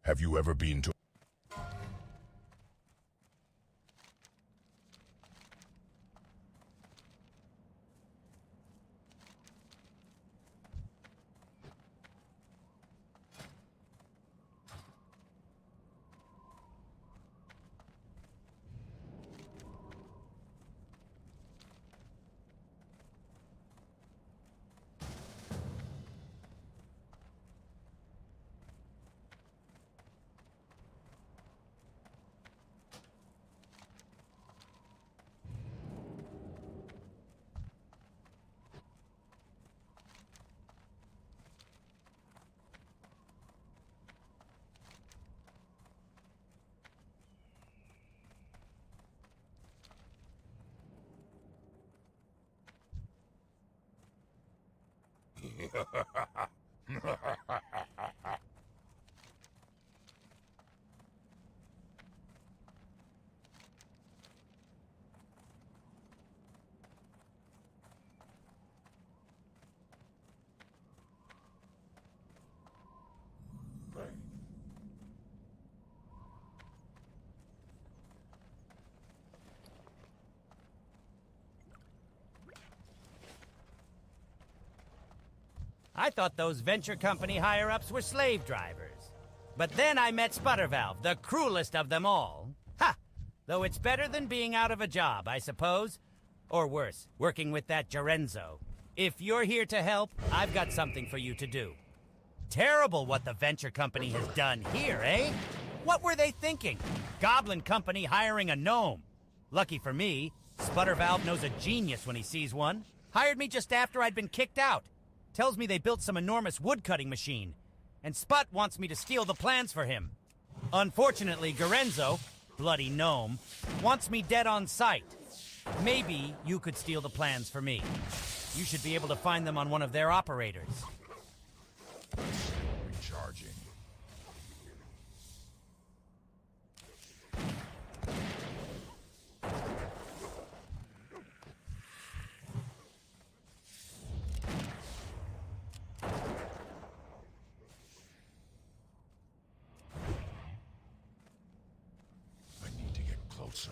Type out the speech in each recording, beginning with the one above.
Have you ever been to... I thought those venture company higher-ups were slave drivers. But then I met Sputtervalve, the cruelest of them all. Ha! Though it's better than being out of a job, I suppose. Or worse, working with that Gerenzo. If you're here to help, I've got something for you to do. Terrible what the venture company has done here, eh? What were they thinking? Goblin company hiring a gnome. Lucky for me, Sputtervalve knows a genius when he sees one. Hired me just after I'd been kicked out. Tells me they built some enormous wood-cutting machine. And Sput wants me to steal the plans for him. Unfortunately, Gerenzo, bloody gnome, wants me dead on sight. Maybe you could steal the plans for me. You should be able to find them on one of their operators. Recharging. I need to get closer.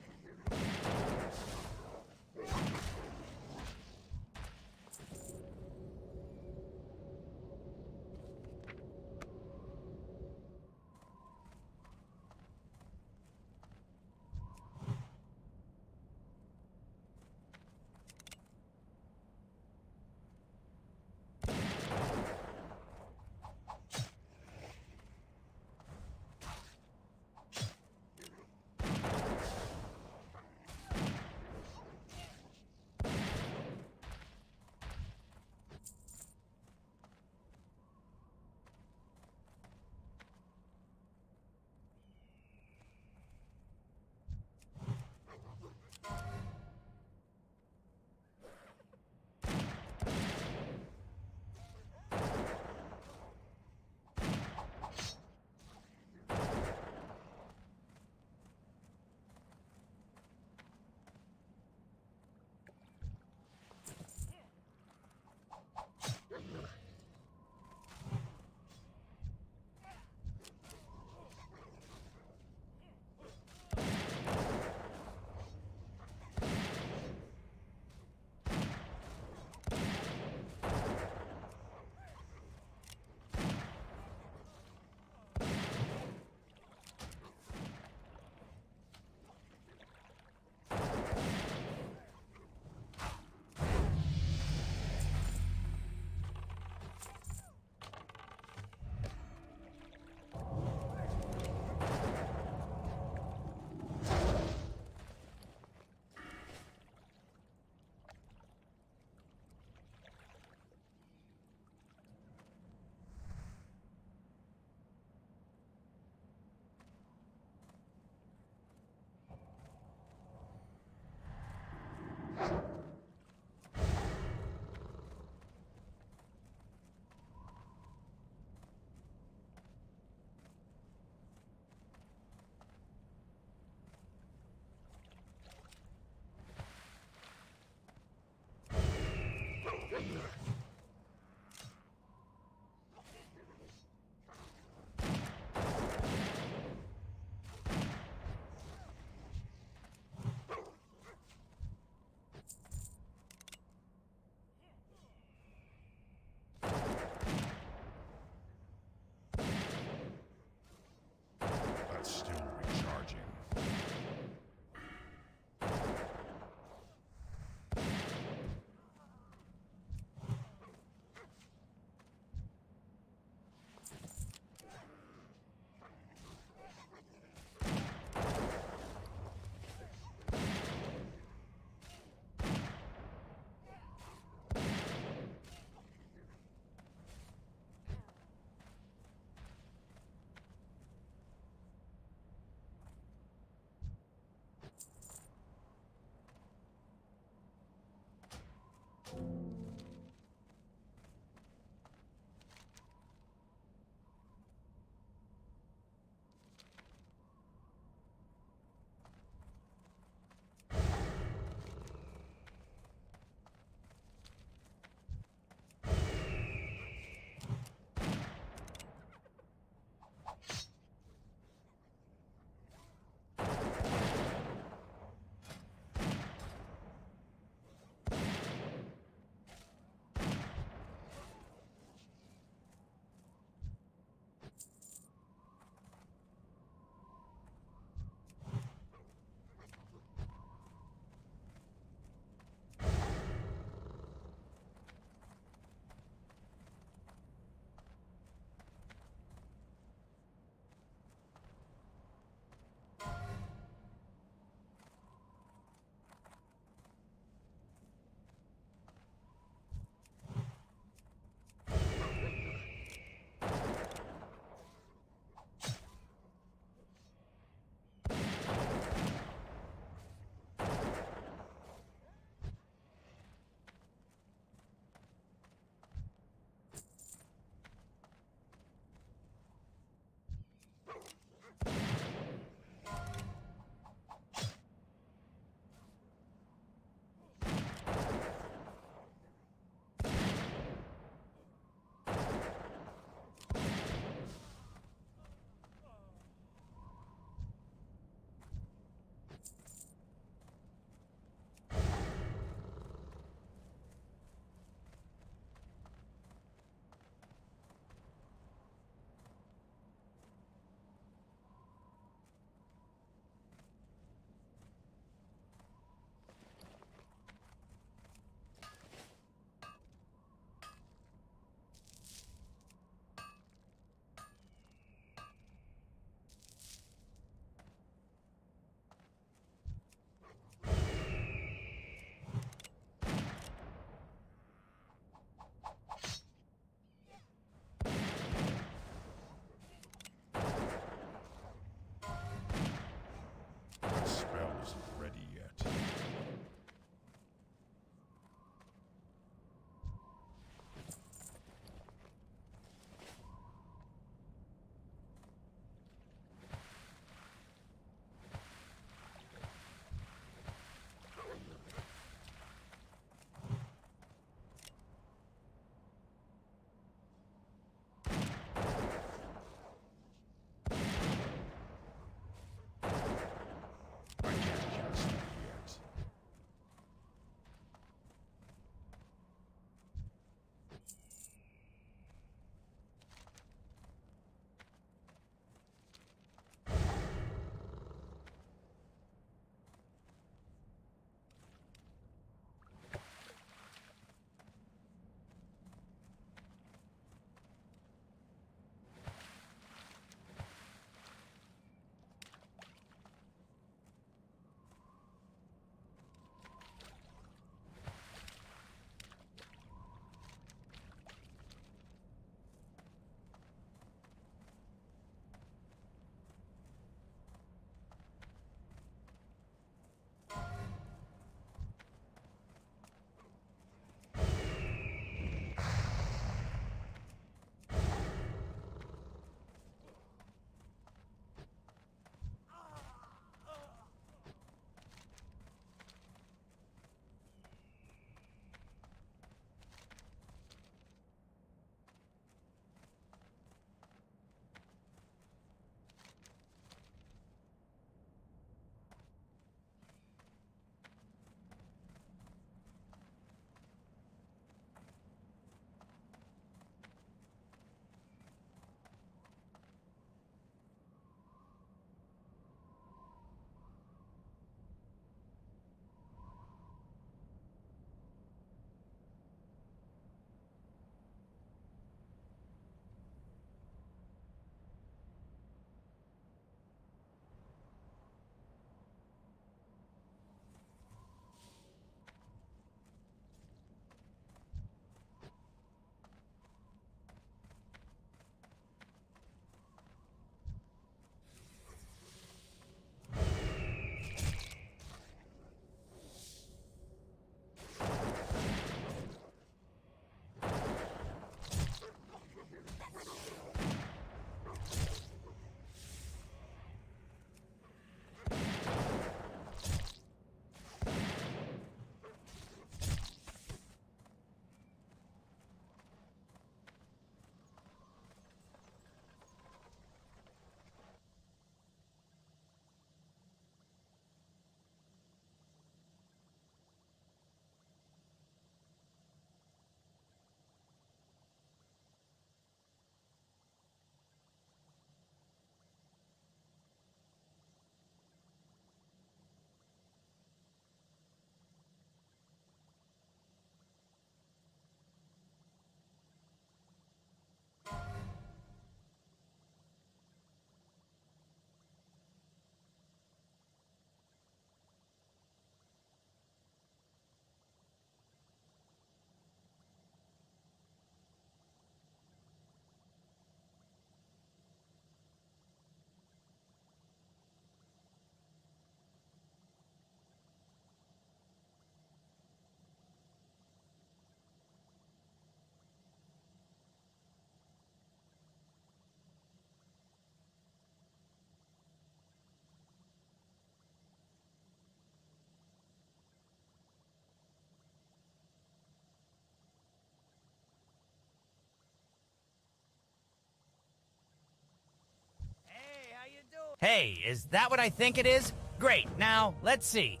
Hey, is that what I think it is? Great, now, let's see.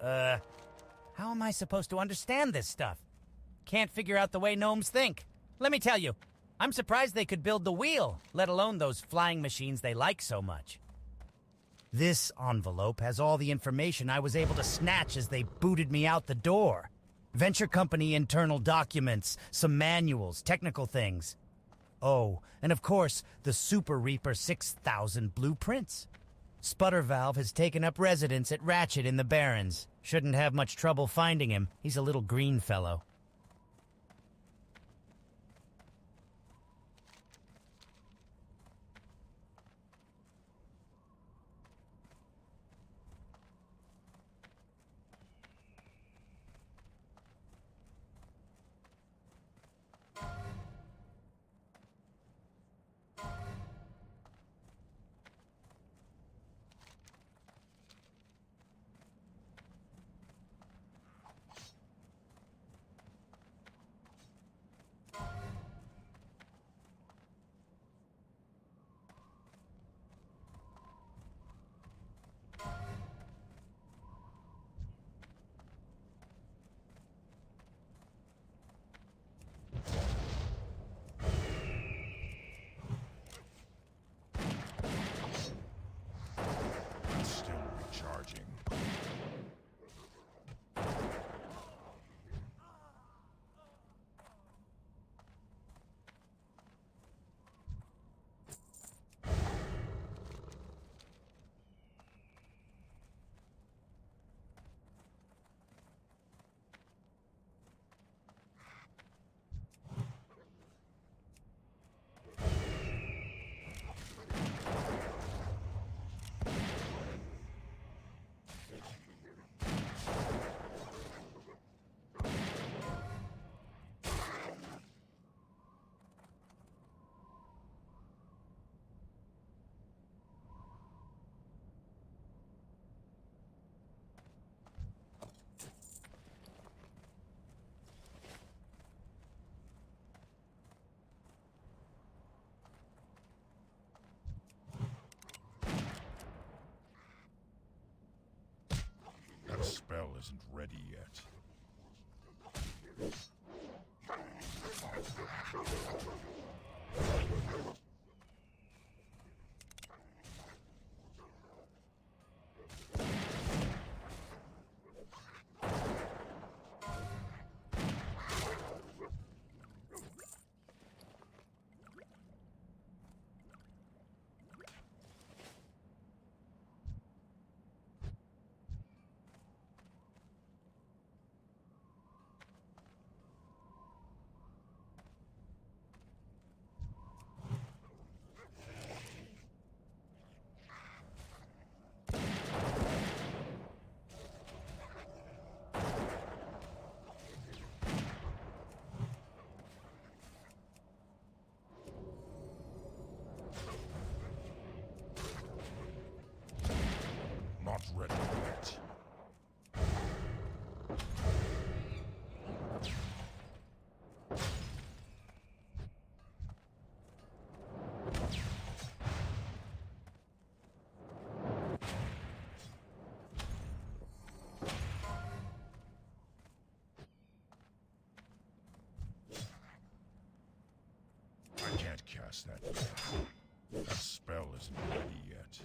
How am I supposed to understand this stuff? Can't figure out the way gnomes think. Let me tell you, I'm surprised they could build the wheel, let alone those flying machines they like so much. This envelope has all the information I was able to snatch as they booted me out the door. Venture company internal documents, some manuals, technical things. Oh, and of course, the Super Reaper 6000 blueprints. Sputtervalve has taken up residence at Ratchet in the Barrens. Shouldn't have much trouble finding him. He's a little green fellow. Still recharging. That spell isn't ready yet. Not ready yet. I can't cast that yet. That spell isn't ready yet.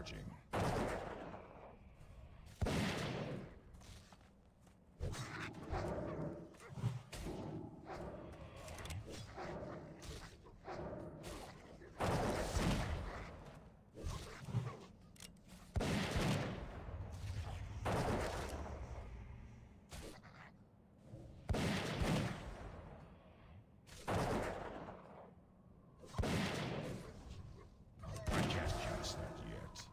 damaging. I can't cast that yet.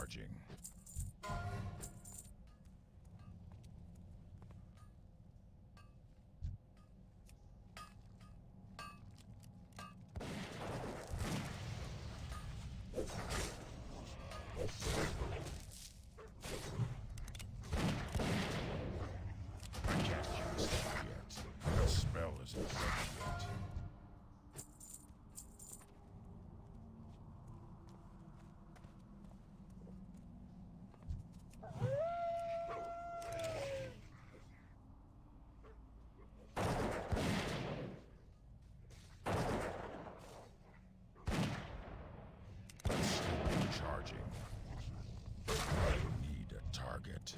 recharging. I can't cast that yet. That spell isn't ready yet. That's still recharging. I need a target.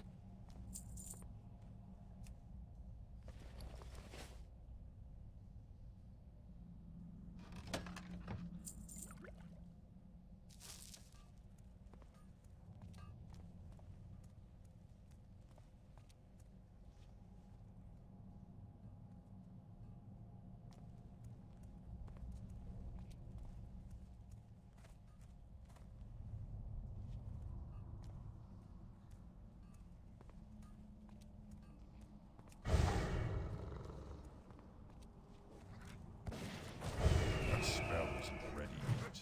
That spell isn't ready yet.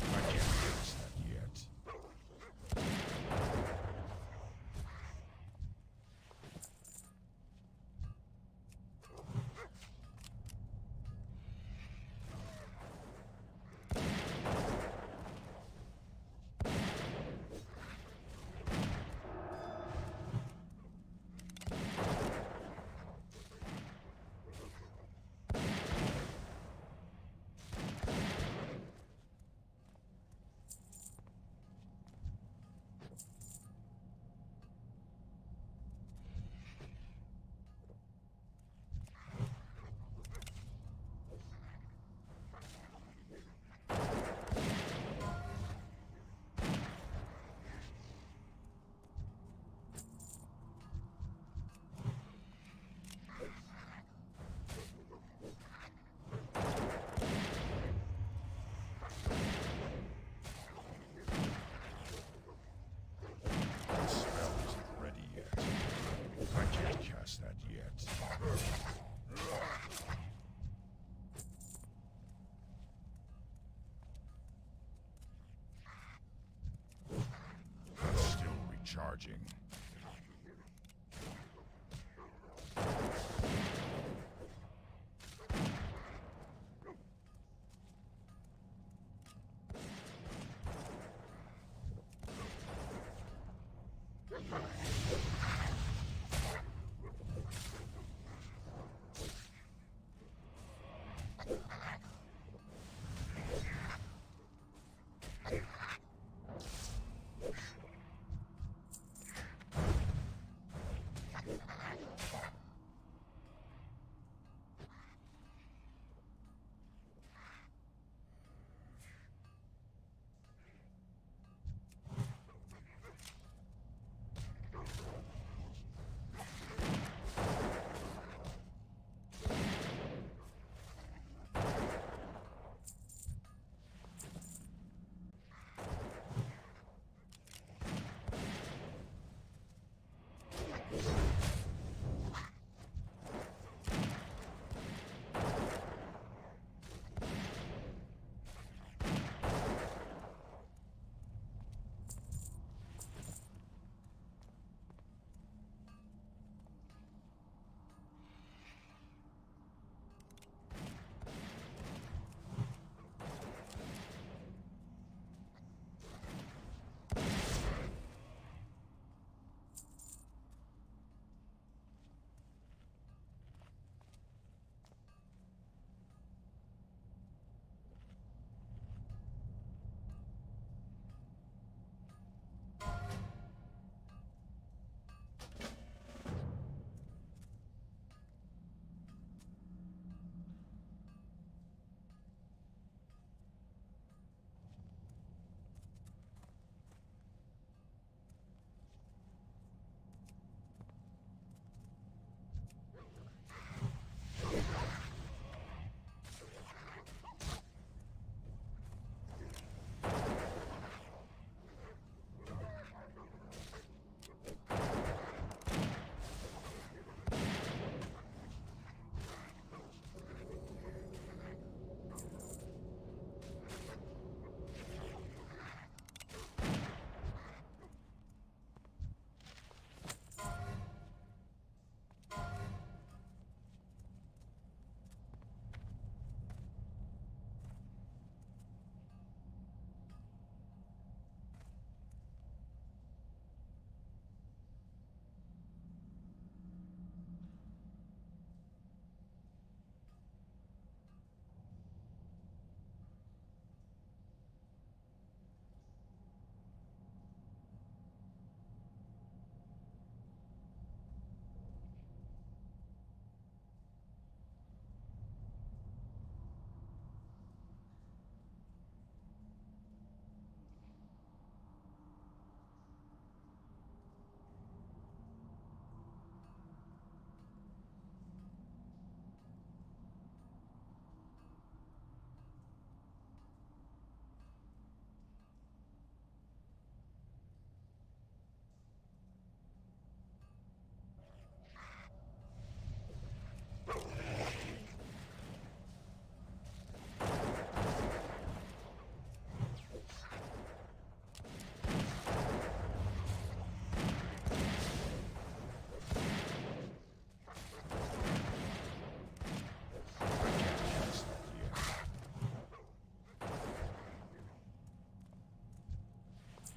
I can't cast that yet. That spell isn't ready yet. I can't cast that yet. That's still recharging.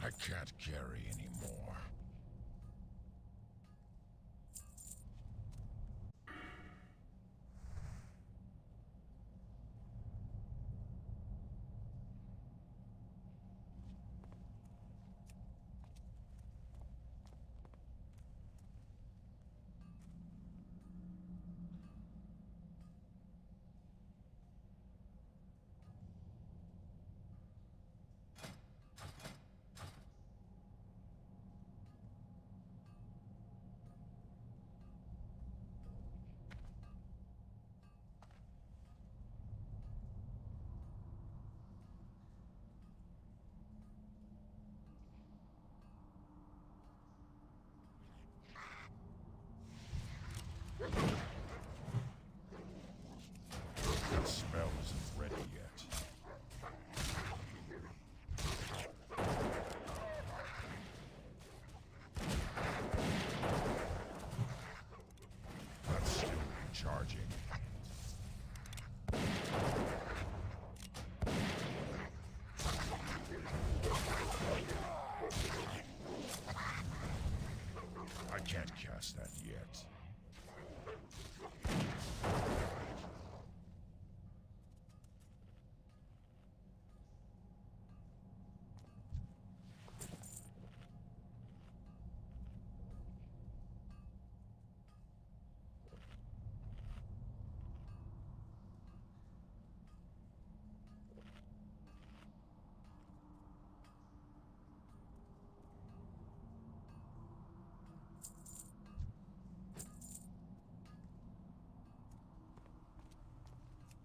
I can't carry anymore. That spell isn't ready yet. That's still recharging. I can't cast that yet.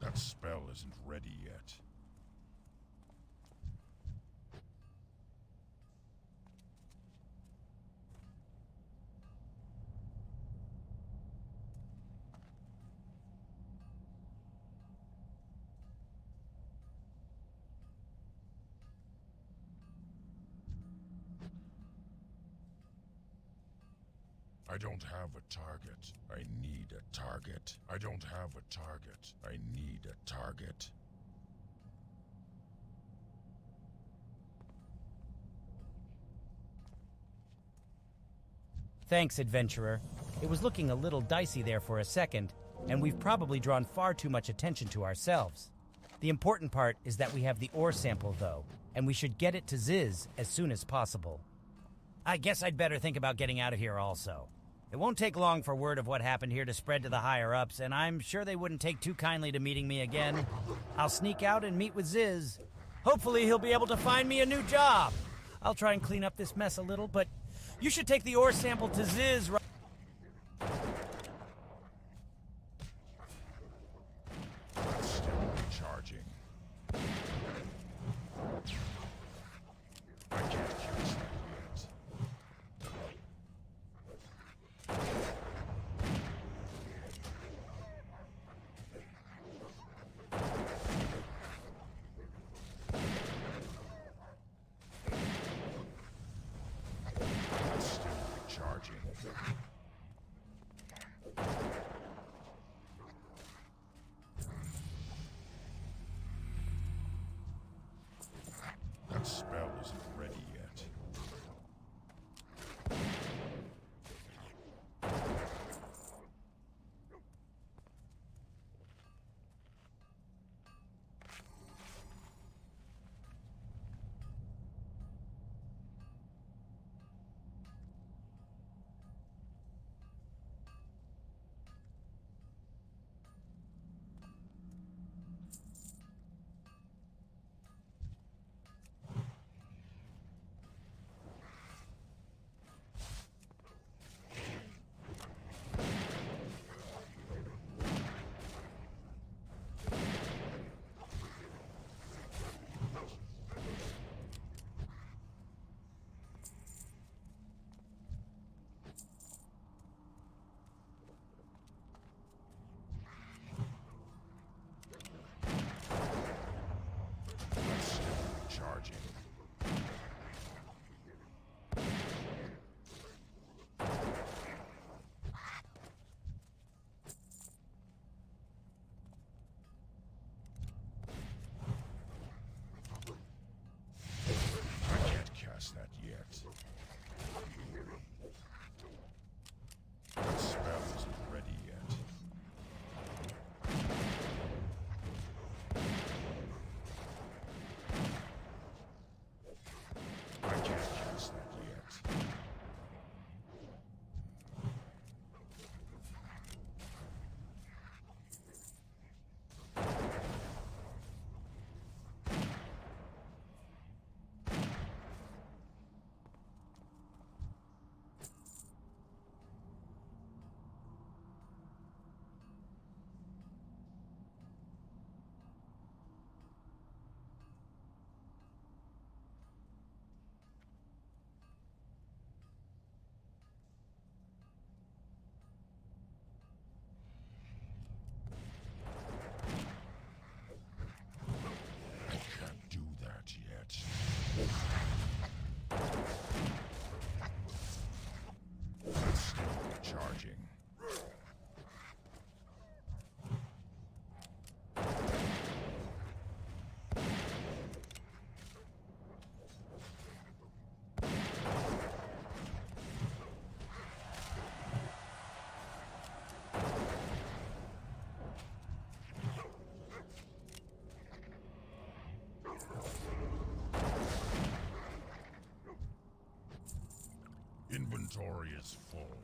That spell isn't ready yet. I don't have a target. I need a target. I don't have a target. I need a target. Thanks, adventurer. It was looking a little dicey there for a second, and we've probably drawn far too much attention to ourselves. The important part is that we have the ore sample, though, and we should get it to Ziz as soon as possible. I guess I'd better think about getting out of here also. It won't take long for word of what happened here to spread to the higher-ups, and I'm sure they wouldn't take too kindly to meeting me again. I'll sneak out and meet with Ziz. Hopefully he'll be able to find me a new job. I'll try and clean up this mess a little, but you should take the ore sample to Ziz right... That's still recharging. I can't cast that yet. That's still recharging. inventory is full.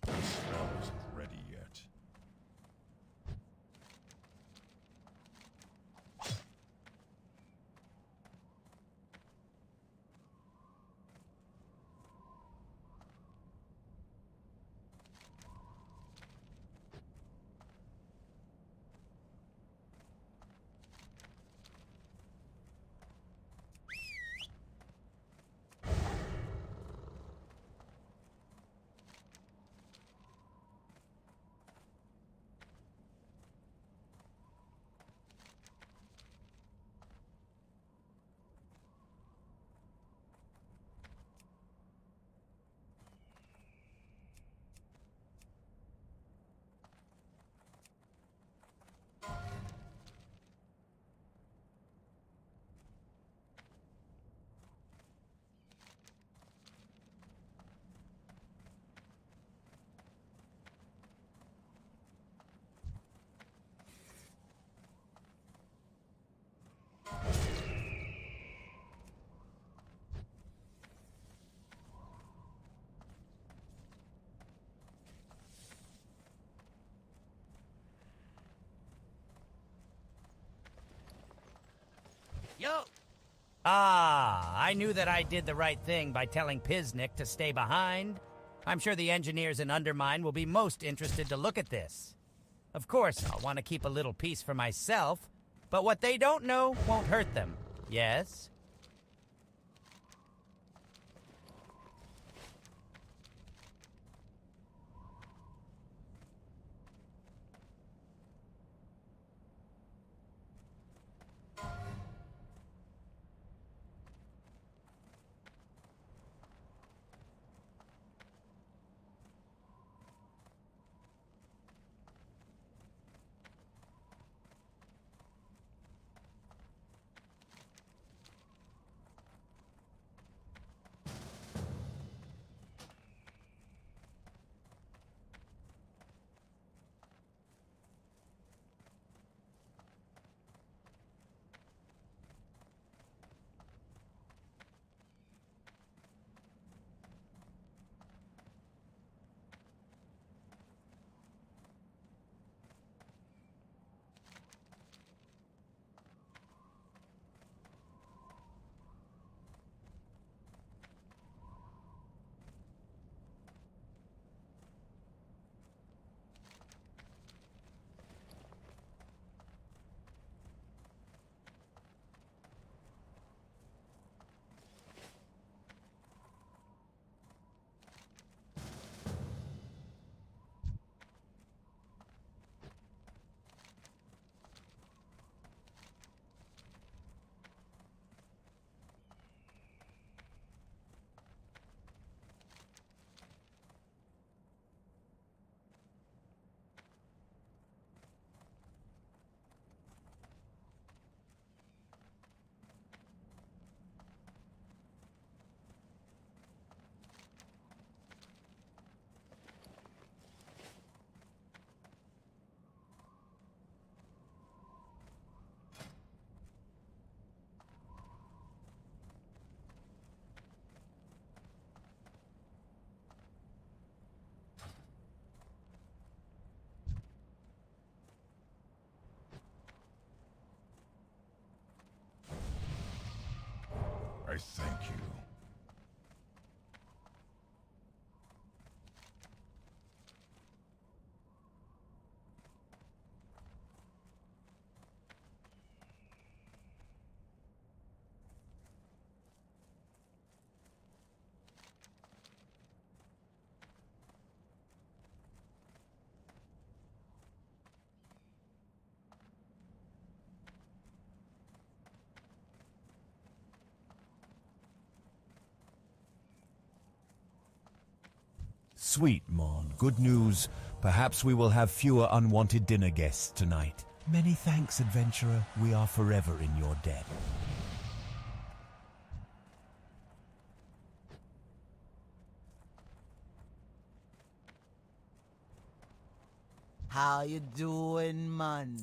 The spell isn't ready yet. Yo! Ah, I knew that I did the right thing by telling Piznik to stay behind. I'm sure the engineers in Undermine will be most interested to look at this. Of course, I'll want to keep a little piece for myself, but what they don't know won't hurt them. Yes? I thank you. Sweet Mon, good news. Perhaps we will have fewer unwanted dinner guests tonight. Many thanks, adventurer. We are forever in your debt. How you doing, man?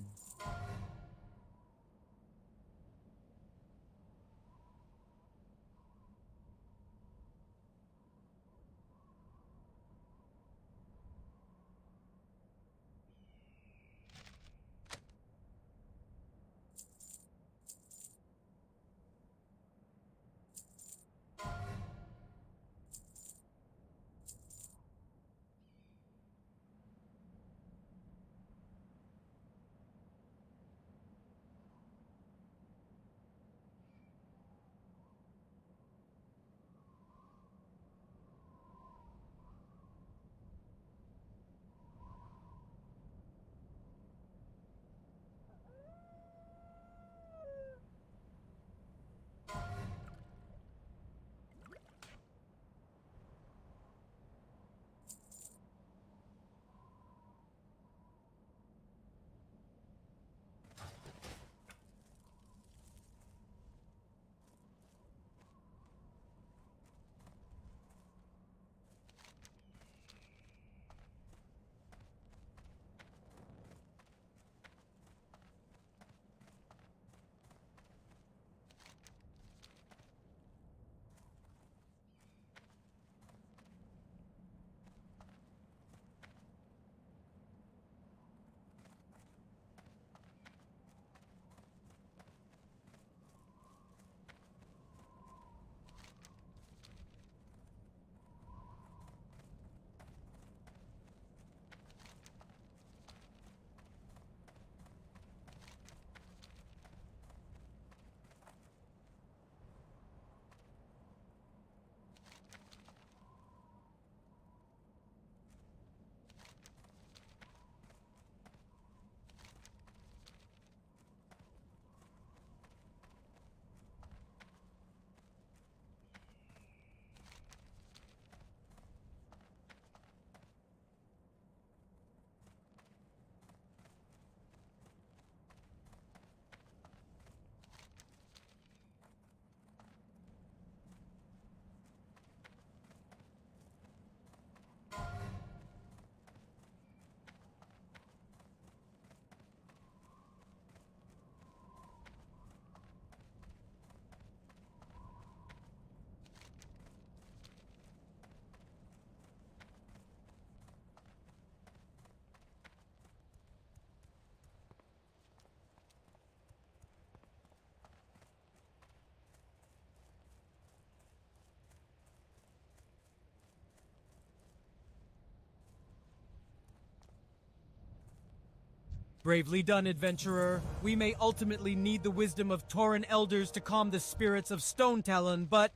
Bravely done, adventurer. We may ultimately need the wisdom of Tauren elders to calm the spirits of Stone Talon, but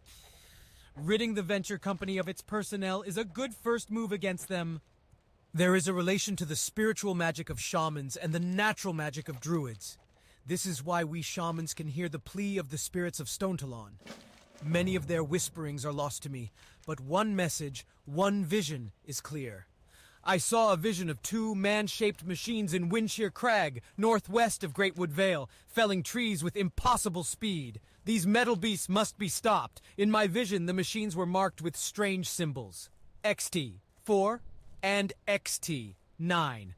ridding the venture company of its personnel is a good first move against them. There is a relation to the spiritual magic of shamans and the natural magic of druids. This is why we shamans can hear the plea of the spirits of Stone Talon. Many of their whisperings are lost to me, but one message, one vision is clear. I saw a vision of two man-shaped machines in Windshear Crag, northwest of Greatwood Vale, felling trees with impossible speed. These metal beasts must be stopped. In my vision, the machines were marked with strange symbols. XT, 4, and XT, 9.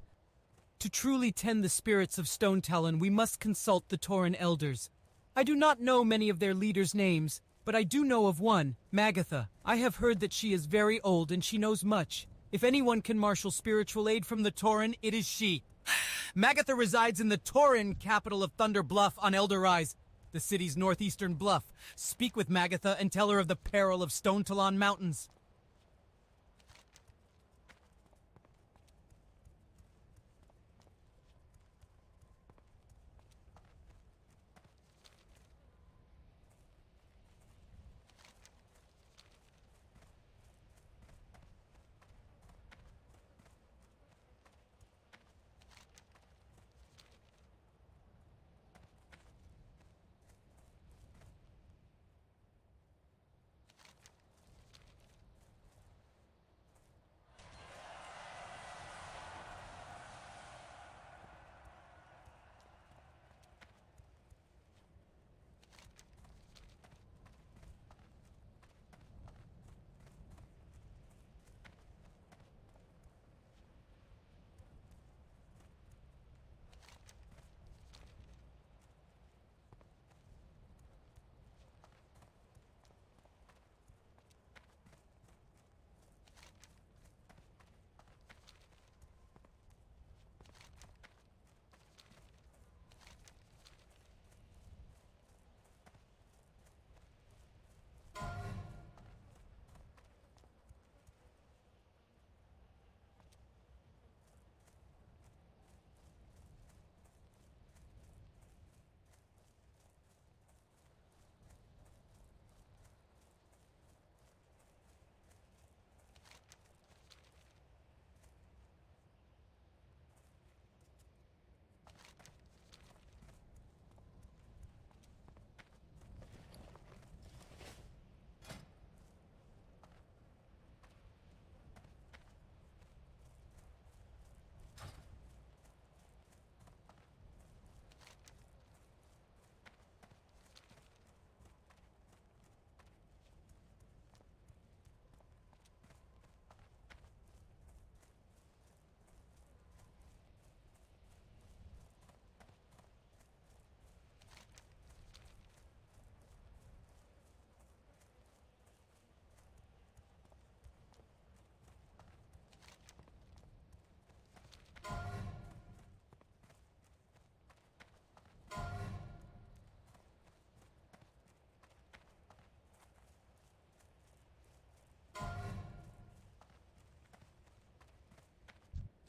To truly tend the spirits of Stone Talon, we must consult the Tauren elders. I do not know many of their leaders' names, but I do know of one, Magatha. I have heard that she is very old and she knows much. If anyone can marshal spiritual aid from the Tauren, it is she. Magatha resides in the Tauren capital of Thunder Bluff on Elder Rise. the city's northeastern bluff. Speak with Magatha and tell her of the peril of Stone Talon Mountains.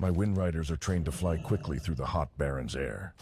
My Wind Riders are trained to fly quickly through the hot Baron's air.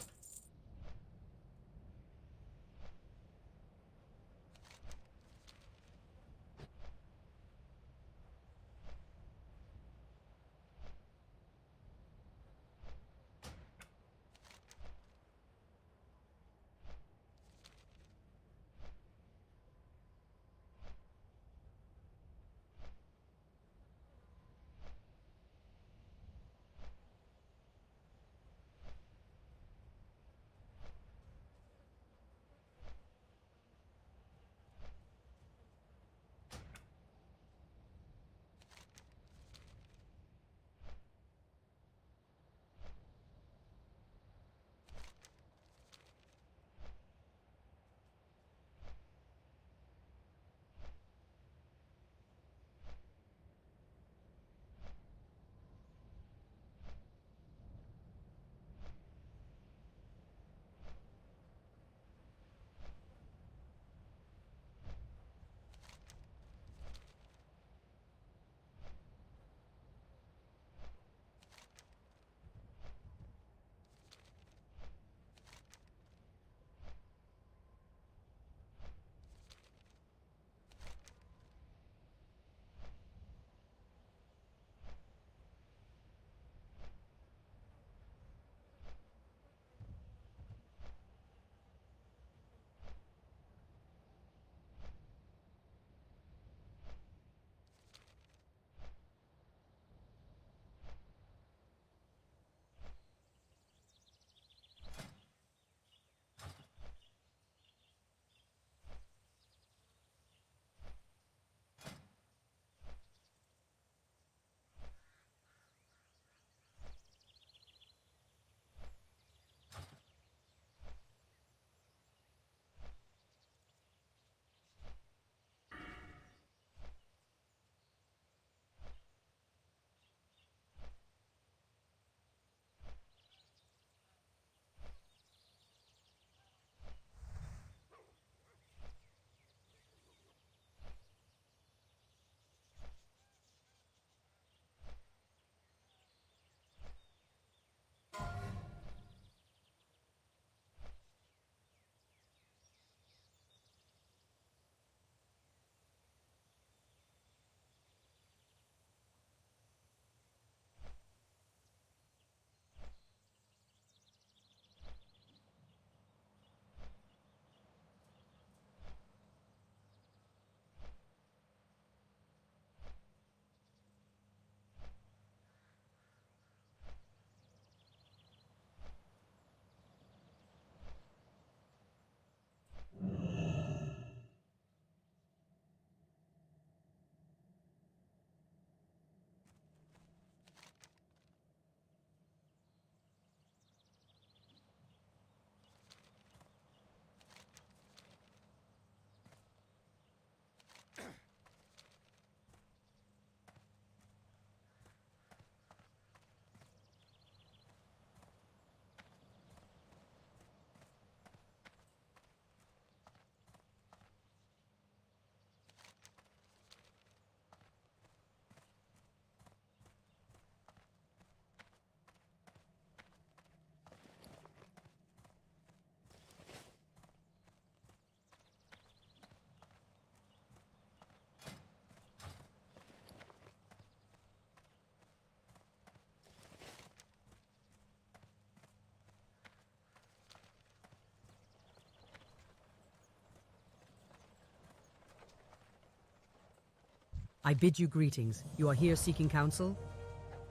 I bid you greetings. You are here seeking counsel?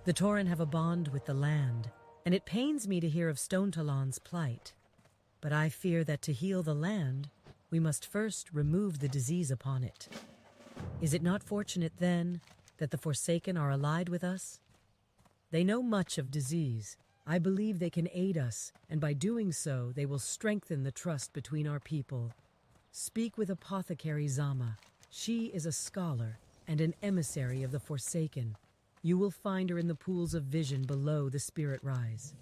The Tauren have a bond with the land, and it pains me to hear of Stone Talon's plight. But I fear that to heal the land, we must first remove the disease upon it. Is it not fortunate, then, that the Forsaken are allied with us? They know much of disease. I believe they can aid us, and by doing so, they will strengthen the trust between our people. Speak with Apothecary Zama. She is a scholar and an emissary of the Forsaken. You will find her in the pools of vision below the Spirit Rise.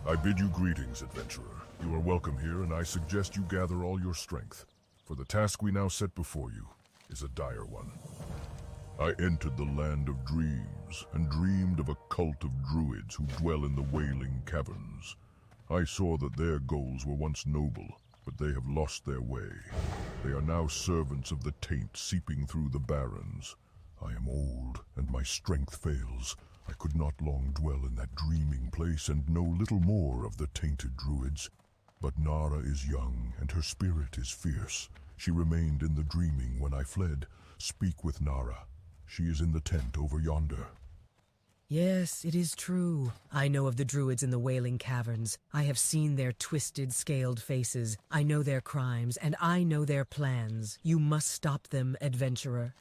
I bid you greetings, adventurer. You are welcome here, and I suggest you gather all your strength, for the task we now set before you is a dire one. I entered the land of dreams, and dreamed of a cult of druids who dwell in the Wailing Caverns. I saw that their goals were once noble, but they have lost their way. They are now servants of the taint seeping through the barrens. I am old, and my strength fails. I could not long dwell in that dreaming place and know little more of the tainted druids. But Nara is young, and her spirit is fierce. She remained in the dreaming when I fled. Speak with Nara. She is in the tent over yonder. Yes, it is true. I know of the druids in the Wailing Caverns. I have seen their twisted, scaled faces. I know their crimes, and I know their plans. You must stop them, adventurer.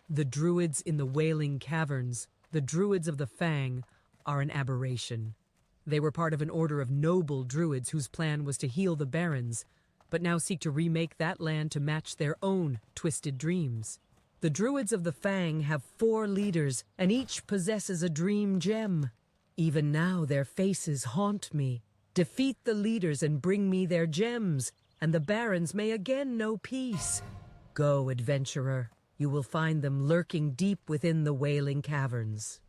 The druids in the Wailing Caverns, the druids of the Fang, are an aberration. They were part of an order of noble druids whose plan was to heal the barrens, but now seek to remake that land to match their own twisted dreams. The druids of the Fang have 4 leaders, and each possesses a dream gem. Even now their faces haunt me. Defeat the leaders and bring me their gems, and the barons may again know peace. Go, adventurer. You will find them lurking deep within the Wailing Caverns.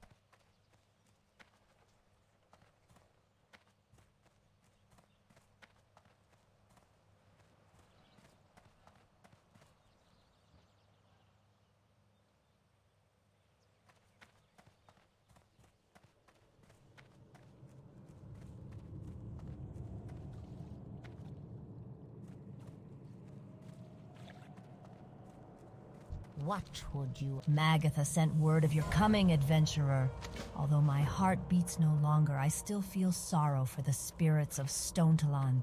What would you? Magatha sent word of your coming, adventurer. Although my heart beats no longer, I still feel sorrow for the spirits of Stone Talon.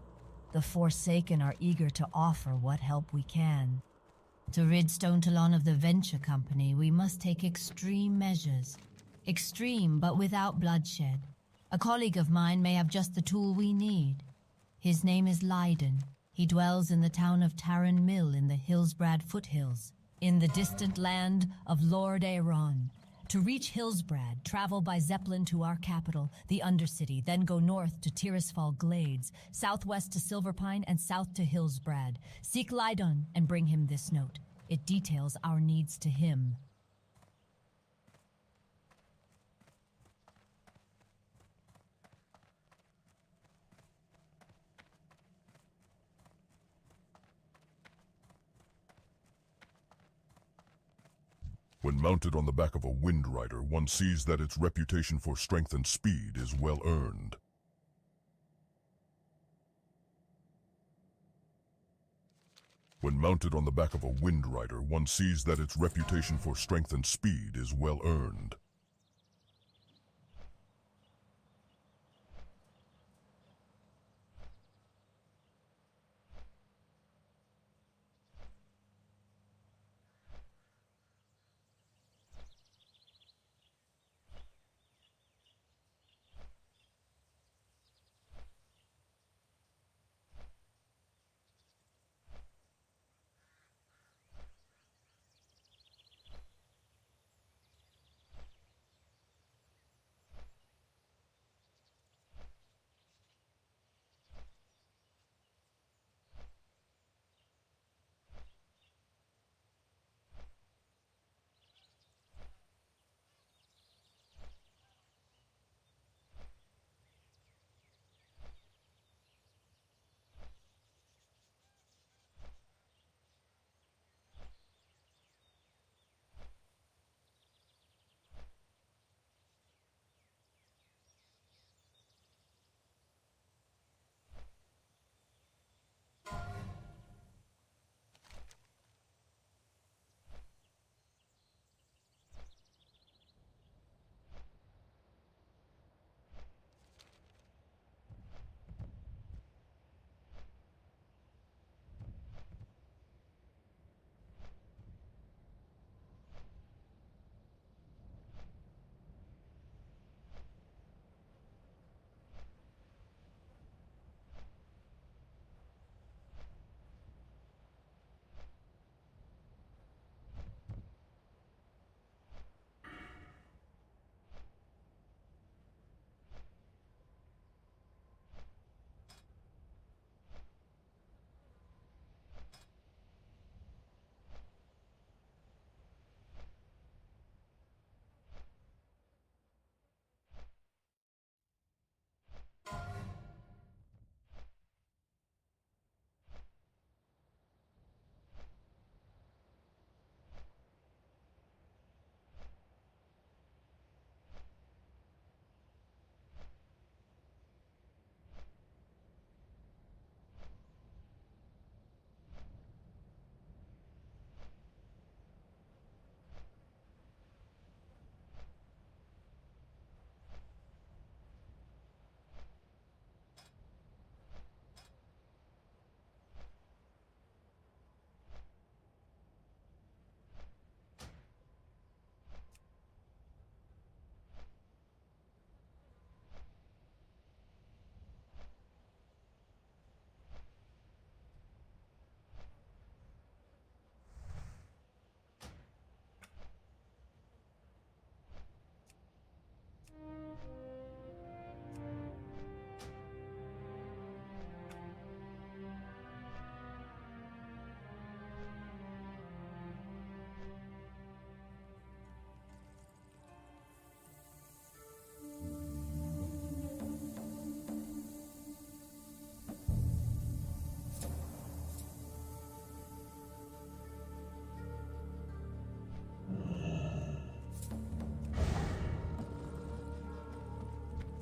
The Forsaken are eager to offer what help we can. To rid Stone Talon of the Venture Company, we must take extreme measures. Extreme, but without bloodshed. A colleague of mine may have just the tool we need. His name is Leiden. He dwells in the town of Tarren Mill in the Hillsbrad foothills, in the distant land of Lord Aeron. To reach Hillsbrad, travel by Zeppelin to our capital, the Undercity, then go north to Tirisfal Glades, southwest to Silverpine, and south to Hillsbrad. Seek Leiden and bring him this note. It details our needs to him. When mounted on the back of a Wind Rider, one sees that its reputation for strength and speed is well earned. When mounted on the back of a Wind Rider, one sees that its reputation for strength and speed is well earned.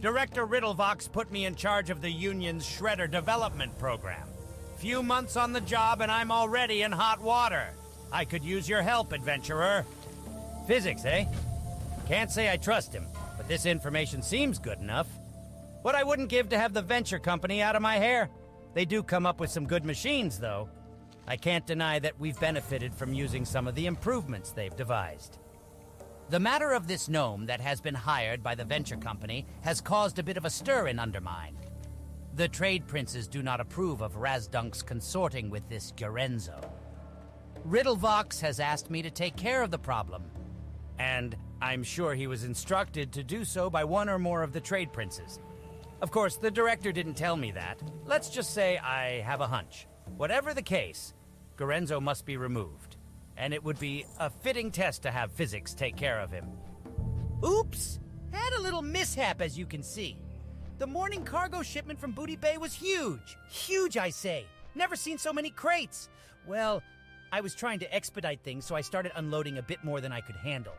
Director Riddlevox put me in charge of the Union's Shredder development program. Few months on the job and I'm already in hot water. I could use your help, adventurer. Physics, eh? Can't say I trust him, but this information seems good enough. What I wouldn't give to have the venture company out of my hair. They do come up with some good machines, though. I can't deny that we've benefited from using some of the improvements they've devised. The matter of this gnome that has been hired by the venture company has caused a bit of a stir in Undermine. The trade princes do not approve of Razdunk's consorting with this Gurenzo. Riddlevox has asked me to take care of the problem, and I'm sure he was instructed to do so by one or more of the trade princes. Of course, the director didn't tell me that. Let's just say I have a hunch. Whatever the case, Gurenzo must be removed, and it would be a fitting test to have physics take care of him. Oops! Had a little mishap, as you can see. The morning cargo shipment from Booty Bay was huge. Huge, I say. Never seen so many crates. Well, I was trying to expedite things, so I started unloading a bit more than I could handle.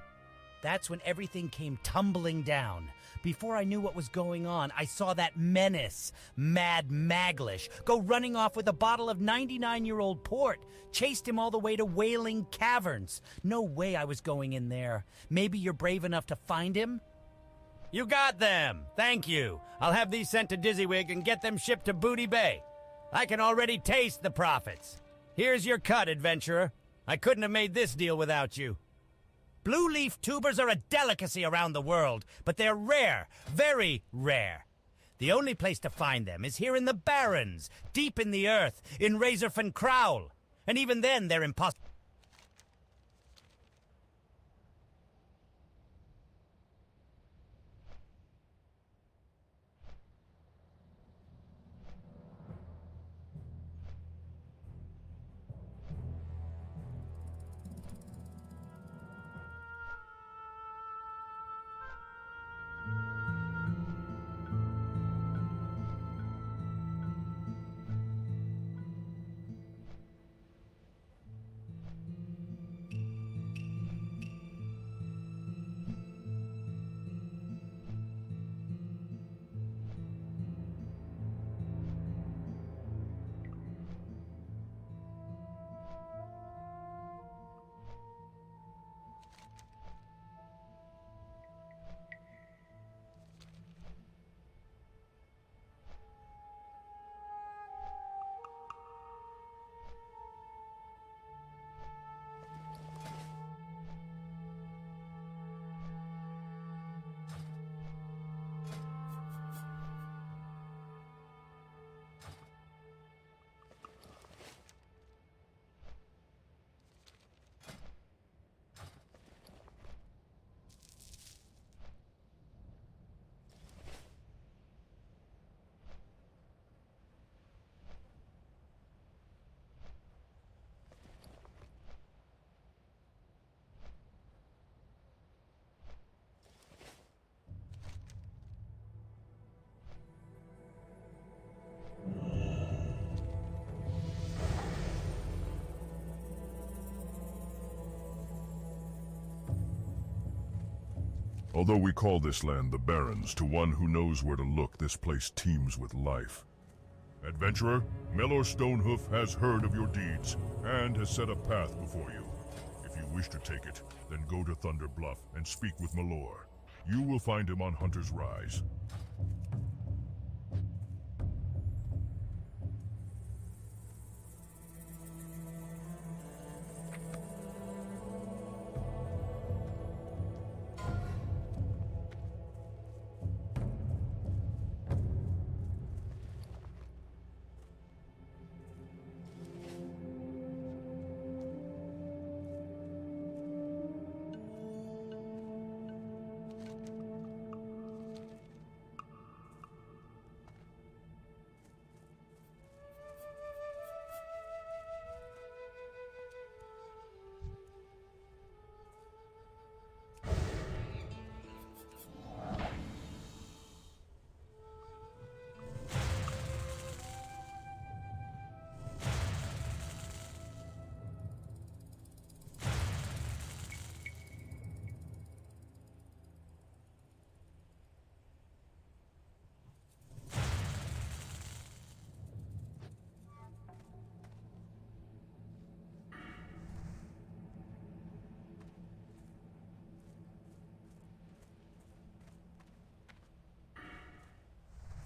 That's when everything came tumbling down. Before I knew what was going on, I saw that menace, Mad Maglish, go running off with a bottle of 99-year-old port. Chased him all the way to Wailing Caverns. No way I was going in there. Maybe you're brave enough to find him? You got them! Thank you. I'll have these sent to Dizzywig and get them shipped to Booty Bay. I can already taste the profits. Here's your cut, adventurer. I couldn't have made this deal without you. Blue leaf tubers are a delicacy around the world, but they're rare, very rare. The only place to find them is here in the Barrens, deep in the earth, in Razorfen Crowl. And even then, they're impossible. Although we call this land the Barrens, to one who knows where to look, this place teems with life. Adventurer, Melor Stonehoof has heard of your deeds, and has set a path before you. If you wish to take it, then go to Thunder Bluff and speak with Melor. You will find him on Hunter's Rise.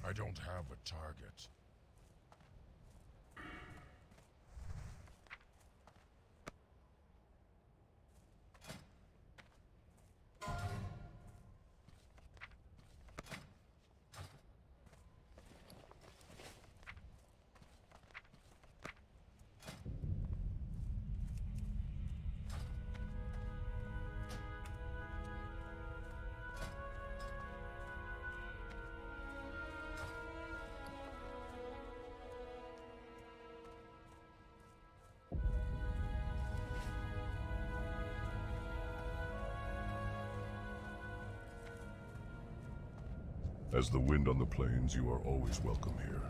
I don't have a target. As the wind on the plains, you are always welcome here.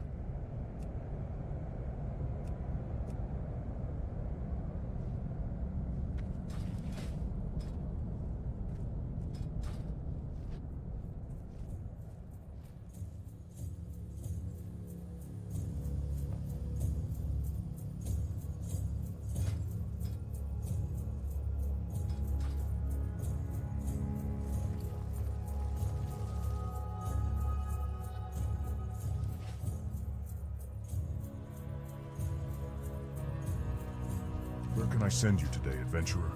Where can I send you today, adventurer?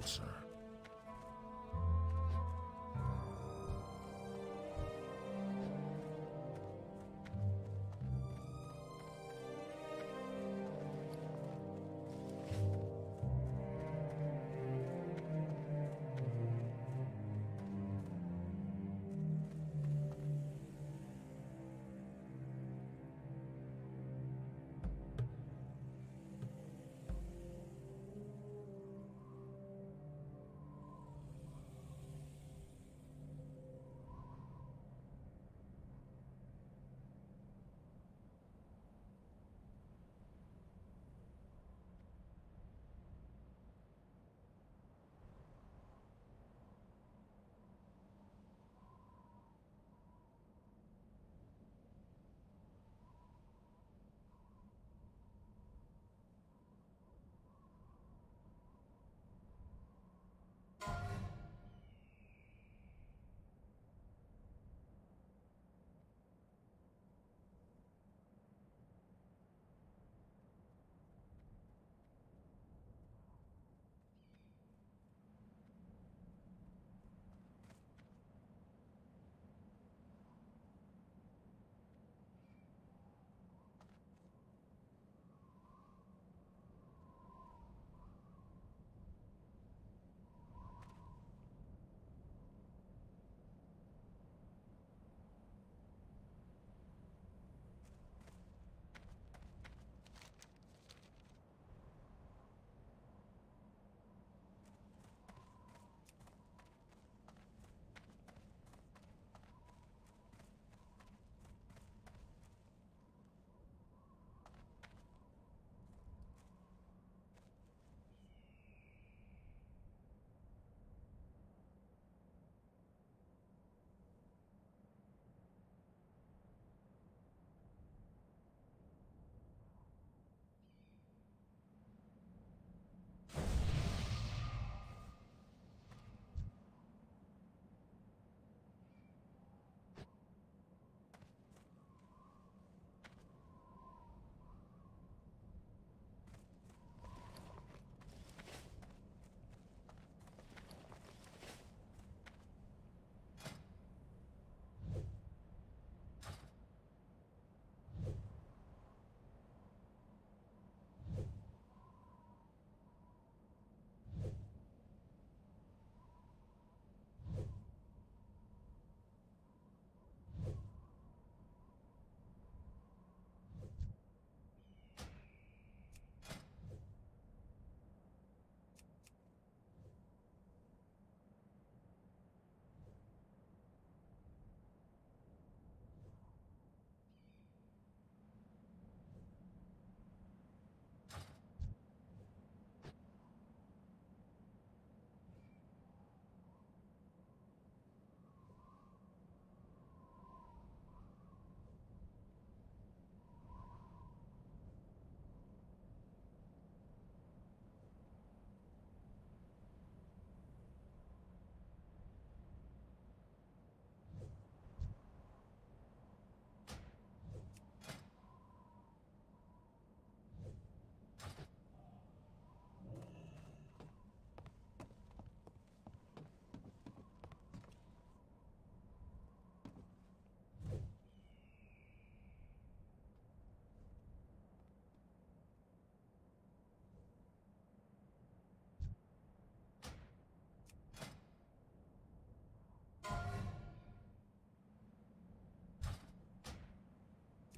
sir.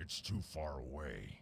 It's too far away.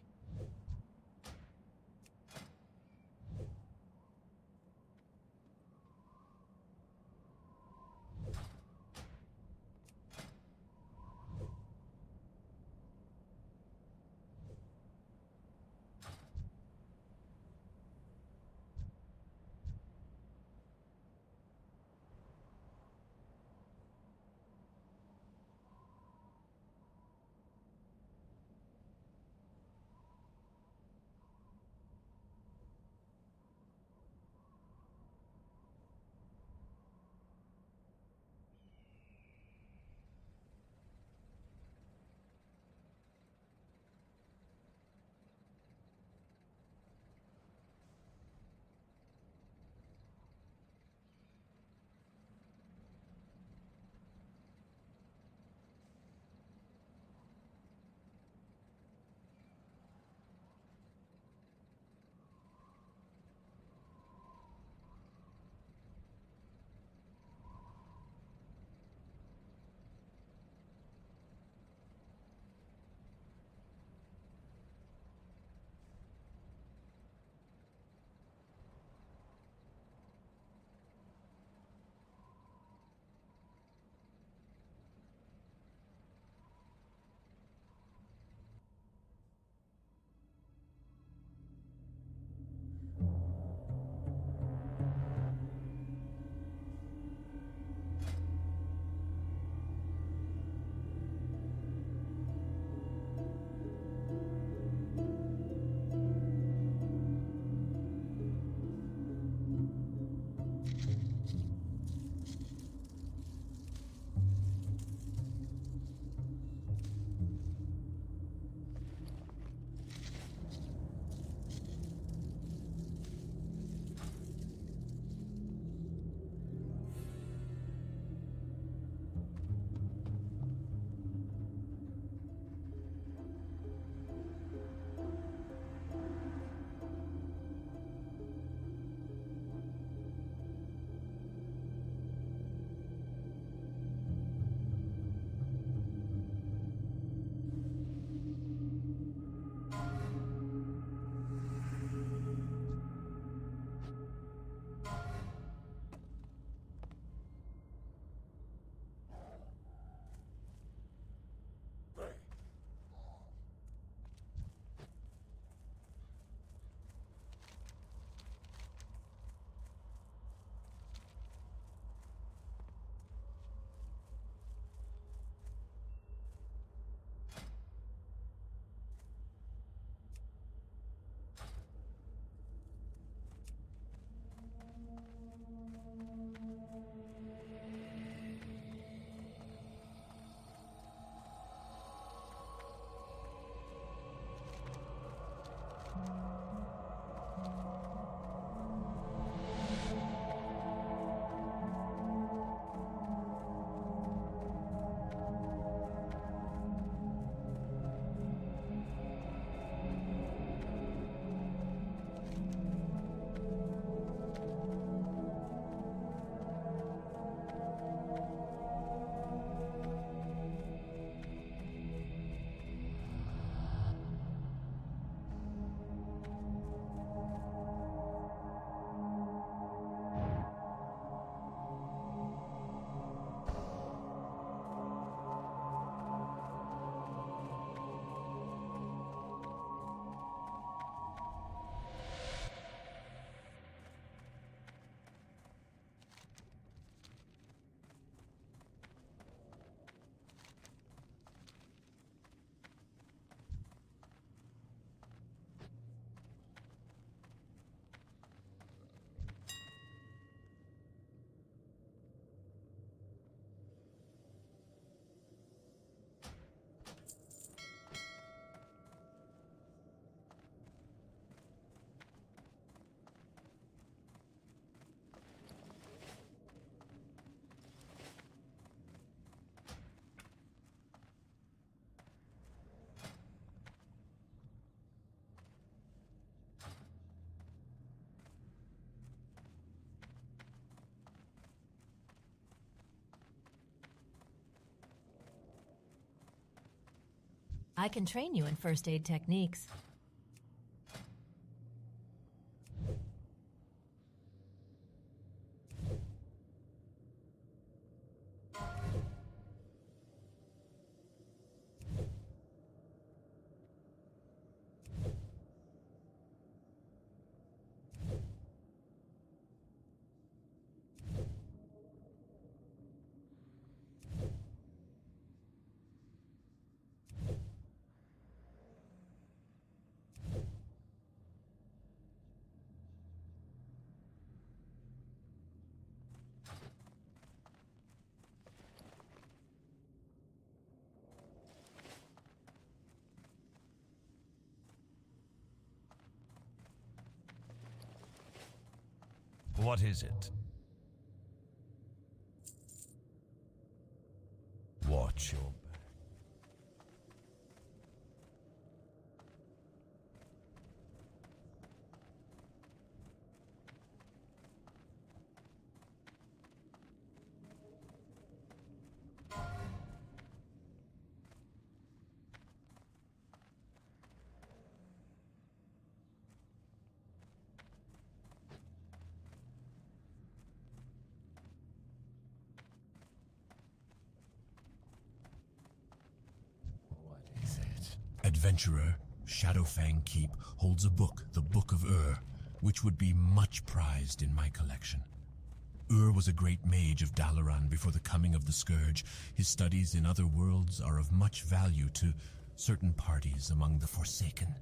I can train you in first aid techniques. What is it? Watch your back. Adventurer, Shadowfang Keep holds a book, the Book of which would be much prized in my collection. Was a great mage of Dalaran before the coming of the Scourge. His studies in other worlds are of much value to certain parties among the Forsaken.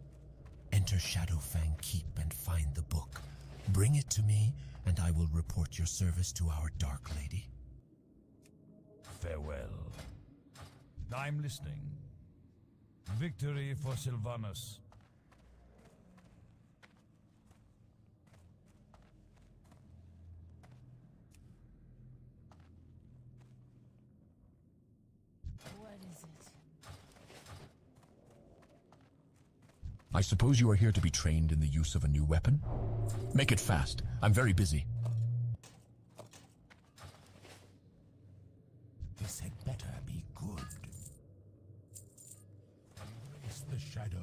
Enter Shadowfang Keep and find the book. Bring it to me, and I will report your service to our Dark Lady. Farewell. I'm listening. Victory for Sylvanus. What is it? I suppose you are here to be trained in the use of a new weapon? Make it fast. I'm very busy. This had better be good. Embrace the shadow.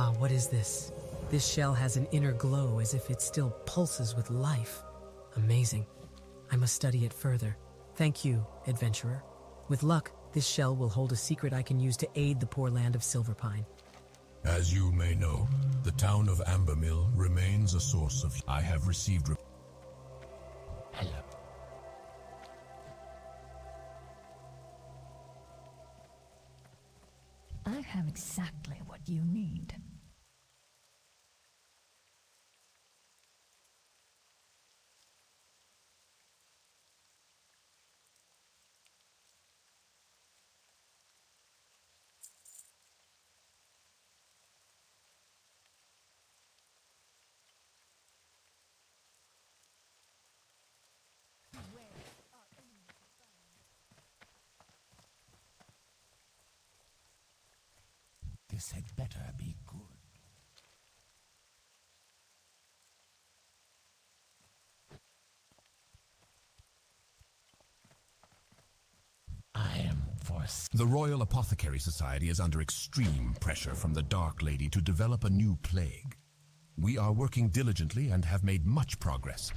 Ah, what is this? This shell has an inner glow as if it still pulses with life. Amazing. I must study it further. Thank you, adventurer. With luck, this shell will hold a secret I can use to aid the poor land of Silverpine. As you may know, the town of Ambermill remains a source of... I have received... Hello. I have exactly what you need. This had better be good. I am forced. The Royal Apothecary Society is under extreme pressure from the Dark Lady to develop a new plague. We are working diligently and have made much progress.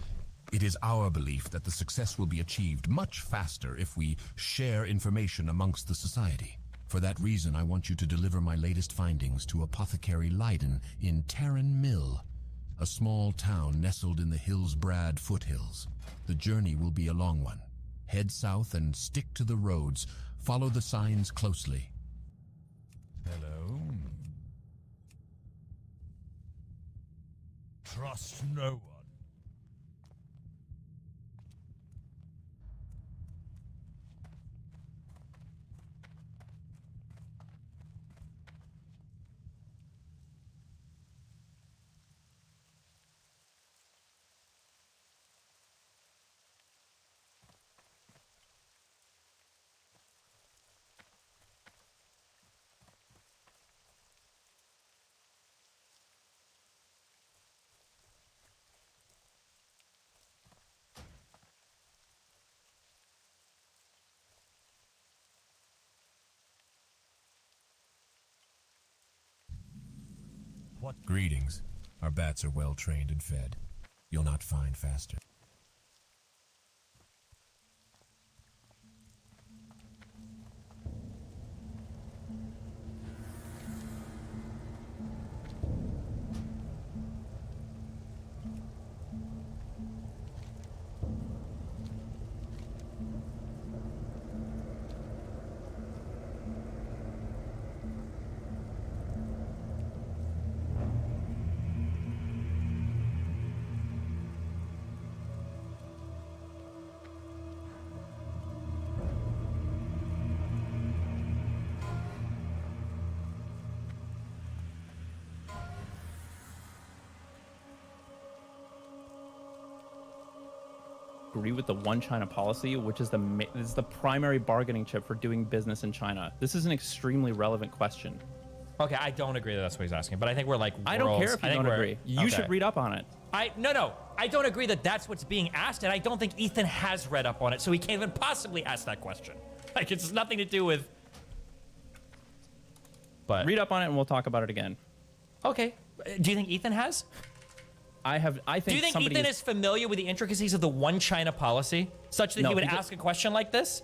It is our belief that the success will be achieved much faster if we share information amongst the society. For that reason, I want you to deliver my latest findings to Apothecary Leiden in Terran Mill, a small town nestled in the Hillsbrad foothills. The journey will be a long one. Head south and stick to the roads. Follow the signs closely. Hello. Trust no one. What? Greetings. Our bats are well trained and fed. You'll not find faster. Agree with the one China policy, which is the primary bargaining chip for doing business in China? This is an extremely relevant question. Okay, I don't agree that that's what he's asking, but I think we're like worlds. I don't care if you don't agree. You should read up on it. No, I don't agree that that's what's being asked, and I don't think Ethan has read up on it, so he can't even possibly ask that question. Like, it's nothing to do with... But read up on it and we'll talk about it again. Okay. Do you think Ethan has? I think. Do you think Ethan is familiar with the intricacies of the one China policy, such that he would ask a question like this?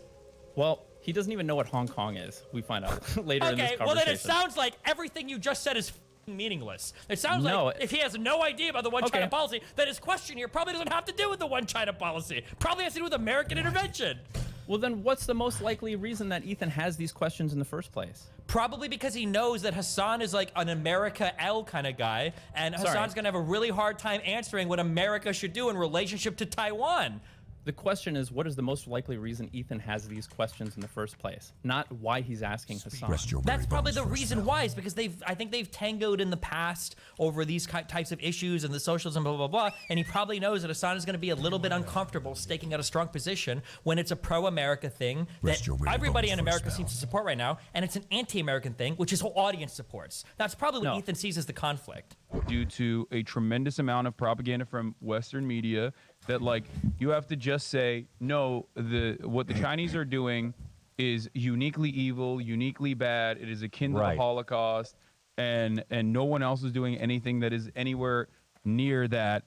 Well, he doesn't even know what Hong Kong is. We find out later in this conversation. Okay, well then it sounds like everything you just said is meaningless. It sounds like if he has no idea about the one China policy, then his question here probably doesn't have to do with the one China policy. Probably has to do with American intervention. Well, then what's the most likely reason that Ethan has these questions in the first place? Probably because he knows that Hassan is like an America L kind of guy, and Hassan's gonna have a really hard time answering what America should do in relationship to Taiwan. The question is, what is the most likely reason Ethan has these questions in the first place? Not why he's asking Hassan. That's probably the reason why, is because I think they've tangoed in the past over these types of issues and the socialism, blah, blah, blah, and he probably knows that Hassan is going to be a little bit uncomfortable staking out a strong position when it's a pro-America thing that everybody in America seems to support right now, and it's an anti-American thing, which his whole audience supports. That's probably what Ethan sees as the conflict. Due to a tremendous amount of propaganda from Western media, that like you have to just say no, what the Chinese are doing is uniquely evil, uniquely bad. It is akin to the Holocaust. and no one else is doing anything that is anywhere near that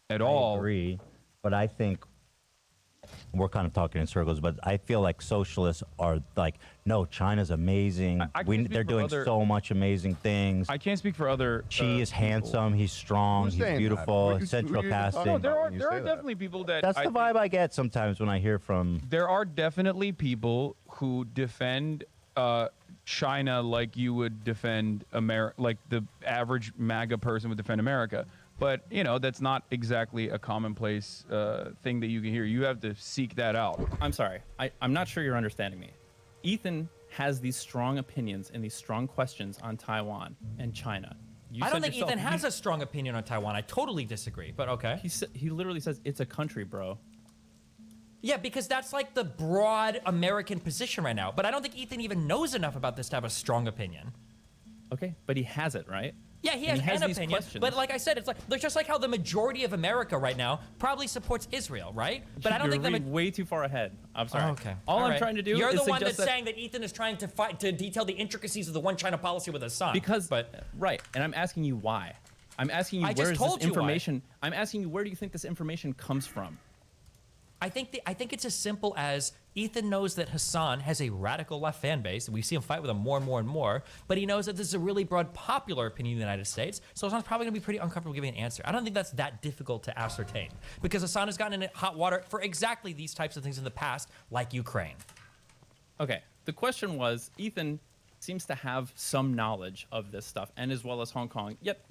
at all. I agree, but I think we're kind of talking in circles, but I feel like socialists are like, no, China's amazing. I can't speak They're for doing other- so much amazing things. I can't speak for other. Xi is people. handsome. He's strong. Who's He's saying that? beautiful. Who- Central who are you talking casting. No, there about are when you there say are that? definitely people that That's the vibe I get sometimes when I hear from. There are definitely people who defend China like you would defend America, like the average MAGA person would defend America. But you know, that's not exactly a commonplace thing that you can hear. You have to seek that out. I'm sorry. I'm not sure you're understanding me. Ethan has these strong opinions and these strong questions on Taiwan and China. You I don't said think yourself, Ethan has a strong opinion on Taiwan. I totally disagree, but okay. He literally says it's a country, bro. Yeah, because that's like the broad American position right now. But I don't think Ethan even knows enough about this to have a strong opinion. Okay, but he has it, right? Yeah, he And has an these opinion. questions. But like I said, it's just like how the majority of America right now probably supports Israel, right? But I don't You're think reading way too far ahead. I'm sorry. Oh, okay. All I'm right. trying to do You're is the one that's suggest that saying that Ethan is trying to fight to detail the intricacies of the one China policy with his son. Right, and I'm asking you why. I'm asking you I where just is told this you why. information. I'm asking you where do you think this information comes from? I think it's as simple as Ethan knows that Hassan has a radical left fan base. We see him fight with him more and more and more. But he knows that this is a really broad popular opinion in the United States. So Hassan's probably going to be pretty uncomfortable giving an answer. I don't think that's that difficult to ascertain. Because Hassan has gotten in hot water for exactly these types of things in the past, like Ukraine. Okay, the question was, Ethan seems to have some knowledge of this stuff, and as well as Hong Kong. Yet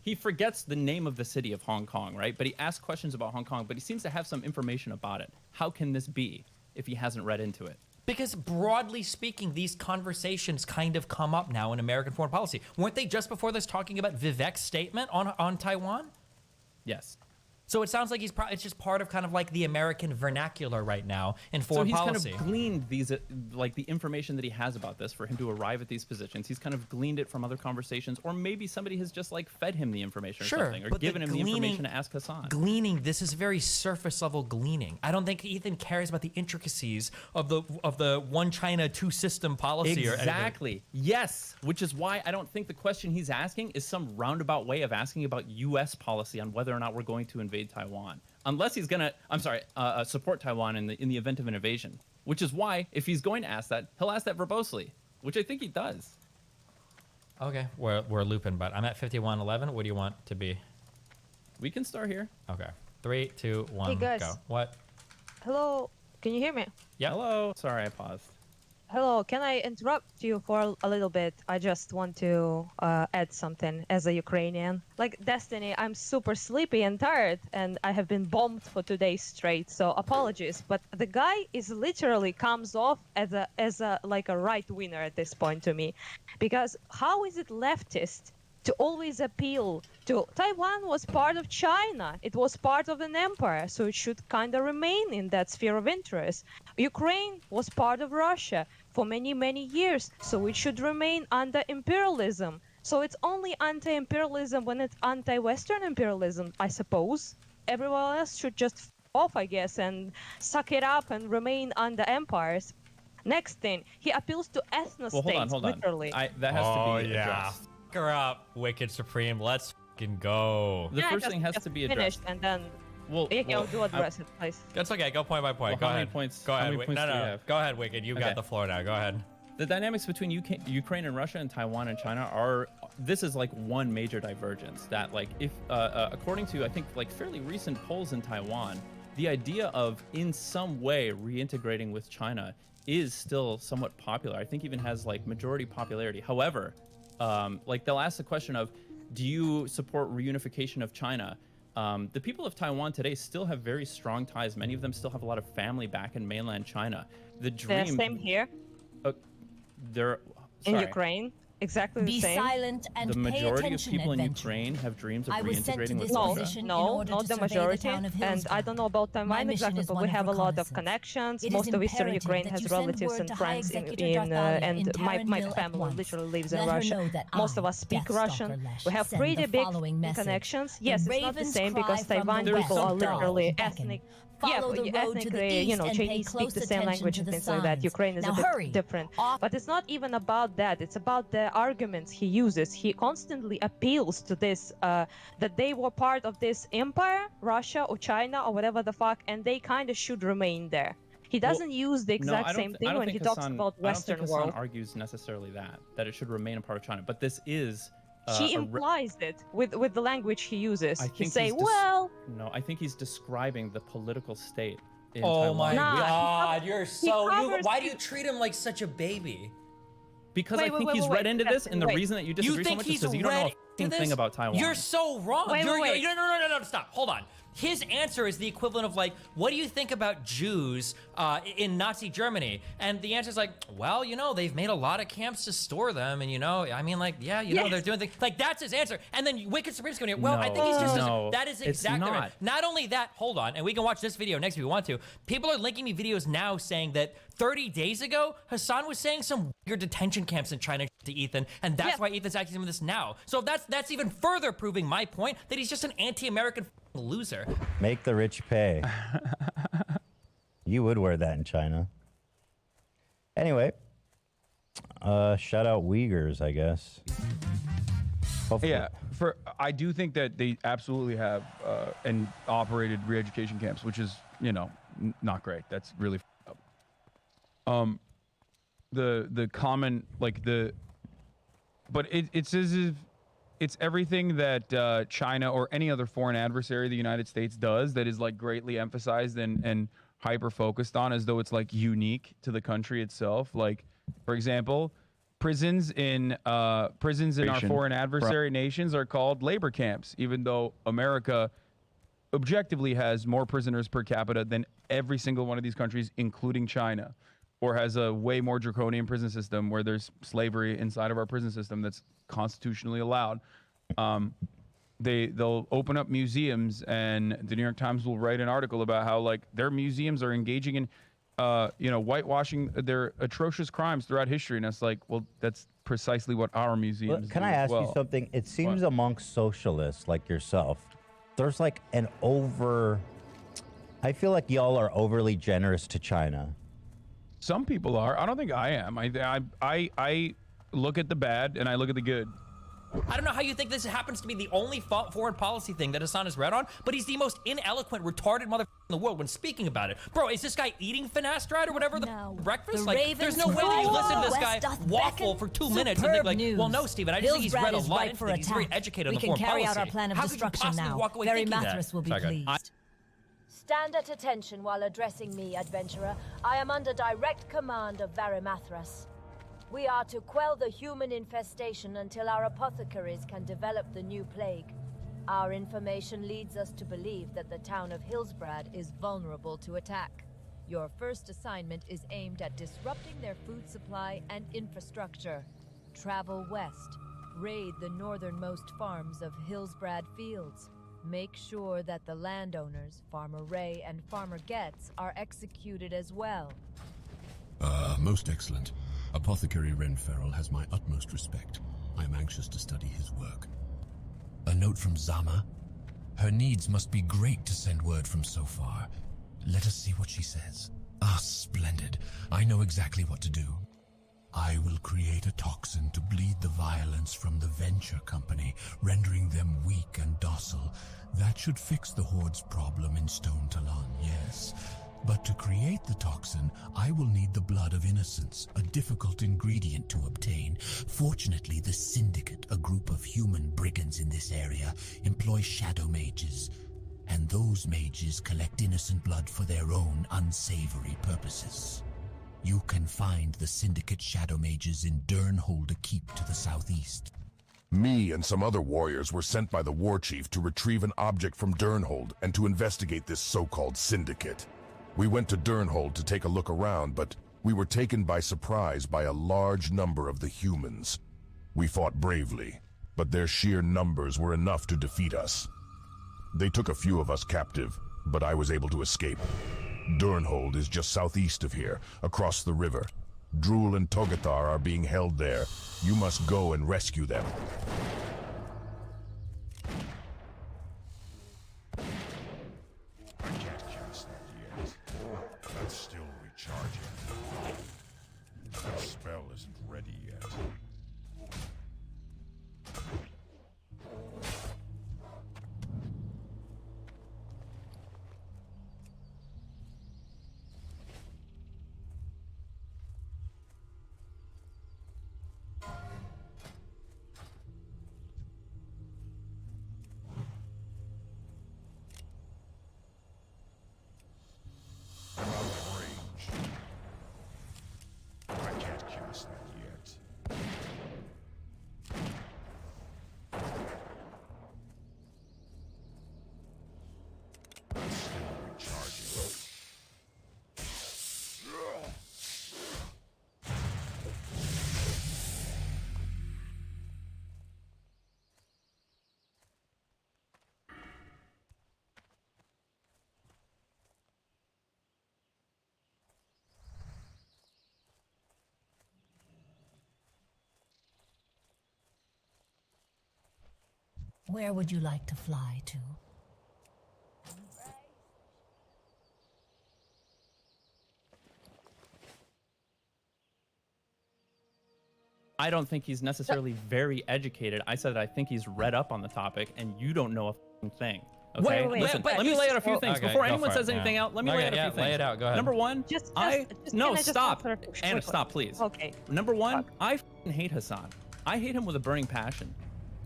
he forgets the name of the city of Hong Kong, right? But he asks questions about Hong Kong, but he seems to have some information about it. How can this be if he hasn't read into it? Because broadly speaking, these conversations kind of come up now in American foreign policy. Weren't they just before this talking about Vivek's statement on Taiwan? Yes. So it sounds like it's just part of kind of like the American vernacular right now in foreign policy. So he's kind of gleaned these, like the information that he has about this for him to arrive at these positions. He's kind of gleaned it from other conversations, or maybe somebody has just like fed him the information or something, or given him the information to ask Hassan. Gleaning, this is very surface level gleaning. I don't think Ethan cares about the intricacies of the one China, two system policy or anything. Exactly. Yes. Which is why I don't think the question he's asking is some roundabout way of asking about U.S. policy on whether or not we're going to invade Taiwan, unless he's gonna, support Taiwan in the event of an invasion. Which is why, if he's going to ask that, he'll ask that verbosely, which I think he does. Okay, we're looping, but I'm at 5111. What do you want to be? We can start here. Okay, 3, 2, 1, Hey guys. go. What? Hello, can you hear me? Yeah. Hello. Sorry, I paused. Hello, can I interrupt you for a little bit? I just want to add something as a Ukrainian. Like Destiny, I'm super sleepy and tired, and I have been bombed for 2 days straight, so apologies. But the guy is literally comes off as a like a right winger at this point to me, because how is it leftist to always appeal to Taiwan was part of China. It was part of an empire, so it should kind of remain in that sphere of interest. Ukraine was part of Russia for many, many years, so it should remain under imperialism. So it's only anti-imperialism when it's anti-Western imperialism, I suppose. Everyone else should just f off, I guess, and suck it up and remain under empires. Next thing, he appeals to ethnostates, Well, hold on. literally. That has to be addressed. Fuck her up, Wicked Supreme. Let's fucking go. The first thing has to be addressed. Finished, and then do address it, please. That's okay. Go point by point. Well, go how many ahead. points- Go how ahead. many points No, do you no. have? Go ahead, Wicked. You Okay. got the floor now. Go ahead. The dynamics between Ukraine and Russia and Taiwan and China this is like one major divergence that like if according to I think like fairly recent polls in Taiwan, the idea of in some way reintegrating with China is still somewhat popular. I think even has like majority popularity. However, like they'll ask the question of, do you support reunification of China? The people of Taiwan today still have very strong ties. Many of them still have a lot of family back in mainland China. The dream. Same here. They're in sorry. Ukraine. Exactly the Be same. silent and The pay majority of attention, people in adventurer. Ukraine have dreams of I was sent to reintegrating with this Russia. position in No, order not to the survey the majority. town of And I Hillsborough. don't know about My Taiwan mission exactly, is but one we of have a lot of reconnaissance. connections. It is Most of Eastern imperative Ukraine that has you send relatives word and to High friends Executive in Darthalia and in my Taranville at family once. literally lives Let in her Russia. know that Most of I, us speak Deathstalker Russian. Lesh, We have send pretty the big following message. connections. The Yes, it's not the ravens same cry because from Taiwan the people are west dog literally beckon. ethnic. Follow the road to the Ethnically, east and pay Chinese speak close the same attention language to and the things like that. signs. Ukraine is Now a bit hurry. different. But it's not even about that. It's about the the arguments he uses. He constantly appeals to this, that they were part of this empire, Russia or China or whatever the fuck, and they kind of should remain there. He doesn't use the exact same thing when he talks about Western I don't think world. Hassan argues necessarily that it should remain a part of China, but this is. He implies it with the language he uses. I He think say, well. No, I think he's describing the political state. In Oh Taiwan. my God, he you're so. covers Why do you treat him like such a baby? Because I think he's read into this, and the reason that you disagree so much is because you don't know a fucking thing about Taiwan. You're so wrong. Wait, No, stop. Hold on. His answer is the equivalent of like, what do you think about Jews in Nazi Germany? And the answer is like, well, you know, they've made a lot of camps to store them, and you know, I mean, like, yeah, you know, they're doing things. Like, that's his answer. And then Wicked Supreme's going, well, I think he's just, that is exactly right. Not only that, hold on, and we can watch this video next if we want to. People are linking me videos now saying that 30 days ago, Hassan was saying some weird detention camps in China to Ethan, and that's why Ethan's accusing him of this now. So that's even further proving my point that he's just an anti-American loser. Make the rich pay. You would wear that in China. Anyway, shout out Uyghurs, I guess. Hopefully. Yeah, I do think that they absolutely have and operated re-education camps, which is, you know, not great. That's really f***ed up. The common, like but it's as if it's everything that China or any other foreign adversary the United States does that is like greatly emphasized and hyper focused on as though it's like unique to the country itself. Like, for example, prisons in our foreign adversary nations are called labor camps, even though America objectively has more prisoners per capita than every single one of these countries, including China, or has a way more draconian prison system where there's slavery inside of our prison system that's constitutionally allowed. They'll open up museums, and the New York Times will write an article about how like their museums are engaging in whitewashing their atrocious crimes throughout history. And it's like, well, that's precisely what our museums do. Can I ask you something? It seems amongst socialists like yourself, there's like I feel like y'all are overly generous to China. Some people are. I don't think I am. I look at the bad and I look at the good. I don't know how you think this happens to be the only foreign policy thing that Hassan has read on, but he's the most ineloquent, retarded motherfucker in the world when speaking about it. Bro, is this guy eating finasteride or whatever breakfast? Like, there's no way that you listen to this guy waffle for 2 minutes and think like, well, no, Steven, I just think he's read a lot. He's very educated on the foreign policy. We can carry out our plan of how could you destruction possibly now. walk away Very thinking Mathras that? will be pleased. Stand at attention while addressing me, adventurer. I am under direct command of Varimathras. We are to quell the human infestation until our apothecaries can develop the new plague. Our information leads us to believe that the town of Hillsbrad is vulnerable to attack. Your first assignment is aimed at disrupting their food supply and infrastructure. Travel west. Raid the northernmost farms of Hillsbrad Fields. Make sure that the landowners, Farmer Ray and Farmer Getz, are executed as well. Most excellent. Apothecary Ren Farrell has my utmost respect. I am anxious to study his work. A note from Zama. Her needs must be great to send word from so far. Let us see what she says. Ah, splendid. I know exactly what to do. I will create a toxin to bleed the violence from the Venture Company, rendering them weak and docile. That should fix the Horde's problem in Stone Talon, yes. But to create the toxin, I will need the blood of innocents, a difficult ingredient to obtain. Fortunately, the Syndicate, a group of human brigands in this area, employ shadow mages. And those mages collect innocent blood for their own unsavory purposes. You can find the Syndicate shadow mages in Durnholder Keep to the southeast. Me and some other warriors were sent by the war chief to retrieve an object from Durnhold and to investigate this so-called syndicate. We went to Durnhold to take a look around, but we were taken by surprise by a large number of the humans. We fought bravely, but their sheer numbers were enough to defeat us. They took a few of us captive, but I was able to escape. Durnhold is just southeast of here, across the river. Drool and Togathar are being held there. You must go and rescue them. I can't cast that yet. That's still recharging. The spell isn't ready yet. Where would you like to fly to? I don't think he's necessarily very educated. I said that I think he's read up on the topic, and you don't know a f***ing thing. Okay, Wait, listen. but Let me lay out a few oh, things okay, before go anyone for it, says anything yeah. else. Let me lay out a few things. Lay it out. Go ahead. Number one, Just no, can I just stop. answer Anna, stop, please. Okay. Number one, I f***ing hate Hassan. I hate him with a burning passion.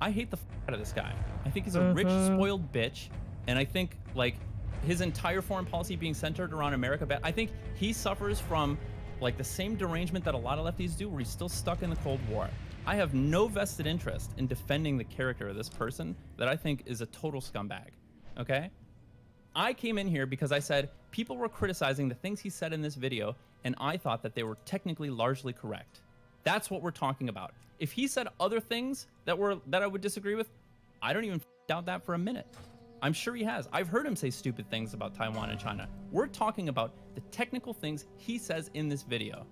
I hate the f*** out of this guy. I think he's a rich, spoiled bitch, and I think like his entire foreign policy being centered around America. I think he suffers from like the same derangement that a lot of lefties do, where he's still stuck in the Cold War. I have no vested interest in defending the character of this person that I think is a total scumbag. Okay? I came in here because I said people were criticizing the things he said in this video, and I thought that they were technically largely correct. That's what we're talking about. If he said other things that I would disagree with, I don't even doubt that for a minute. I'm sure he has. I've heard him say stupid things about Taiwan and China. We're talking about the technical things he says in this video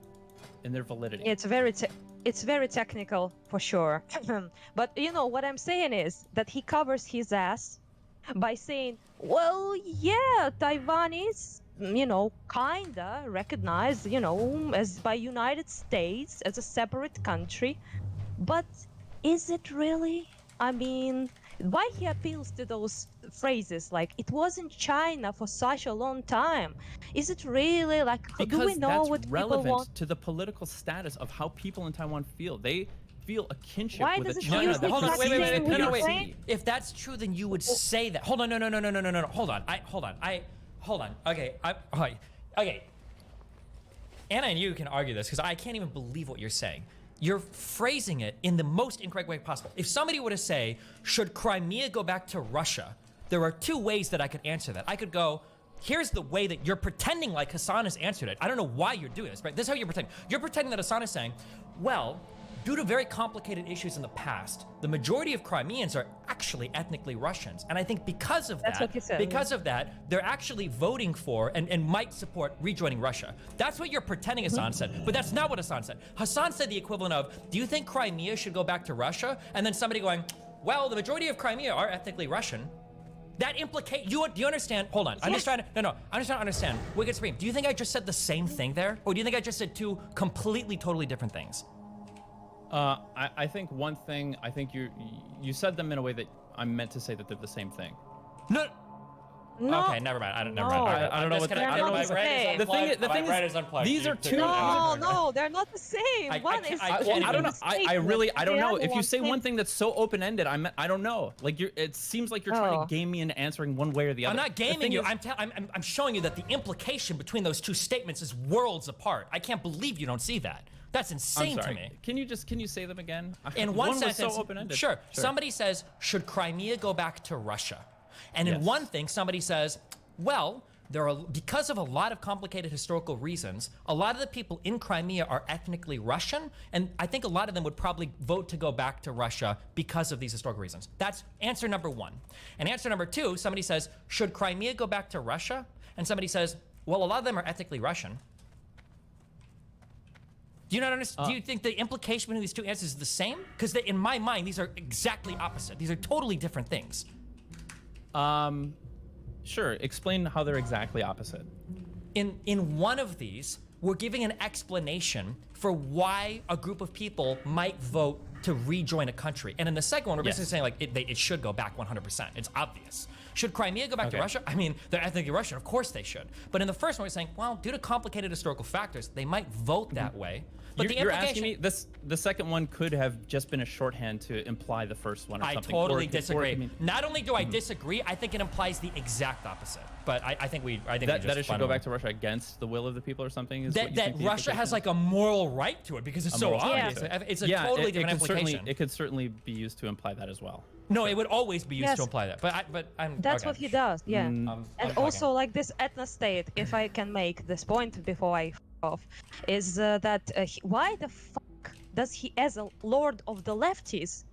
and their validity. It's very technical for sure. But you know what I'm saying is that he covers his ass by saying, well, yeah, Taiwan is, you know, kinda recognized, you know, as by United States as a separate country. But is it really? I mean, why he appeals to those phrases like it was in China for such a long time? Is it really like, because do we know that's what people relevant want? to the political status of how people in Taiwan feel. They feel a kinship Why with does a it China use that the Hold on, exact wait, same no, way wait. you're saying? If that's true, then you would say that. Hold on, no. Hold on. Okay, okay. Anna and you can argue this because I can't even believe what you're saying. You're phrasing it in the most incorrect way possible. If somebody were to say, should Crimea go back to Russia? There are two ways that I could answer that. I could go, here's the way that you're pretending like Hassan has answered it. I don't know why you're doing this, right? This is how you're pretending. You're pretending that Hassan is saying, well, due to very complicated issues in the past, the majority of Crimeans are actually ethnically Russians. And I think because of That's that, what you said. because of that, they're actually voting for and might support rejoining Russia. That's what you're pretending Hassan said, but that's not what Hassan said. Hassan said the equivalent of, do you think Crimea should go back to Russia? And then somebody going, well, the majority of Crimea are ethnically Russian. That implicate do you understand? Hold on, I'm just trying to I'm just trying to understand. Wicked Supreme, do you think I just said the same thing there, or do you think I just said two completely, totally different things? I think one thing, I think you said them in a way that I'm meant to say that they're the same thing. No. No. Okay, never mind. I don't know what They're not the same. The thing is, these are two. No, they're not the same. One is. I don't know. I don't know. If you say one thing that's so open-ended, I don't know. Like it seems like you're trying to game me into answering one way or the other. I'm not gaming you. I'm showing you that the implication between those two statements is worlds apart. I can't believe you don't see that. That's insane to me. Can you say them again? In one sentence, was so open-ended. Sure. Somebody says, should Crimea go back to Russia? And in one thing, somebody says, well, because of a lot of complicated historical reasons, a lot of the people in Crimea are ethnically Russian, and I think a lot of them would probably vote to go back to Russia because of these historical reasons. That's answer number one. And answer number two, somebody says, should Crimea go back to Russia? And somebody says, well, a lot of them are ethnically Russian. Do you not understand? Do you think the implication between these two answers is the same? Because in my mind, these are exactly opposite. These are totally different things. Sure. Explain how they're exactly opposite. In one of these, we're giving an explanation for why a group of people might vote to rejoin a country. And in the second one, we're basically saying like it should go back 100%. It's obvious. Should Crimea go back to Russia? I mean, they're ethnically Russian. Of course they should. But in the first one, we're saying, well, due to complicated historical factors, they might vote that way. But You're asking me, the second one could have just been a shorthand to imply the first one or something. I totally disagree. Not only do I disagree, I think it implies the exact opposite. But I think that it should go back to Russia against the will of the people or something. Is that Russia has like a moral right to it because it's so obvious. It's a totally different implication. It could certainly be used to imply that as well. No, it would always be used to imply that. That's what he does. Yeah. And also, like this ethno state, if I can make this point before I off, is that why the fuck does he, as a lord of the lefties,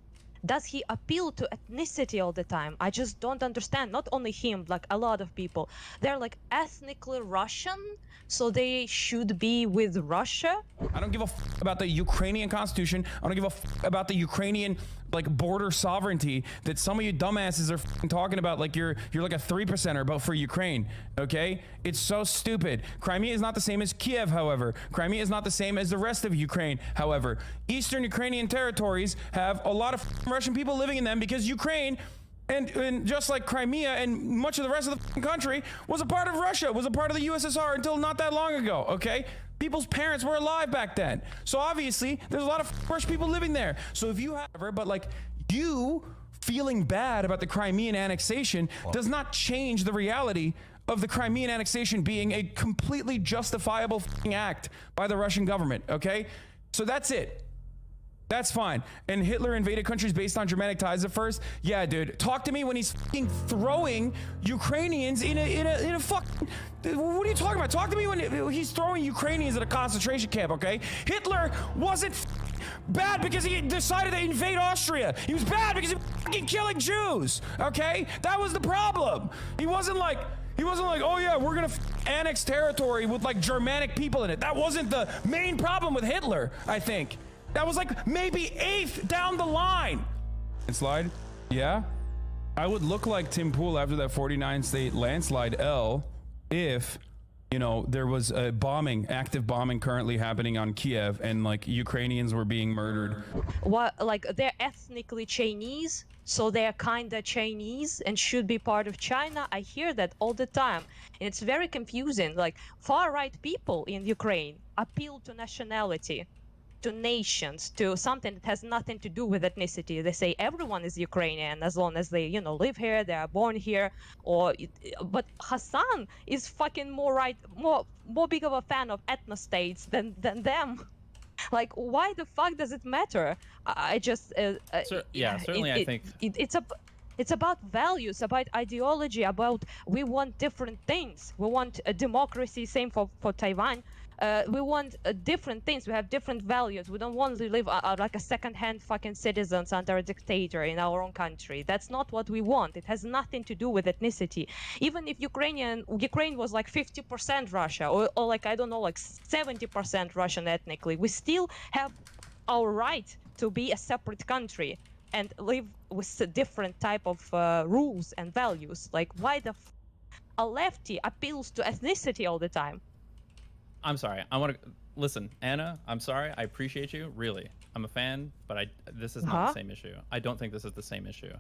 Does he appeal to ethnicity all the time? I just don't understand. Not only him, like a lot of people. They're like ethnically Russian, so they should be with Russia. I don't give a about the Ukrainian constitution. I don't give a about the Ukrainian like border sovereignty that some of you dumbasses are talking about like you're like a 3%er about for Ukraine, okay? It's so stupid. Crimea is not the same as Kiev, however. Crimea is not the same as the rest of Ukraine, however. Eastern Ukrainian territories have a lot of Russian people living in them because Ukraine and just like Crimea and much of the rest of the country was a part of Russia, was a part of the USSR until not that long ago, okay? People's parents were alive back then. So obviously, there's a lot of Russian people living there. So if you have, but like you feeling bad about the Crimean annexation does not change the reality of the Crimean annexation being a completely justifiable act by the Russian government, okay? So that's it. That's fine. And Hitler invaded countries based on Germanic ties at first. Yeah, dude. Talk to me when he's fucking throwing Ukrainians in a fucking. What are you talking about? Talk to me when he's throwing Ukrainians at a concentration camp. Okay. Hitler wasn't bad because he decided to invade Austria. He was bad because he was fucking killing Jews. Okay. That was the problem. He wasn't like, oh yeah, we're gonna annex territory with like Germanic people in it. That wasn't the main problem with Hitler, I think. That was like maybe 8th down the line. Landslide? Yeah. I would look like Tim Pool after that 49 state landslide L if, you know, there was a bombing, active bombing currently happening on Kiev and like Ukrainians were being murdered. What, like they're ethnically Chinese, so they're kinda Chinese and should be part of China. I hear that all the time. And it's very confusing. Like far-right people in Ukraine appeal to nationality, to nations, to something that has nothing to do with ethnicity. They say everyone is Ukrainian as long as they, you know, live here, they are born here, but Hassan is fucking more big of a fan of ethnostates than them. Like, why the fuck does it matter? I just certainly I think it's about values, about ideology, about we want different things. We want a democracy, same for Taiwan. We want different things. We have different values. We don't want to live like a second-hand fucking citizens under a dictator in our own country. That's not what we want. It has nothing to do with ethnicity. Even if Ukraine was like 50% Russia, or like, I don't know, like 70% Russian ethnically, we still have our right to be a separate country and live with a different type of rules and values. Like, why a lefty appeals to ethnicity all the time? I'm sorry. I want to listen, Anna. I'm sorry. I appreciate you. Really, I'm a fan, but this is not the same issue. I don't think this is the same issue.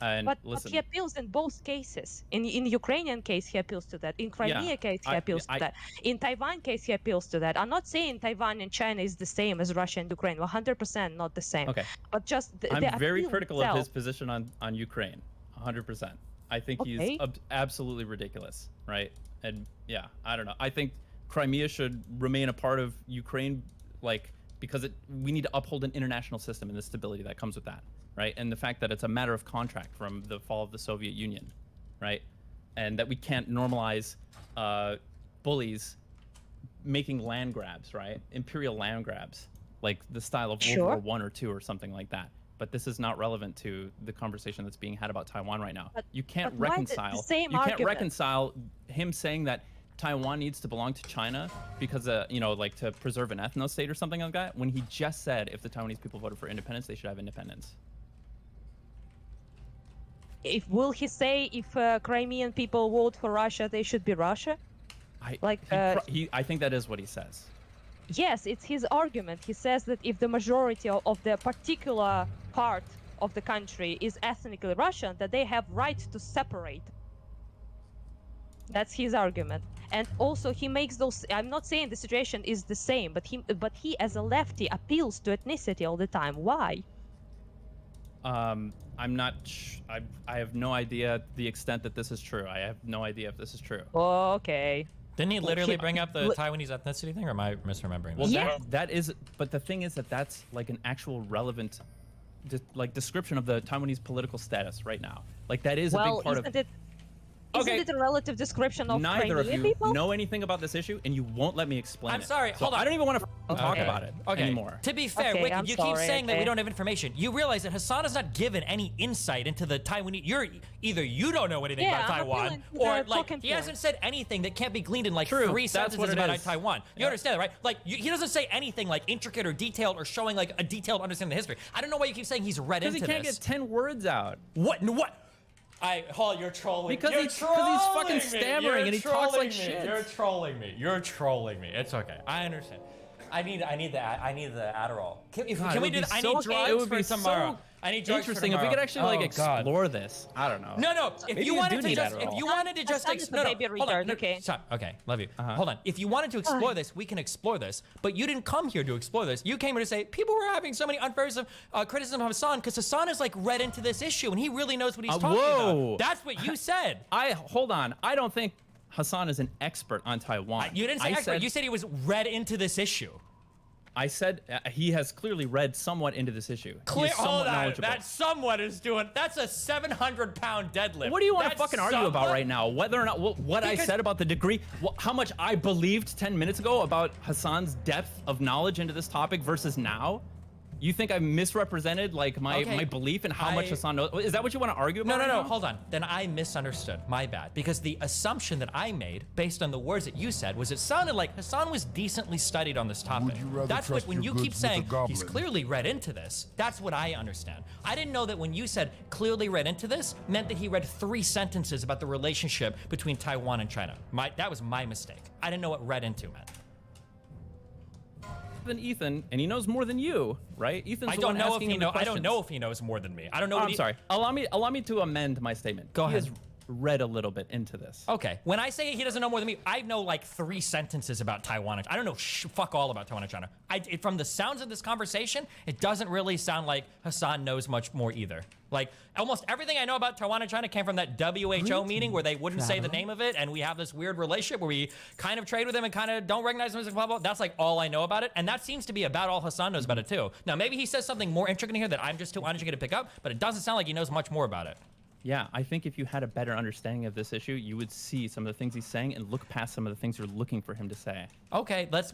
And but listen, he appeals in both cases. In Ukrainian case, he appeals to that. In Crimea case, he appeals to that. In Taiwan case, he appeals to that. I'm not saying Taiwan and China is the same as Russia and Ukraine. 100% not the same. Okay. But just I'm very critical of his position on Ukraine. 100%. I think he's absolutely ridiculous, right? And yeah, I don't know. I think Crimea should remain a part of Ukraine, like, because we need to uphold an international system and the stability that comes with that, right? And the fact that it's a matter of contract from the fall of the Soviet Union, right? And that we can't normalize bullies making land grabs, right? Imperial land grabs, like the style of World War I or II or something like that. But this is not relevant to the conversation that's being had about Taiwan right now. You can't reconcile. You can't reconcile him saying that Taiwan needs to belong to China because, you know, like to preserve an ethno-state or something like that, when he just said if the Taiwanese people voted for independence, they should have independence. Will he say if Crimean people vote for Russia, they should be Russia? I think that is what he says. Yes, it's his argument. He says that if the majority of the particular part of the country is ethnically Russian, that they have right to separate. That's his argument. And also he makes those, I'm not saying the situation is the same, but he as a lefty appeals to ethnicity all the time. Why? I'm not, I have no idea the extent that this is true. I have no idea if this is true. Okay. Didn't he literally bring up the Taiwanese ethnicity thing, or am I misremembering? Well, that is, but the thing is that that's like an actual relevant, description of the Taiwanese political status right now. Like that is a big part of. Isn't it a relative description of Neither of Crimean you people? know anything about this issue, and you won't let me explain I'm it. sorry, So hold on. I don't even want to talk Okay. about it anymore. To be fair, Okay, Wicked, I'm you sorry, keep saying that we okay. don't have information. You realize that Hassan is not given any insight into the Taiwanese. You're either you don't know anything Yeah, about I'm Taiwan, appealing to or their like talking he point. hasn't said anything that can't be gleaned in like True, 3 that's sentences what it about is. Taiwan. You understand that, right? Like he doesn't say anything like intricate or detailed or showing like a detailed understanding of the history. I don't know why you keep saying he's read into Because he can't this. get 10 words out. What? You're trolling. Because you're he's trolling fucking me. stammering You're and he talks trolling like me. shit. You're trolling me. You're trolling me. It's okay. I understand. I need the Adderall. Can we do that? I need drugs for tomorrow. I need drugs interesting for if we tomorrow. could actually explore this. I don't know. No. If Maybe you you wanted do to need just, Adderall. if you wanted to just, Hassan is the baby hold on. retard, okay. Stop. Okay, love you. Hold on. If you wanted to explore this, we can explore this. But you didn't come here to explore this. You came here to say people were having so many unfair criticism of Hassan because Hassan is like read into this issue and he really knows what he's talking about. That's what you said. Hold on. I don't think Hassan is an expert on Taiwan. You didn't say expert. You said he was read into this issue. I said he has clearly read somewhat into this issue. Clear. Hold on. Knowledgeable. That somewhat is doing. That's a 700-pound deadlift. What do you want to That's fucking argue about right now? Whether or not what I said about the degree, how much I believed 10 minutes ago about Hassan's depth of knowledge into this topic versus now? You think I misrepresented like my belief in how much Hassan knows? Is that what you want to argue about? No. Hold on. Then I misunderstood. My bad. Because the assumption that I made, based on the words that you said, was it sounded like Hassan was decently studied on this topic. Would you rather That's what trust when your you keep goods with a saying goblin? he's clearly read into this. That's what I understand. I didn't know that when you said clearly read into this meant that he read 3 sentences about the relationship between Taiwan and China. That was my mistake. I didn't know what read into meant. Than Ethan, and he knows more than you, right? Ethan's I the don't one know if asking he him the know. I don't questions. know if he knows more than me. I don't know. Oh, what I'm sorry. Allow me to amend my statement. Go ahead. He has read a little bit into this. Okay. When I say he doesn't know more than me, I know like 3 sentences about Taiwan. I don't know fuck all about Taiwan and China. From the sounds of this conversation, it doesn't really sound like Hassan knows much more either. Like almost everything I know about Taiwan and China came from that WHO meeting where they wouldn't say the name of it, and we have this weird relationship where we kind of trade with them and kind of don't recognize them as a blah, blah. That's like all I know about it, and that seems to be about all Hassan knows about it too. Now maybe he says something more intricate in here that I'm just too uneducated to pick up, but it doesn't sound like he knows much more about it. Yeah, I think if you had a better understanding of this issue, you would see some of the things he's saying and look past some of the things you're looking for him to say. Okay, let's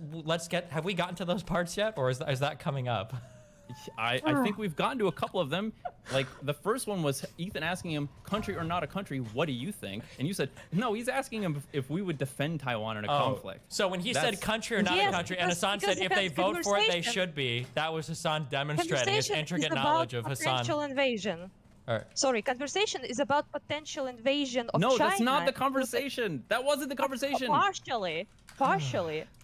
get. Have we gotten to those parts yet, or is that coming up? I think we've gotten to a couple of them. Like the first one was Ethan asking him, country or not a country, what do you think? And you said, no, he's asking him if we would defend Taiwan in a conflict. So when he said country or not a country, and Hassan said if they vote for it, they should be. That was Hassan demonstrating his intricate knowledge of Hassan. Potential invasion. All right. Sorry, conversation is about potential invasion of No, China. that's not the conversation. That wasn't the conversation. Partially.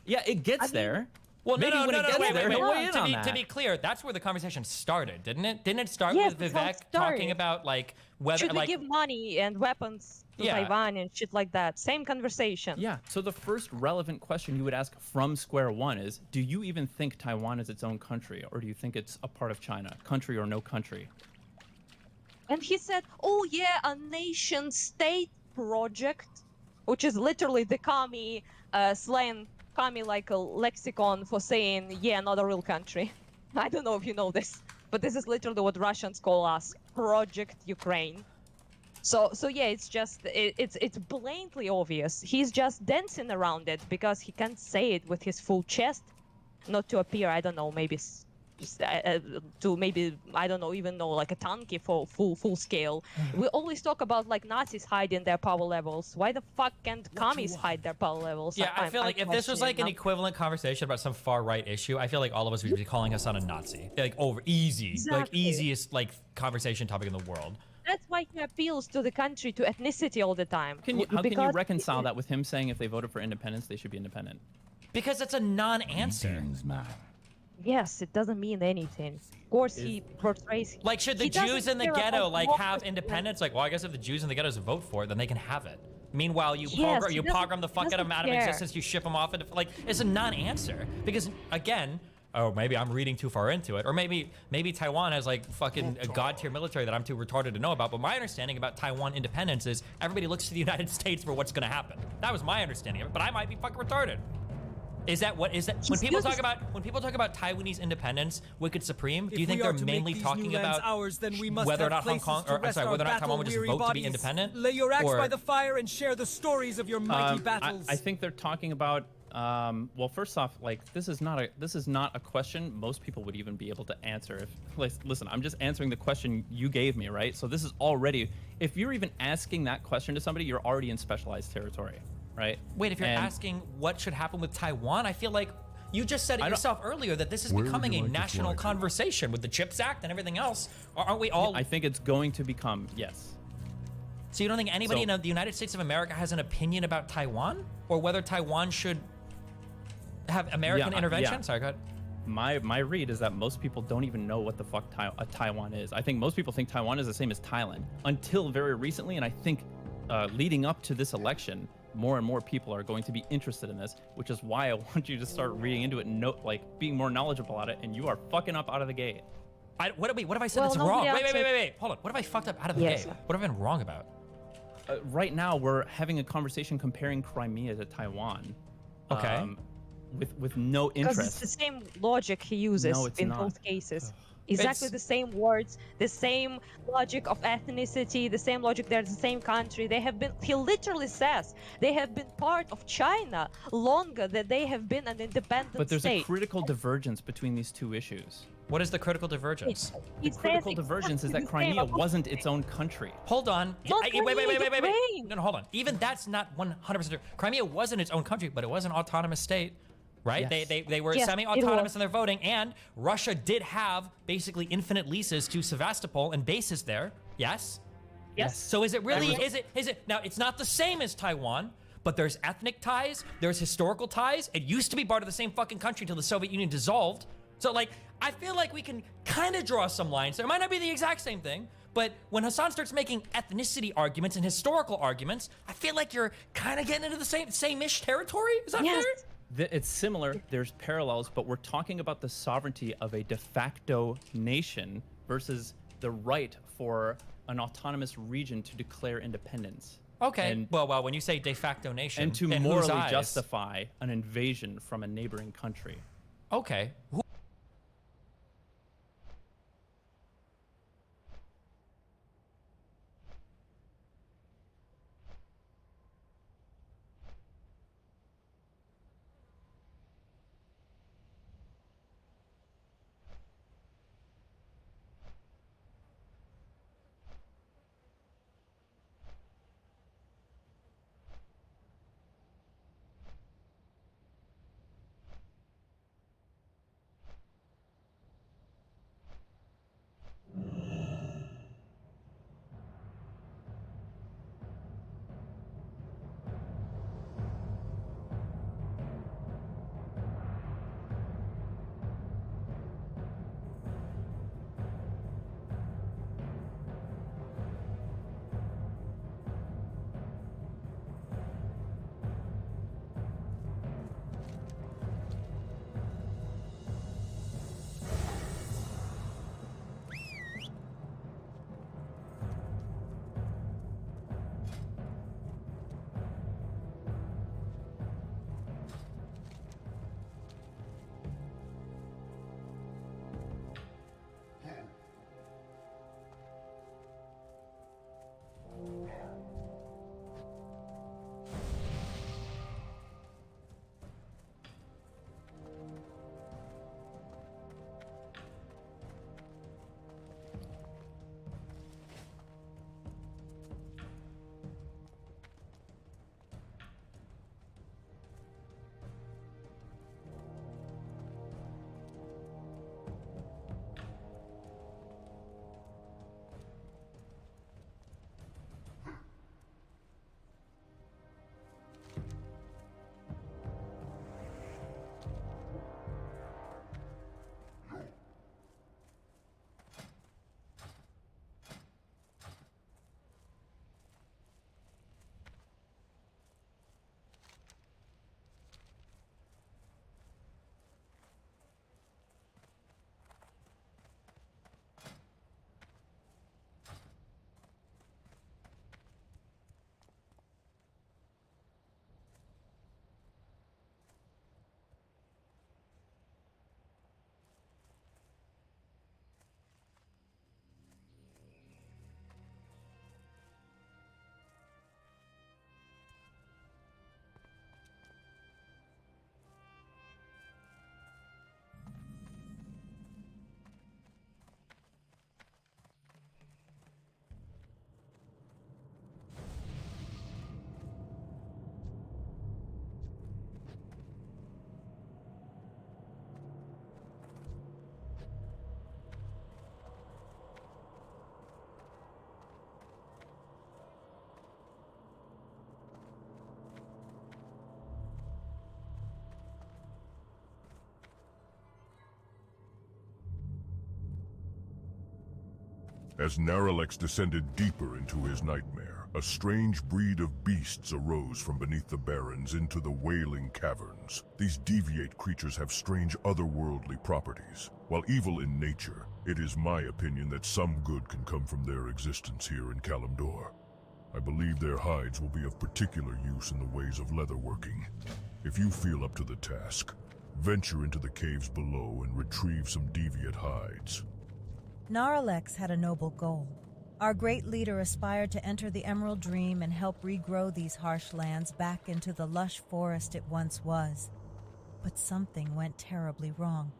Yeah, it gets there. Well, Maybe when it gets there, he'll weigh in on that. To be clear, that's where the conversation started, didn't it? Didn't it start Yes, with that's how it Vivek started. talking about like whether Should we like give money and weapons to Yeah. Taiwan and shit like that? Same conversation. Yeah, so the first relevant question you would ask from square one is, do you even think Taiwan is its own country, or do you think it's a part of China, country or no country? And he said, oh yeah, a nation state project, which is literally the commie slang, commie like a lexicon for saying, yeah, not a real country. I don't know if you know this, but this is literally what Russians call us, Project Ukraine. So yeah, it's just, it's blatantly obvious. He's just dancing around it because he can't say it with his full chest, not to appear, I don't know, maybe to maybe, I don't know, even know like a tanky for full scale. We always talk about like Nazis hiding their power levels. Why the fuck can't commies hide their power levels? Yeah, I feel like if this was like an equivalent conversation about some far right issue, I feel like all of us would be calling Hassan a Nazi. Like like Exactly. easiest like conversation topic in the world. That's why he appeals to the country, to ethnicity all the time. How can you reconcile that with him saying if they voted for independence, they should be independent? Because it's a non-answer. Yes, it doesn't mean anything. Of course, he portrays. Like, should the he doesn't Jews in the care ghetto about like what have was- independence? Like, well, I guess if the Jews in the ghettos vote for it, then they can have it. Meanwhile, you Yes, pogrom, he you doesn't- pogrom the fuck out of them out of care. existence. You ship them off into like it's a non-answer because again. Oh, maybe I'm reading too far into it, or maybe Taiwan has like fucking a god tier military that I'm too retarded to know about. But my understanding about Taiwan independence is everybody looks to the United States for what's going to happen. That was my understanding of it, but I might be fucking retarded. Is that what is that when people talk about Taiwanese independence, wicked supreme? Do you think they're mainly talking about ours, then we must whether or have not Hong Kong, or I'm sorry, whether or not Taiwan would just vote to be independent? Lay your axe Or- by the fire and share the stories of your mighty battles. I think they're talking about. Well, first off, like this is not a question most people would even be able to answer. If listen, I'm just answering the question you gave me, right? So this is already, if you're even asking that question to somebody, you're already in specialized territory, right? Wait, if you're asking what should happen with Taiwan, I feel like you just said it yourself earlier that this is Where would becoming you a like to national fly to? conversation with the CHIPS Act and everything else. Aren't we all? I think it's going to become, yes. So you don't think anybody So- in the United States of America has an opinion about Taiwan, or whether Taiwan should have American intervention? yeah. Sorry, go ahead. My read is that most people don't even know what the fuck Taiwan is. I think most people think Taiwan is the same as Thailand until very recently, and I think leading up to this election, more and more people are going to be interested in this, which is why I want you to start reading into it and being more knowledgeable about it, and you are fucking up out of the gate. What have I said that's wrong? Wait. Hold on. What have I fucked up out of the gate? What have I been wrong about? Right now, we're having a conversation comparing Crimea to Taiwan. Okay. With no Because interest. it's the same logic he uses No, it's in not. both cases. Exactly the same words, the same logic of ethnicity, the same logic. They're the same country. They have been. He literally says they have been part of China longer than they have been an independent But there's state. a critical divergence between these two issues. What is the critical divergence? The critical divergence is that Crimea wasn't its own country. Hold on. Not Wait. Ukraine. No, hold on. Even that's not 100% true. Crimea wasn't its own country, but it was an autonomous state. Right? Yes. They were Yes, semi-autonomous in their voting, and Russia did have basically infinite leases to Sevastopol and bases there. Yes? Yes. So is it really, is it, now it's not the same as Taiwan, but there's ethnic ties, there's historical ties. It used to be part of the same fucking country until the Soviet Union dissolved. So like, I feel like we can kind of draw some lines there. It might not be the exact same thing, but when Hassan starts making ethnicity arguments and historical arguments, I feel like you're kind of getting into the same-ish territory. Is that fair? It's similar, there's parallels, but we're talking about the sovereignty of a de facto nation versus the right for an autonomous region to declare independence. Okay. And, well, when you say de facto nation, and to in whose morally eyes? justify an invasion from a neighboring country. Okay. As Naralex descended deeper into his nightmare, a strange breed of beasts arose from beneath the barrens into the Wailing Caverns. These deviate creatures have strange otherworldly properties. While evil in nature, it is my opinion that some good can come from their existence here in Kalimdor. I believe their hides will be of particular use in the ways of leatherworking. If you feel up to the task, venture into the caves below and retrieve some deviate hides. Naralex had a noble goal. Our great leader aspired to enter the Emerald Dream and help regrow these harsh lands back into the lush forest it once was. But something went terribly wrong.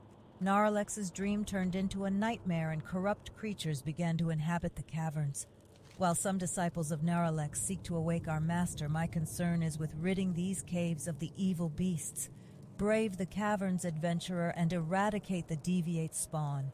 Naralex's dream turned into a nightmare and corrupt creatures began to inhabit the caverns. While some disciples of Naralex seek to awake our master, my concern is with ridding these caves of the evil beasts. Brave the caverns, adventurer, and eradicate the deviate spawn.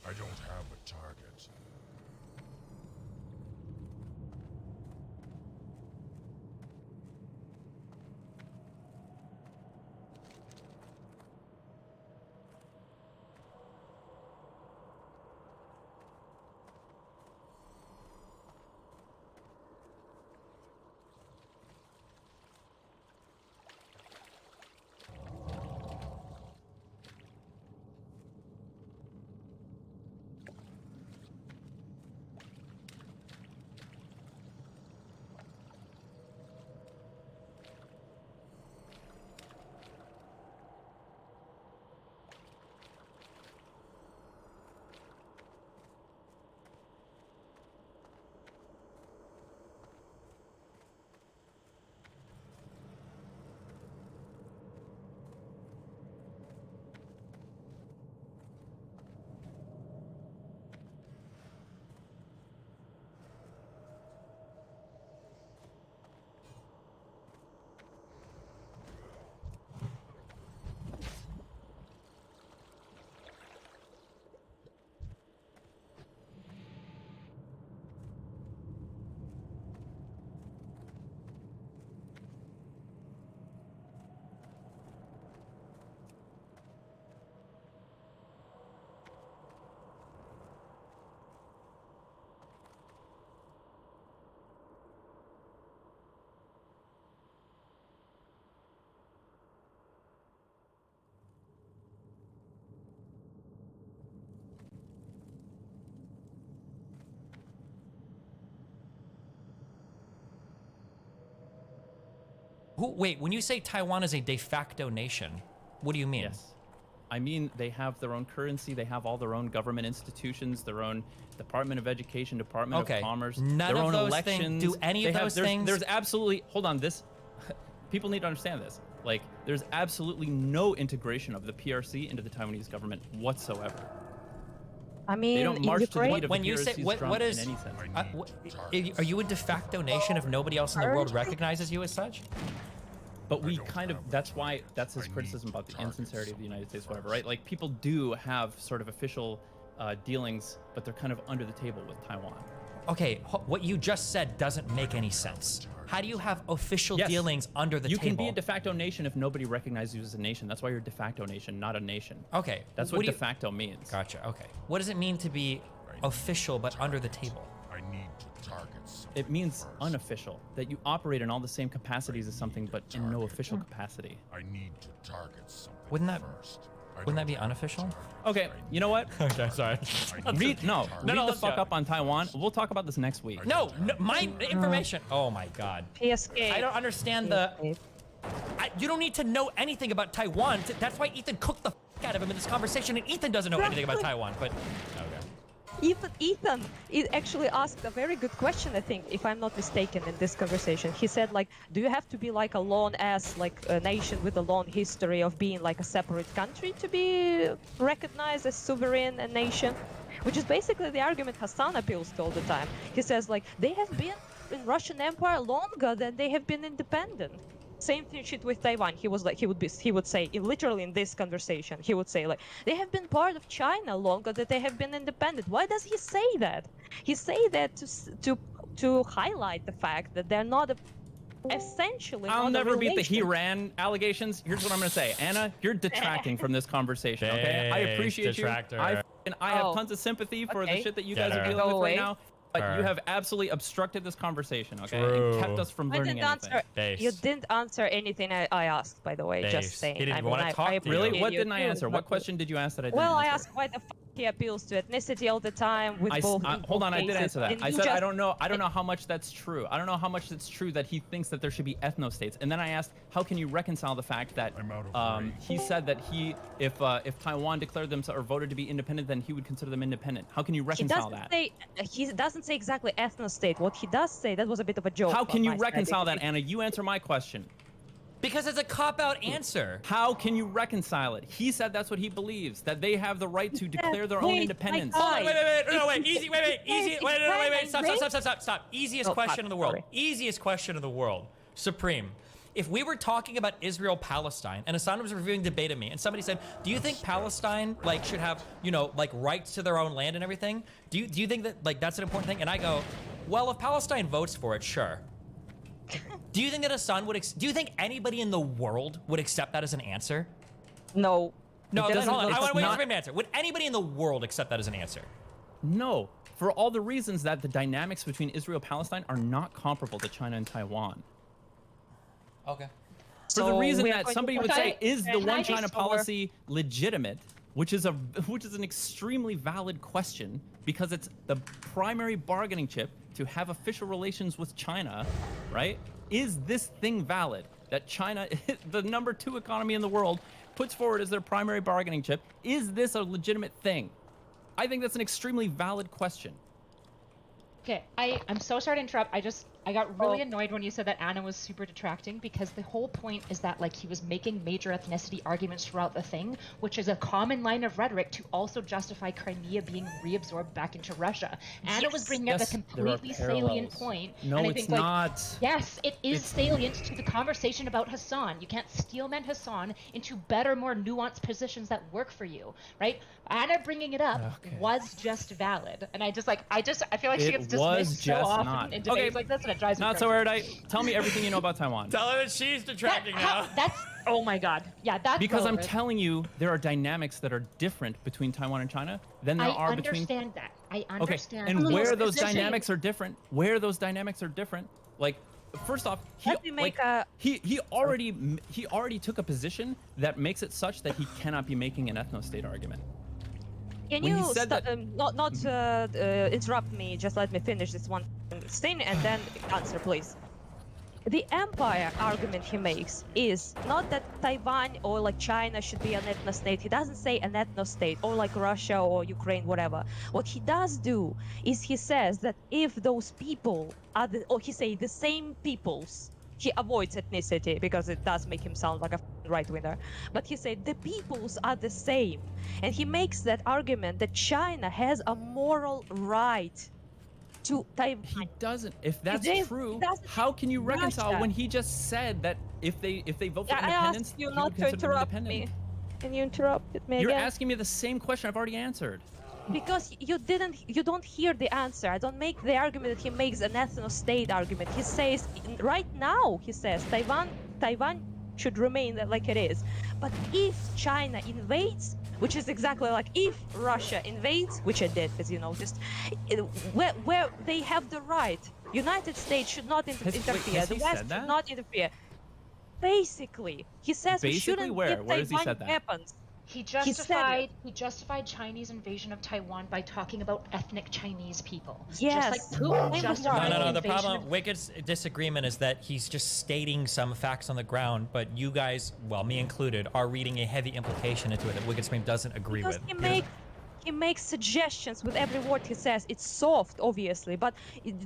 I don't have a target. Wait, when you say Taiwan is a de facto nation, what do you mean? Yes. I mean, they have their own currency, they have all their own government institutions, their own Department of Education, Department of Commerce, None their of own those elections. things. Do any of those things? There's absolutely, hold on, this, people need to understand this. Like, there's absolutely no integration of the PRC into the Taiwanese government whatsoever. I mean, they don't march to the beat of when the you say PRC's what drum is in any sense. are you a de facto nation if nobody else in the world recognizes you as such? But we kind of, that's why, that's his criticism about the insincerity of the United States, whatever, right? Like, people do have sort of official dealings, but they're kind of under the table with Taiwan. Okay, what you just said doesn't make any sense. How do you have official dealings under the table? You can be a de facto nation if nobody recognizes you as a nation. That's why you're a de facto nation, not a nation. Okay. That's what de facto means. Gotcha, okay. What does it mean to be official but under the table? I need to target something. It means unofficial, that you operate in all the same capacities as something, but in no official capacity. I need to target something Wouldn't that first. Wouldn't that be unofficial? Okay, you know what? Okay, sorry. Read the let's fuck go. up on Taiwan. We'll talk about this next week. No, my information. Oh my god. PSK. I don't understand you don't need to know anything about Taiwan. That's why Ethan cooked the fuck out of him in this conversation, and Ethan doesn't know anything about Taiwan. But Ethan actually asked a very good question, I think, if I'm not mistaken, in this conversation. He said, like, do you have to be like a lone-ass, like, a nation with a long history of being like a separate country to be recognized as sovereign a nation? Which is basically the argument Hassan appeals to all the time. He says, like, they have been in Russian Empire longer than they have been independent. Same thing shit with Taiwan. He would say literally in this conversation, he would say, like, they have been part of China longer than they have been independent. Why does he say that? He say that to highlight the fact that they're not essentially. I'll never beat the relation. Iran allegations. Here's what I'm gonna say, Anna, you're detracting from this conversation. Okay, I appreciate detractor. you. I have tons of sympathy for the shit that you guys are dealing with right now. But you have absolutely obstructed this conversation, okay? And kept us from learning anything. You didn't answer anything I asked, by the way. Just saying. He didn't want to talk to you. Really? What didn't I answer? What question did you ask that I didn't Well, I answer? asked why the fuck he appeals to ethnicity all the time with both. Hold on, I did answer that. And I you said just- I don't know how much that's true. I don't know how much it's true that he thinks that there should be ethno-states. And then I asked, how can you reconcile the fact that he said that if Taiwan declared themselves or voted to be independent, then he would consider them independent. How can you reconcile that? He doesn't say exactly ethno-state. What he does say, that was a bit of a joke. How can you on my side. reconcile that, Anna? You answer my question. Because it's a cop-out answer. How can you reconcile it? He said that's what he believes, that they have the right to declare their own independence. Hold on, wait, stop. Easiest question in the world. Easiest question in the world. Supreme. If we were talking about Israel-Palestine, and Hassan was reviewing debate of me, and somebody said, do you think Palestine, like, should have, like, rights to their own land and everything? Do you think that, like, that's an important thing? And I go, well, if Palestine votes for it, sure. Do you think that Hassan would, do you think anybody in the world would accept that as an answer? No. No, hold on. I want to wait for him to answer. Would anybody in the world accept that as an answer? No, for all the reasons that the dynamics between Israel and Palestine are not comparable to China and Taiwan. Okay. For the reason that somebody would say, is the one China policy legitimate? Which is an extremely valid question, because it's the primary bargaining chip to have official relations with China, right? Is this thing valid that China, the #2 economy in the world, puts forward as their primary bargaining chip? Is this a legitimate thing? I think that's an extremely valid question. Okay, I'm so sorry to interrupt. I got really annoyed when you said that Anna was super detracting, because the whole point is that, like, he was making major ethnicity arguments throughout the thing, which is a common line of rhetoric to also justify Crimea being reabsorbed back into Russia. Anna was bringing up a completely salient point. No, and I it's think, not. Yes, it is salient to the conversation about Hassan. You can't steelman Hassan into better, more nuanced positions that work for you, right? Anna bringing it up was just valid, and I feel like she gets dismissed so often in debates like this, and it drives me Not crazy. so erudite. Tell me everything you know about Taiwan. Tell her that she's detracting now. Oh my god. Yeah, that's Because I'm relevant. telling you, there are dynamics that are different between Taiwan and China than there are between. I understand that. I understand. And where those position. dynamics are different, like, first off, he already took a position that makes it such that he cannot be making an ethno-state argument. Can When he you said not interrupt me? Just let me finish this one thing and then answer, please. The empire argument he makes is not that Taiwan or like China should be an ethno-state. He doesn't say an ethno-state, or like Russia or Ukraine, whatever. What he does do is he says that if those people are the same peoples, he avoids ethnicity because it does make him sound like a right-winger. But he said the peoples are the same. And he makes that argument that China has a moral right to Taiwan. He doesn't. If that's true, how can you reconcile when he just said that if they vote for independence, I asked you he not would to consider them interrupt independent? me. And you interrupted me You're again. asking me the same question I've already answered. Because you don't hear the answer. I don't make the argument that he makes an ethno-state argument. He says, right now, he says, Taiwan should remain like it is. But if China invades, which is exactly like if Russia invades, which it did, as you know, where they have the right. United States should not interfere. The West should not interfere. Basically, he says we shouldn't give Where has he Taiwan said that? weapons. He justified Chinese invasion of Taiwan by talking about ethnic Chinese people. Yes. Just like Putin justified No. the The invasion problem, of... Wicked's disagreement is that he's just stating some facts on the ground, but you guys, well, me included, are reading a heavy implication into it that Wicked's Flame doesn't agree Because with. he makes suggestions with every word he says. It's soft, obviously, but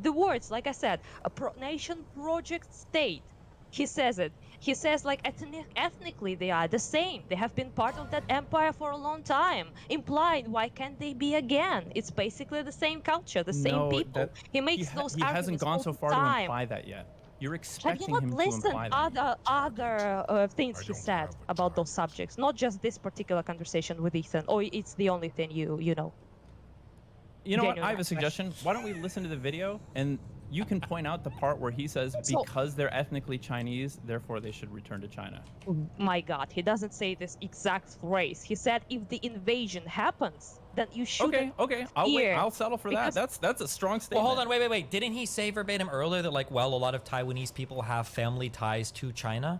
the words, like I said, a nation project state. He says it. He says like ethnically they are the same. They have been part of that empire for a long time. Implied, why can't they be again? It's basically the same culture, the same people. He makes those He hasn't arguments gone all so the far to time. imply that yet. You're Have expecting you not him to listened imply that. other things he said about those subjects? Not just this particular conversation with Ethan, or it's the only thing you know. You know what? I have a suggestion. Why don't we listen to the video and you can point out the part where he says because they're ethnically Chinese, therefore they should return to China. My God, he doesn't say this exact phrase. He said if the invasion happens, then you should. Okay. I'll settle for that. That's a strong statement. Well, hold on, wait. Didn't he say verbatim earlier that like, well, a lot of Taiwanese people have family ties to China?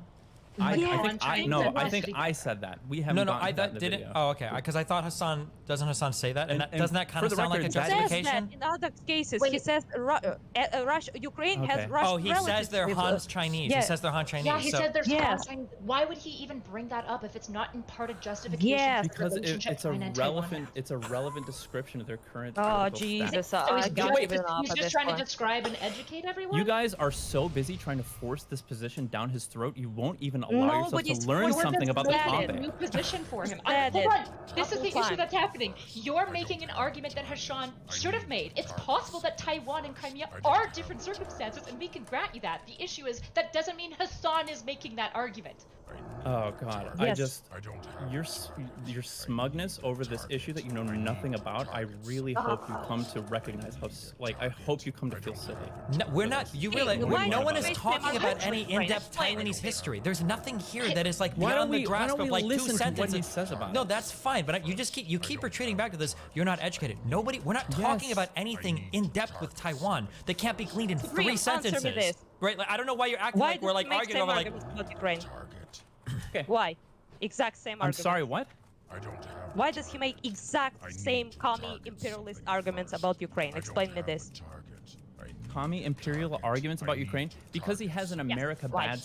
I think I said that. We haven't. I thought didn't. Video. Oh, okay. Because I thought doesn't Hassan say that? And doesn't that kind of sound like a justification? He says that in other cases. He says Ukraine has Russian Oh, he says they're Han Chinese. Yeah. He says they're Han Chinese. Yeah, he said there's Han Yes. Chinese. Why would he even bring that up if it's not in part of justification? Yes. for the Because relationship it's a China and Taiwan? relevant description of their current. Oh political Jesus! status. So I got he's given up he's at just this trying point. to describe and educate everyone. You guys are so busy trying to force this position down his throat, you won't even allow yourself Nobody's to learn forcing something about the that topic. a new position for him. Said Hold it on. This is the couple issue times. that's happening. You're making an argument that Hassan should have made. It's possible that Taiwan and Crimea are different circumstances, and we can grant you that. The issue is that doesn't mean Hassan is making that argument. Oh God, Yes. your smugness over this issue that you know nothing about. I really hope you come to recognize how I hope you come to feel silly. No, we're not. You realize why no don't one we is make talking them about arguments? any in-depth Taiwanese history. There's nothing here that is like Why don't beyond the we- why grasp don't of we like listen two to what sentences. he says about it? No, that's fine. But you just keep retreating back to this. You're not educated. We're not talking Yes. about anything in depth with Taiwan that can't be gleaned in Supreme, three answer me sentences. this. Right? Like, I don't know why you're acting Why like we're like does he make arguing same over like. arguments about Ukraine? Okay. Why? Exact same I'm argument. sorry. What? Why does he make exact same commie imperialist arguments about Ukraine? Explain me this. Commie imperial arguments about Ukraine because he has an America why? bad.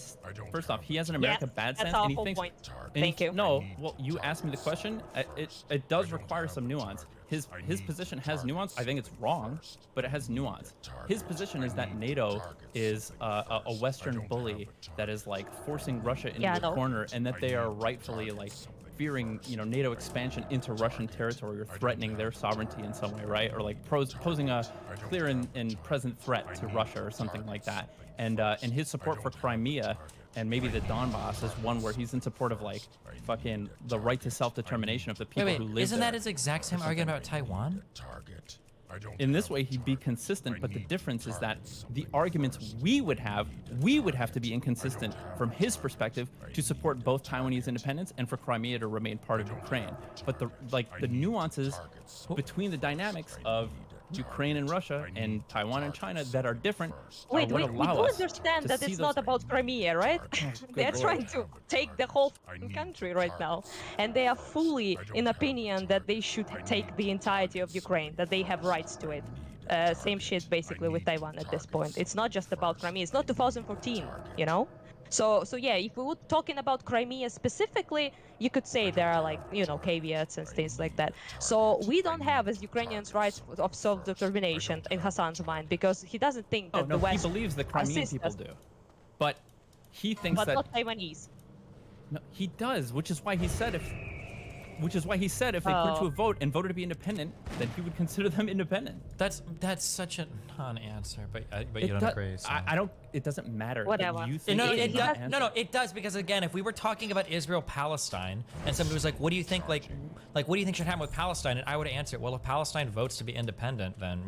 First off, he has an America Yes, bad that's sense, our and he whole thinks. point. and Thank you. No, well, you asked me the question. It does require some nuance. His position has nuance. I think it's wrong, but it has nuance. His position is that NATO is a Western bully that is like forcing Russia into a corner, and that they are rightfully like fearing, NATO expansion into Russian territory or threatening their sovereignty in some way, right? Or like posing a clear and present threat to Russia or something like that. And his support for Crimea and maybe the Donbass is one where he's in support of like fucking the right to self-determination of the people who live Isn't there. that his exact same argument about Taiwan? In this way, he'd be consistent, but the difference is that the arguments we would have to be inconsistent from his perspective to support both Taiwanese independence and for Crimea to remain part of Ukraine. But the nuances between the dynamics of Ukraine and Russia and Taiwan and China that are different Wait, would we allow do us understand to that see it's those not about Crimea, right? They're Lord. trying to take the whole country right now. And they are fully in opinion that they should take the entirety of Ukraine, that they have rights to it. Same shit basically with Taiwan at this point. It's not just about Crimea. It's not 2014, So yeah, if we were talking about Crimea specifically, you could say there are like, caveats and things like that. So we don't have as Ukrainians rights of self-determination in Hassan's mind because he doesn't think that the West he believes the Crimean assists people us. do. But he thinks But that not Taiwanese. No, he does, which is why he said if they put to a vote and voted to be independent, then he would consider them independent. That's such a non-answer, but you don't agree. So. I don't. It doesn't matter. Whatever. You think It does. No, it does because again, if we were talking about Israel Palestine and somebody was like, "What do you think? Like, what do you think should happen with Palestine?" and I would answer, "Well, if Palestine votes to be independent, then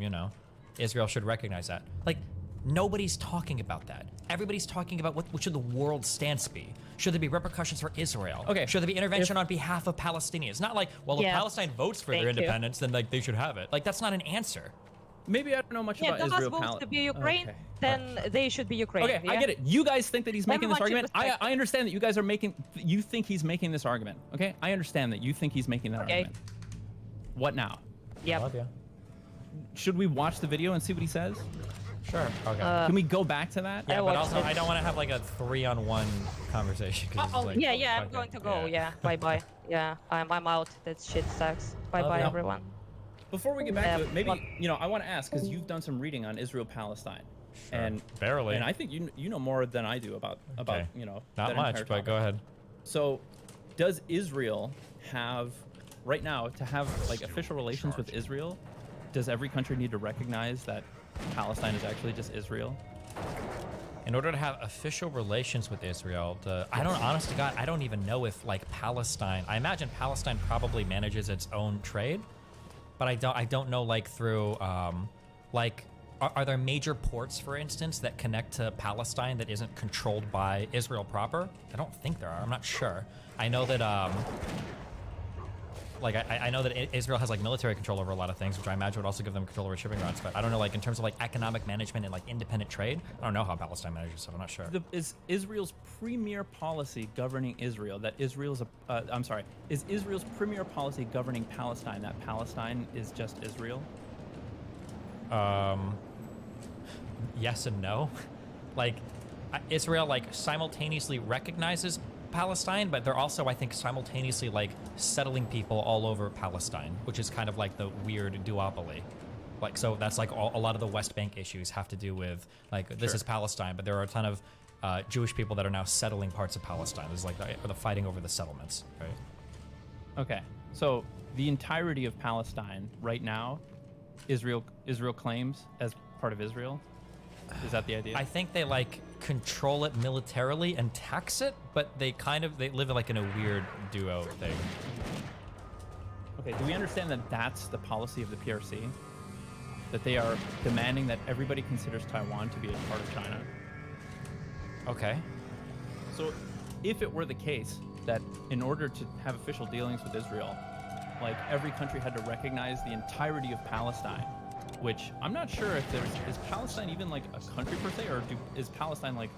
Israel should recognize that." Like, nobody's talking about that. Everybody's talking about what should the world stance be. Should there be repercussions for Israel? Okay. Should there be intervention on behalf of Palestinians? Not like, well, if Yeah. Palestine votes for their Thank you. independence, then like they should have it. Like that's not an answer. maybe I don't know much Yeah, about Donbass Israel wants Palestine. to be Ukraine, Okay. then they should be Ukraine. Okay, yeah? I get it. You guys think that he's making this Everyone should argument. I respect understand that you guys are making. You think he's making this argument. Okay, I understand that you think he's making that argument. What now? Yeah. Should we watch the video and see what he says? Sure. Okay. Can we go back to that? Yeah, but also I don't want to have like a 3-on-1 conversation. 'Cause it's like, yeah, I'm okay, going to go. Yeah, bye bye. Yeah, I'm out. That shit sucks. Bye bye, everyone. Before we get back to it, maybe I want to ask because you've done some reading on Israel Palestine, and barely. and I think you know more than I do about Okay. not Not that much, entire but topic. go ahead. So, does Israel have right now to have like official relations with Israel? Does every country need to recognize that Palestine is actually just Israel? In order to have official relations with Israel, I don't, honest to God, I don't even know if like Palestine. I imagine Palestine probably manages its own trade, but I don't know like through like are there major ports, for instance, that connect to Palestine that isn't controlled by Israel proper? I don't think there are. I'm not sure. I know that like I know that Israel has like military control over a lot of things, which I imagine would also give them control over shipping routes. But I don't know, like in terms of like economic management and like independent trade, I don't know how Palestine manages, so I'm not sure. Is Israel's premier policy governing Israel that Israel's is Israel's premier policy governing Palestine that Palestine is just Israel? Yes and no. Like Israel like simultaneously recognizes Palestine, but they're also, I think, simultaneously like settling people all over Palestine, which is kind of like the weird duopoly. Like, so that's like a lot of the West Bank issues have to do with like this is Palestine, but there are a ton of Jewish people that are now settling parts of Palestine. There's like the fighting over the settlements, right? Okay, so the entirety of Palestine right now, Israel claims as part of Israel. Is that the idea? I think they like control it militarily and tax it, but they live like in a weird duo thing. Okay, do we understand that that's the policy of the PRC? That they are demanding that everybody considers Taiwan to be a part of China? Okay. So if it were the case that in order to have official dealings with Israel, like every country had to recognize the entirety of Palestine, which I'm not sure if is Palestine even like a country per se, or is Palestine like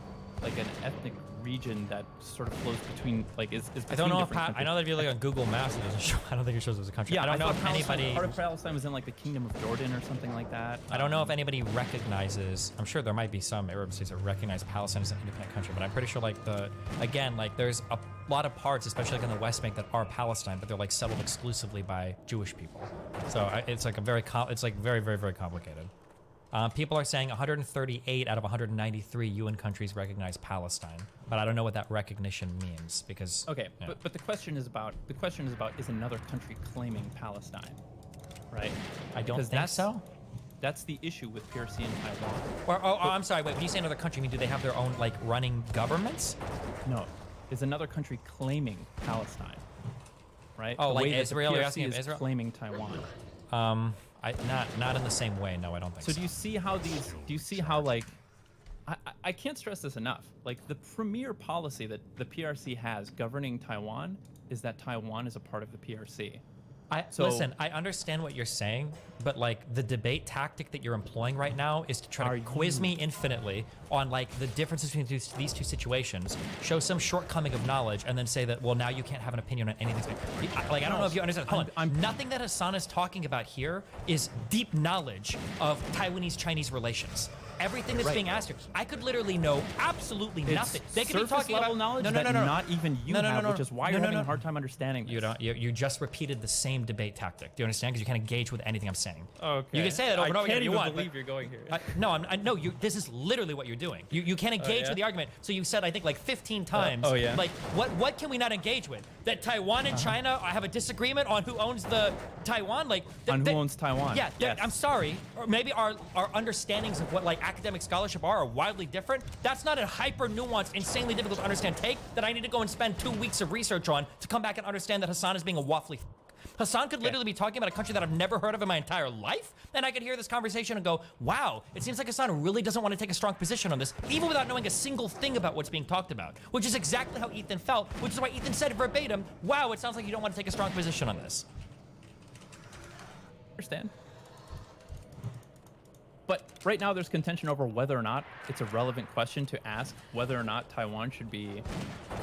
an ethnic region that sort of flows between like is I don't know if countries? I know that if you look on Google Maps, it doesn't show. I don't think it shows as a country. Yeah, I don't know if thought anybody. Part of Palestine was in like the Kingdom of Jordan or something like that. I don't know if anybody recognizes. I'm sure there might be some Arab states that recognize Palestine as an independent country, but I'm pretty sure like there's a lot of parts, especially like in the West Bank, that are Palestine, but they're like settled exclusively by Jewish people. So it's like it's like very, very, very complicated. People are saying 138 out of 193 UN countries recognize Palestine, but I don't know what that recognition means because. Okay, but the question is about is another country claiming Palestine, right? I don't think so. That's the issue with PRC and Taiwan. Or I'm sorry. Wait, when you say another country, I mean do they have their own like running governments? No, is another country claiming Palestine, right? Oh, the like way that Israel? The You're PRC asking if is Israel? claiming Taiwan. Not in the same way. No, I don't think so. So do you see how like I can't stress this enough. Like the premier policy that the PRC has governing Taiwan is that Taiwan is a part of the PRC. Listen, I understand what you're saying, but like the debate tactic that you're employing right now is to try to quiz me infinitely on like the differences between these two situations, show some shortcoming of knowledge, and then say that, well, now you can't have an opinion on anything. Like, I don't know if you understand. Hold on. Nothing that Hassan is talking about here is deep knowledge of Taiwanese-Chinese relations. Everything that's being asked here, I could literally know absolutely nothing. They could be talking level about knowledge that not even you have, which is why you're having a hard time understanding this. You just repeated the same debate tactic. Do you understand? Because you can't engage with anything I'm saying. Okay. You can say that over and over again if you want. I can't even believe you're going here. No, this is literally what you're doing. You can't engage with the argument. So you said, I think, like 15 times. Oh, yeah. Like, what can we not engage with? That Taiwan and China have a disagreement on who owns the Taiwan? Like, on who owns Taiwan? Yeah, yes. I'm sorry. Or maybe our understandings of what like academic scholarship are wildly different. That's not a hyper nuanced, insanely difficult to understand take that I need to go and spend 2 weeks of research on to come back and understand that Hassan is being a waffly. Hassan could literally be talking about a country that I've never heard of in my entire life, and I could hear this conversation and go, wow, it seems like Hassan really doesn't want to take a strong position on this, even without knowing a single thing about what's being talked about, which is exactly how Ethan felt, which is why Ethan said verbatim, wow, it sounds like you don't want to take a strong position on this. Understand? But right now there's contention over whether or not it's a relevant question to ask whether or not Taiwan should be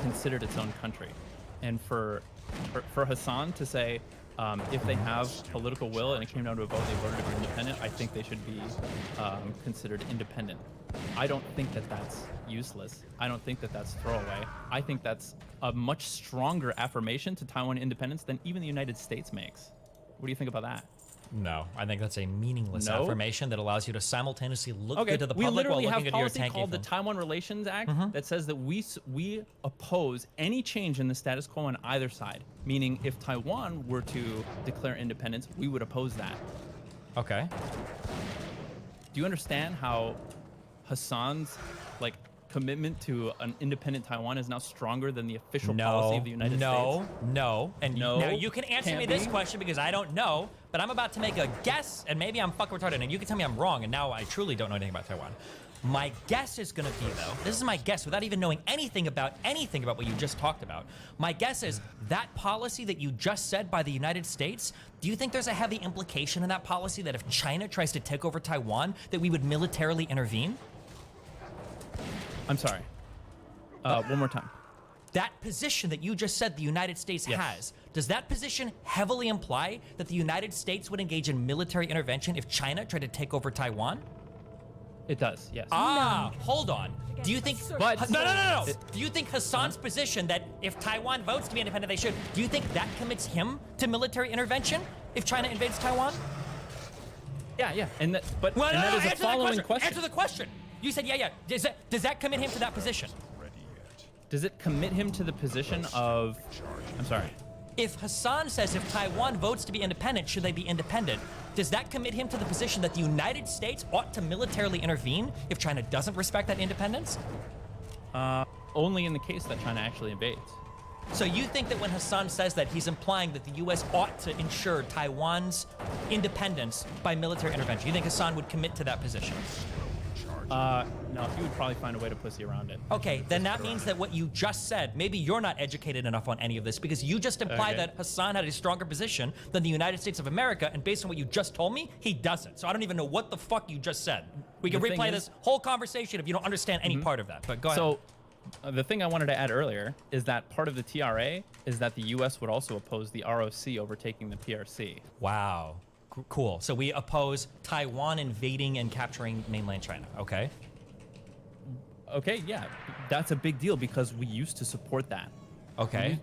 considered its own country. And for Hassan to say, if they have political will and it came down to a vote, they voted to be independent, I think they should be considered independent. I don't think that that's useless. I don't think that that's throwaway. I think that's a much stronger affirmation to Taiwan independence than even the United States makes. What do you think about that? No, I think that's a meaningless affirmation that allows you to simultaneously look good to the we public while literally looking have at your policy tanky called the phone. Taiwan Relations Act that says that we oppose any change in the status quo on either side. Meaning, if Taiwan were to declare independence, we would oppose that. Okay. Do you understand how Hassan's commitment to an independent Taiwan is now stronger than the official policy of the United States? No. And now you can answer me this question because I don't know, but I'm about to make a guess, and maybe I'm fucking retarded, and you can tell me I'm wrong, and now I truly don't know anything about Taiwan. My guess is going to be, though, this is my guess without even knowing anything about what you just talked about. My guess is that policy that you just said by the United States, do you think there's a heavy implication in that policy that if China tries to take over Taiwan, that we would militarily intervene? I'm sorry. One more time. That position that you just said the United States has, does that position heavily imply that the United States would engage in military intervention if China tried to take over Taiwan? It does, yes. Hold on. Do you think... No. Do you think Hassan's position that if Taiwan votes to be independent, they should... Do you think that commits him to military intervention if China invades Taiwan? Yeah. And that is a following question. Answer the question. You said, yeah. Does that commit him to that position? Does it commit him to the position of... I'm sorry. If Hassan says if Taiwan votes to be independent, should they be independent? Does that commit him to the position that the United States ought to militarily intervene if China doesn't respect that independence? Only in the case that China actually invades. So you think that when Hassan says that, he's implying that the U.S. ought to ensure Taiwan's independence by military intervention? You think Hassan would commit to that position? No, he would probably find a way to pussy around it. Okay, then that means that what you just said, maybe you're not educated enough on any of this because you just implied that Hassan had a stronger position than the United States of America, and based on what you just told me, he doesn't. So I don't even know what the fuck you just said. We can replay this whole conversation if you don't understand any part of that, but go ahead. So, the thing I wanted to add earlier is that part of the TRA is that the U.S. would also oppose the ROC overtaking the PRC. Wow. Cool. So we oppose Taiwan invading and capturing mainland China. Okay. Okay, yeah. That's a big deal because we used to support that. Okay.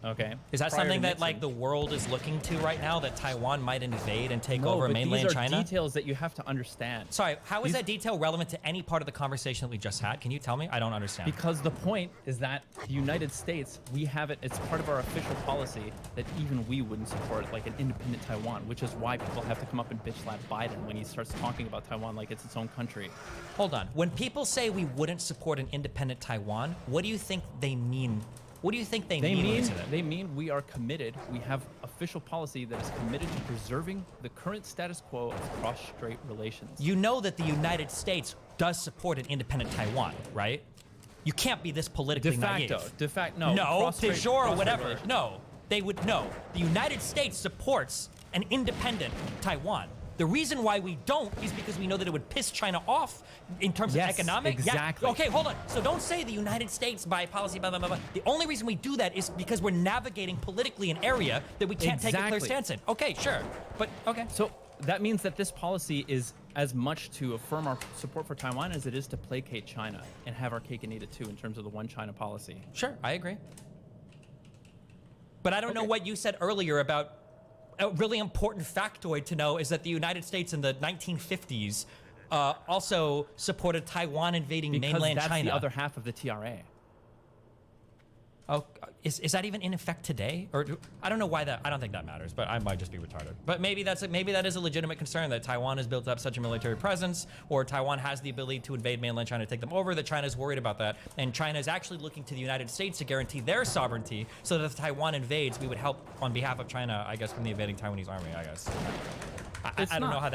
Okay. Is that something that the world is looking to right now, that Taiwan might invade and take over mainland these are China? details that you have to understand. Sorry, how is that detail relevant to any part of the conversation that we just had? Can you tell me? I don't understand. Because the point is that the United States, we have it, it's part of our official policy that even we wouldn't support an independent Taiwan, which is why people have to come up and bitch slap Biden when he starts talking about Taiwan like it's its own country. Hold on. When people say we wouldn't support an independent Taiwan, what do you think they mean? What do you think they mean? They mean we are committed. We have official policy that is committed to preserving the current status quo of cross-strait relations. You know that the United States does support an independent Taiwan, right? You can't be this politically naive. De facto, no. No, de jure or whatever. No, they would know. The United States supports an independent Taiwan. The reason why we don't is because we know that it would piss China off in terms of economic. Exactly. Yeah. Okay, hold on. So don't say the United States by policy, blah, blah, blah, blah. The only reason we do that is because we're navigating politically an area that we can't take a clear stance in. Okay, sure. But, okay. So that means that this policy is as much to affirm our support for Taiwan as it is to placate China and have our cake and eat it too in terms of the one China policy. Sure, I agree. But I don't know what you said earlier about a really important factoid to know is that the United States in the 1950s also supported Taiwan invading mainland China. That's the other half of the TRA. Oh, is that even in effect today? Or I don't know why that. I don't think that matters, but I might just be retarded. But maybe that is a legitimate concern that Taiwan has built up such a military presence, or Taiwan has the ability to invade mainland China, take them over. That China is worried about that, and China is actually looking to the United States to guarantee their sovereignty, so that if Taiwan invades, we would help on behalf of China. I guess from the invading Taiwanese army. I guess. I don't know how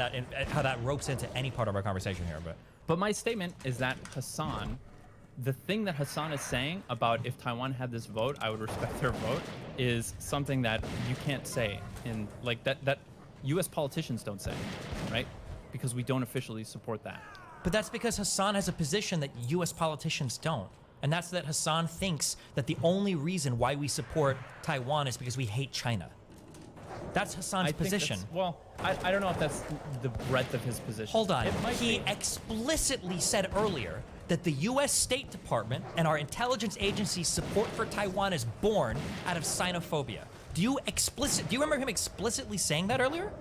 that ropes into any part of our conversation here, but my statement is that Hassan. The thing that Hassan is saying about if Taiwan had this vote, I would respect their vote, is something that you can't say in that U.S. politicians don't say, right? because we don't officially support that. But that's because Hassan has a position that U.S. politicians don't. And that's that Hassan thinks that the only reason why we support Taiwan is because we hate China. That's Hassan's position. Well, I don't know if that's the breadth of his position. Hold on. It might He be. explicitly said earlier that the U.S. State Department and our intelligence agency's support for Taiwan is born out of xenophobia. Do you remember him explicitly saying that earlier?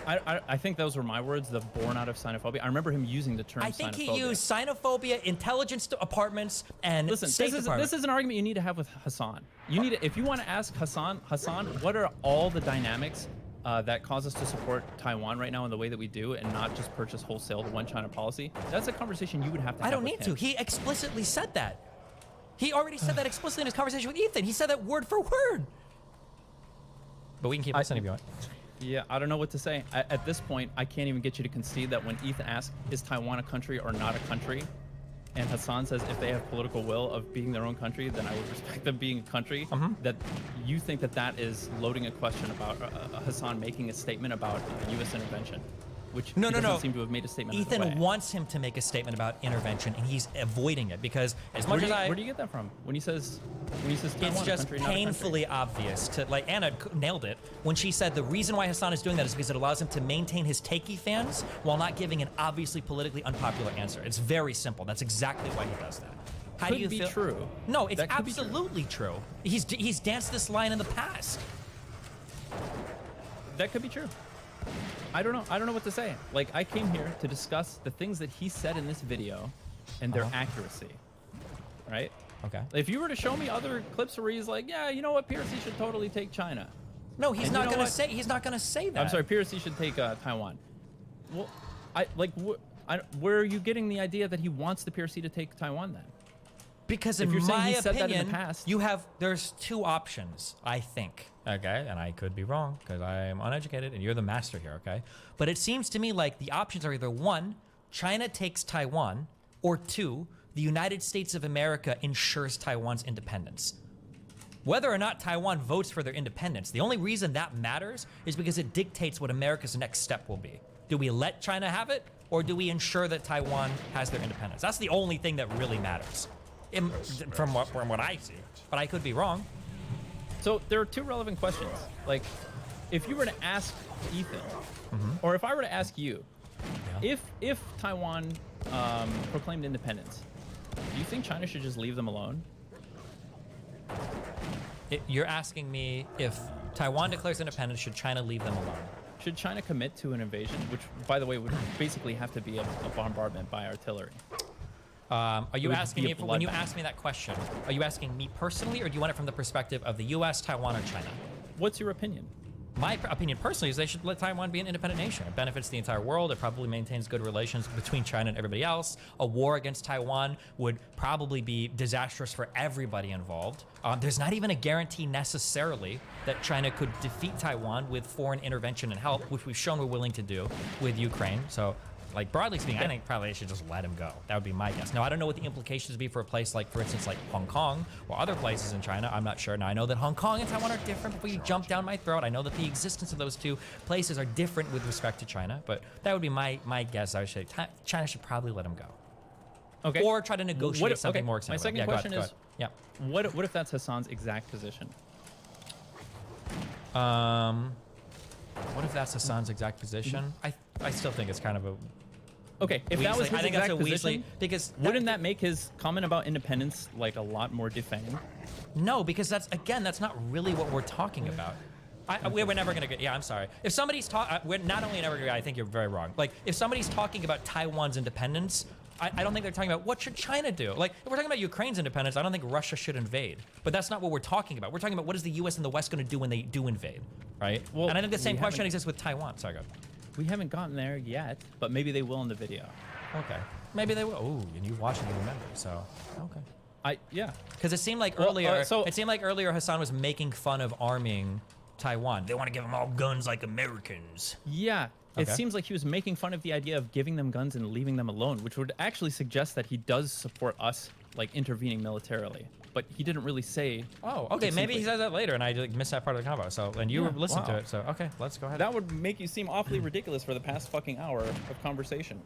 I think those were my words, the born out of xenophobia. I remember him using the term I think xenophobia. he used xenophobia, intelligence departments, and Listen, State Department. this is an argument you need to have with Hassan. You need to, if you want to ask Hassan, what are all the dynamics that cause us to support Taiwan right now in the way that we do, and not just purchase wholesale the one China policy? That's a conversation you would have to have. I don't need to. He explicitly said that. He already said that explicitly in his conversation with Ethan. He said that word for word. But we can keep listening if you want. Yeah, I don't know what to say. At this point, I can't even get you to concede that when Ethan asks, is Taiwan a country or not a country? And Hassan says if they have political will of being their own country, then I would respect them being a country. That you think that is loading a question about Hassan making a statement about U.S. intervention, which he doesn't seem to have made a statement. Ethan wants him to make a statement about intervention, and he's avoiding it because where do you get that from? When he says Taiwan, it's just country, not a country? painfully obvious to, like, Anna nailed it when she said the reason why Hassan is doing that is because it allows him to maintain his takey fans while not giving an obviously politically unpopular answer. It's very simple. That's exactly why he does that. How do you feel? True. No, it's absolutely true. He's danced this line in the past. That could be true. I don't know what to say. Like, I came here to discuss the things that he said in this video and their accuracy, right? Okay. If you were to show me other clips where he's like, yeah, you know what, PRC should totally take China. No, he's not going to say. He's not going to say that. I'm sorry, PRC should take Taiwan. Well, where are you getting the idea that he wants the PRC to take Taiwan then? Because if in you're saying my he said opinion, that in the past, there's two options, I think. Okay, and I could be wrong because I'm uneducated and you're the master here, okay? But it seems to me like the options are either one, China takes Taiwan, or two, the United States of America ensures Taiwan's independence. Whether or not Taiwan votes for their independence, the only reason that matters is because it dictates what America's next step will be. Do we let China have it, or do we ensure that Taiwan has their independence? That's the only thing that really matters, from what I see. But I could be wrong. So there are two relevant questions. Like, if you were to ask Ethan, or if I were to ask you, if Taiwan proclaimed independence, do you think China should just leave them alone? You're asking me if Taiwan declares independence, should China leave them alone? Should China commit to an invasion, which, by the way, would basically have to be a bombardment by artillery? Are you asking me, when you ask me that question, are you asking me personally, or do you want it from the perspective of the U.S., Taiwan, or China? What's your opinion? My opinion personally is they should let Taiwan be an independent nation. It benefits the entire world. It probably maintains good relations between China and everybody else. A war against Taiwan would probably be disastrous for everybody involved. There's not even a guarantee necessarily that China could defeat Taiwan with foreign intervention and help, which we've shown we're willing to do with Ukraine. So, like, broadly speaking, I think probably they should just let him go. That would be my guess. Now, I don't know what the implications would be for a place like, for instance, like Hong Kong or other places in China. I'm not sure. Now, I know that Hong Kong and Taiwan are different. Before you jump down my throat, I know that the existence of those two places are different with respect to China, but that would be my guess. I would say China should probably let him go. Okay. Or try to negotiate something more exciting. My second question is, what if that's Hassan's exact position? What if that's Hassan's exact position? I still think it's kind of a... Okay, if that was his exact position, because wouldn't that make his comment about independence like a lot more defending? No, because that's not really what we're talking about. We're never gonna get. Yeah, I'm sorry. If somebody's we're not only never gonna. I think you're very wrong. Like, if somebody's talking about Taiwan's independence, I don't think they're talking about what should China do. Like, if we're talking about Ukraine's independence, I don't think Russia should invade. But that's not what we're talking about. We're talking about what is the U.S. and the West going to do when they do invade, right? Well, and I think the same question exists with Taiwan. Sorry, go ahead. We haven't gotten there yet, but maybe they will in the video. Okay. Maybe they will. Oh, and you watch and you remember, so okay. Yeah. Because it seemed like earlier, it seemed like earlier Hassan was making fun of arming Taiwan. They want to give them all guns like Americans. Yeah. It seems like he was making fun of the idea of giving them guns and leaving them alone, which would actually suggest that he does support us, like, intervening militarily. but he didn't really say. Oh, okay. Maybe he says that later, and I like, missed that part of the convo. So, and you listened to it. So, okay, let's go ahead. That would make you seem awfully ridiculous for the past fucking hour of conversation.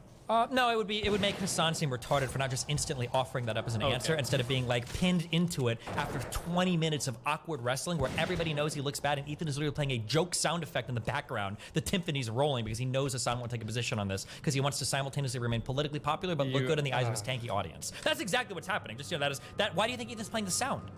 No, it would make Hassan seem retarded for not just instantly offering that up as an answer instead of being like pinned into it after 20 minutes of awkward wrestling where everybody knows he looks bad and Ethan is literally playing a joke sound effect in the background. The timpani's rolling because he knows Hassan won't take a position on this because he wants to simultaneously remain politically popular but look good in the eyes of his tanky audience. That's exactly what's happening. Just that. Why do you think Ethan's playing the sound?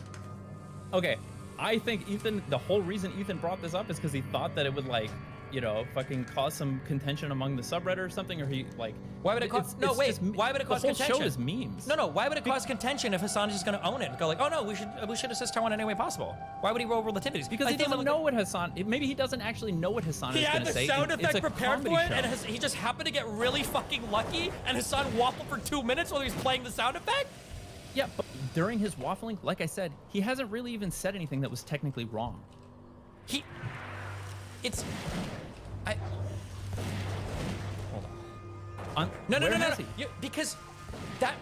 Okay, I think Ethan. The whole reason Ethan brought this up is because he thought that it would like, you know, fucking cause some contention among the subreddit or something, or he like. Why would it cause? No, wait. Why would it cause contention? The whole show is memes. No. Why would it cause contention if Hassan is just going to own it and go like, oh no, we should assist Taiwan in any way possible? Why would he roll relativities? Because he doesn't know what Hassan. Maybe he doesn't actually know what Hassan is going to say. He had the sound effect prepared for it, show. and he just happened to get really fucking lucky, and Hassan waffled for 2 minutes while he was playing the sound effect. Yeah, but during his waffling, like I said, he hasn't really even said anything that was technically wrong. Hold on. No. Because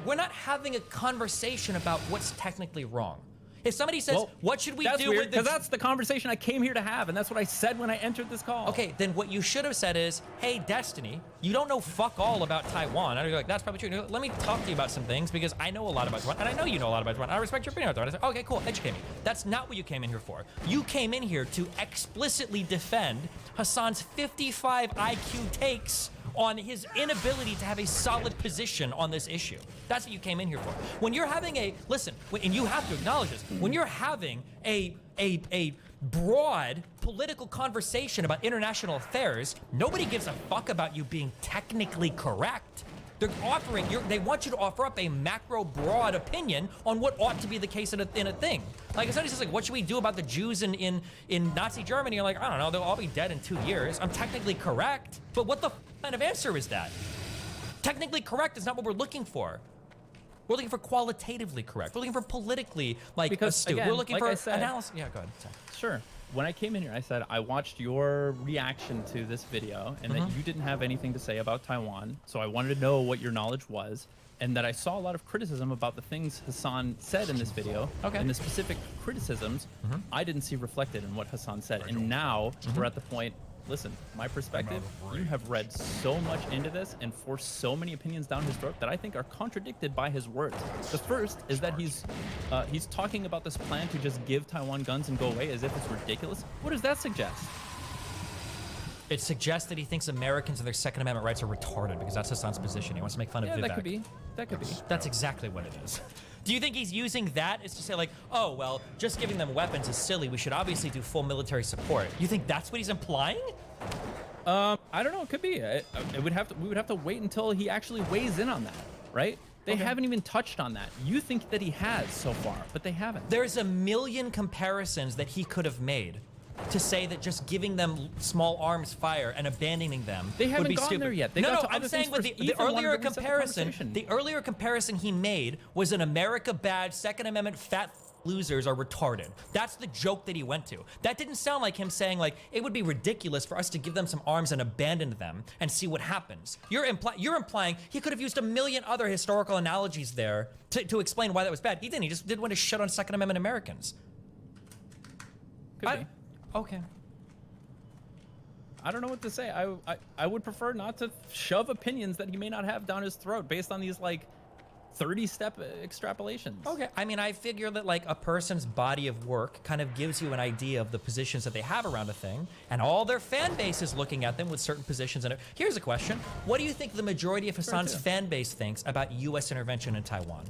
we're not having a conversation about what's technically wrong. If somebody says, what should we do with because that's the conversation I came here to have, and that's what I said when I entered this call. Okay, then what you should have said is, hey, Destiny, you don't know fuck all about Taiwan. And you're like, that's probably true. Like, let me talk to you about some things because I know a lot about Taiwan, and I know you know a lot about Taiwan. I respect your opinion about Taiwan. I said, okay, cool, educate me. That's not what you came in here for. You came in here to explicitly defend Hassan's 55 IQ takes on his inability to have a solid position on this issue. That's what you came in here for. When you're having and you have to acknowledge this, when you're having a broad political conversation about international affairs, nobody gives a fuck about you being technically correct. They want you to offer up a macro broad opinion on what ought to be the case in a thing. Like if somebody says like, what should we do about the Jews in Nazi Germany? You're like, I don't know, they'll all be dead in 2 years. I'm technically correct, but what the kind of answer is that? Technically correct is not what we're looking for. We're looking for qualitatively correct. We're looking for politically astute. Again, we're looking like for I said, analysis. Yeah, go ahead. Sorry. Sure. When I came in here, I said I watched your reaction to this video and that you didn't have anything to say about Taiwan. So I wanted to know what your knowledge was, and that I saw a lot of criticism about the things Hassan said in this video. Okay. And the specific criticisms I didn't see reflected in what Hassan said. And now we're at the point. Listen, my perspective, you have read so much into this and forced so many opinions down his throat that I think are contradicted by his words. The first is that he's talking about this plan to just give Taiwan guns and go away as if it's ridiculous. What does that suggest? It suggests that he thinks Americans and their Second Amendment rights are retarded because that's Hassan's position. He wants to make fun of Vivek. That could be. That could be. That's exactly what it is. Do you think he's using that as to say like, oh, well, just giving them weapons is silly. We should obviously do full military support. You think that's what he's implying? I don't know. It could be. We would have to wait until he actually weighs in on that, right? They haven't even touched on that. You think that he has so far, but they haven't. There's a million comparisons that he could have made to say that just giving them small arms fire and abandoning them they haven't would be gone stupid. there yet. They No, got to I'm other saying things with first. the Ethan wanted earlier to reset the comparison, conversation. the earlier comparison he made was an America bad Second Amendment fat losers are retarded. That's the joke that he went to. That didn't sound like him saying like it would be ridiculous for us to give them some arms and abandon them and see what happens. You're implying he could have used a million other historical analogies there to explain why that was bad. He didn't. He just did want to shit on Second Amendment Americans. Could be. Okay. I don't know what to say. I would prefer not to shove opinions that he may not have down his throat based on these like 30-step extrapolations. Okay. I mean, I figure that like a person's body of work kind of gives you an idea of the positions that they have around a thing, and all their fan base is looking at them with certain positions in it. Here's a question. What do you think the majority of Hassan's fan base thinks about U.S. intervention in Taiwan?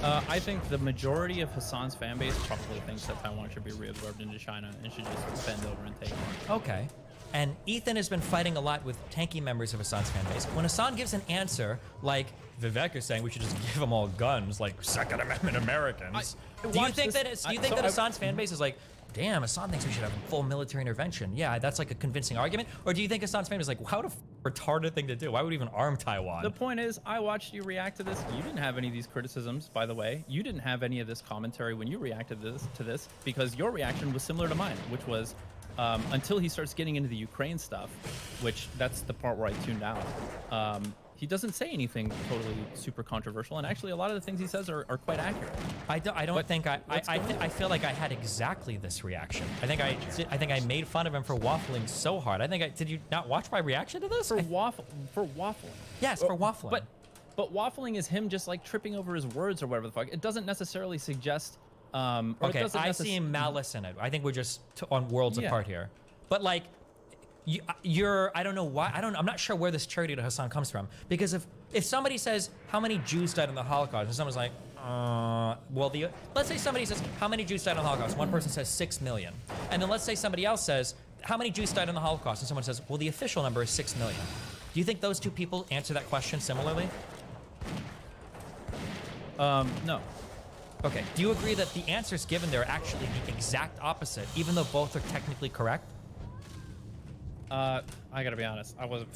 I think the majority of Hassan's fan base probably thinks that Taiwan should be reabsorbed into China and should just bend over and take it. Okay. And Ethan has been fighting a lot with tanky members of Hassan's fan base. When Hassan gives an answer like Vivek is saying we should just give them all guns like Second Amendment Americans, do you think that Hassan's fan base is like, damn, Hassan thinks we should have full military intervention? Yeah, that's like a convincing argument. Or do you think Hassan's fan is like, how a retarded thing to do? Why would we even arm Taiwan? The point is, I watched you react to this. You didn't have any of these criticisms, by the way. You didn't have any of this commentary when you reacted to this because your reaction was similar to mine, which was until he starts getting into the Ukraine stuff, which that's the part where I tuned out. he doesn't say anything totally super controversial, and actually a lot of the things he says are quite accurate. I feel like I had exactly this reaction. I think I made fun of him for waffling so hard. Did you not watch my reaction to this? For waffling. Yes, for waffling. But waffling is him just like tripping over his words or whatever the fuck. It doesn't necessarily suggest. Okay, I see malice in it. I think we're just on worlds apart here. But like, you're I don't know why. I'm not sure where this charity to Hassan comes from. Because if somebody says how many Jews died in the Holocaust, and someone's like, let's say somebody says how many Jews died in the Holocaust. One person says 6 million, and then let's say somebody else says how many Jews died in the Holocaust, and someone says, well, the official number is 6 million. Do you think those two people answer that question similarly? No. Okay. Do you agree that the answers given there are actually the exact opposite, even though both are technically correct? I gotta be honest. I wasn't.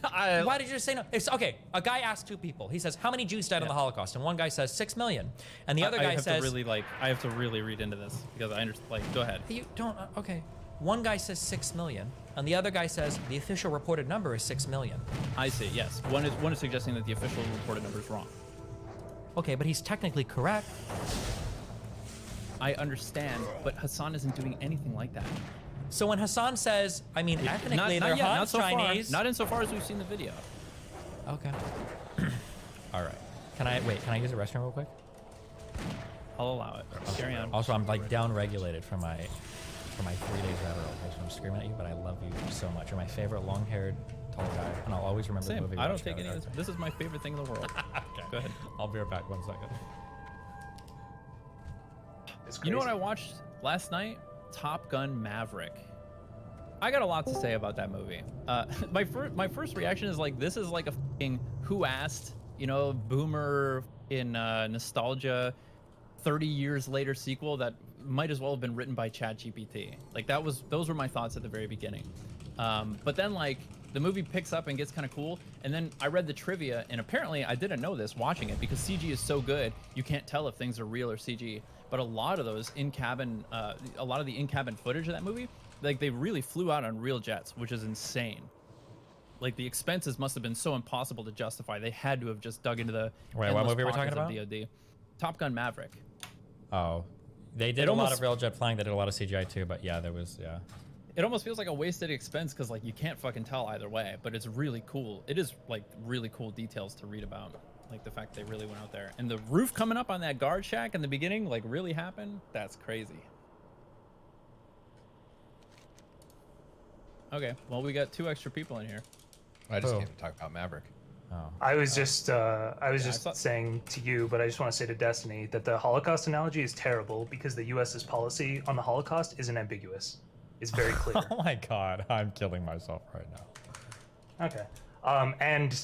Why did you just say no? It's okay. A guy asked two people. He says, "How many Jews died in the Holocaust?" And one guy says 6 million, and the other guy says, I have to really read into this because I understand. Like, go ahead. You don't. Okay. One guy says 6 million, and the other guy says the official reported number is 6 million. I see. Yes. One is suggesting that the official reported number is wrong. Okay, but he's technically correct. I understand, but Hassan isn't doing anything like that. So when Hassan says, I mean, ethnically they're Han Chinese. Not insofar as we've seen the video. Okay. All right. Can I use the restroom real quick? I'll allow it. Carry on. Also, I'm like down regulated from my 3 days Adderall. So I'm screaming at you, but I love you so much. You're my favorite long-haired tall guy, and I'll always remember the movie. I don't take any of this. This is my favorite thing in the world. Okay. Go ahead. I'll be right back. 1 second. You know what I watched last night? Top Gun Maverick. I got a lot to say about that movie. My first reaction is like, this is like a fucking Who Asked, boomer in nostalgia 30 years later sequel that might as well have been written by ChatGPT. Like those were my thoughts at the very beginning. But then like the movie picks up and gets kind of cool. And then I read the trivia, and apparently I didn't know this watching it because CG is so good, you can't tell if things are real or CG. But a lot of those in-cabin, a lot of the in-cabin footage of that movie, like they really flew out on real jets, which is insane. Like the expenses must have been so impossible to justify. They had to have just dug into the. Wait, what movie we're talking about? DOD. Top Gun Maverick. Oh, they did a lot of real jet flying. They did a lot of CGI too, but yeah, there was It almost feels like a wasted expense because like you can't fucking tell either way. But it's really cool. It is like really cool details to read about. Like the fact they really went out there, and the roof coming up on that guard shack in the beginning, like really happened. That's crazy. Okay, well we got 2 extra people in here. I just came to talk about Maverick. Oh. I was just saying to you, but I just want to say to Destiny that the Holocaust analogy is terrible because the U.S.'s policy on the Holocaust isn't ambiguous. It's very clear. Oh my god, I'm killing myself right now. Okay. And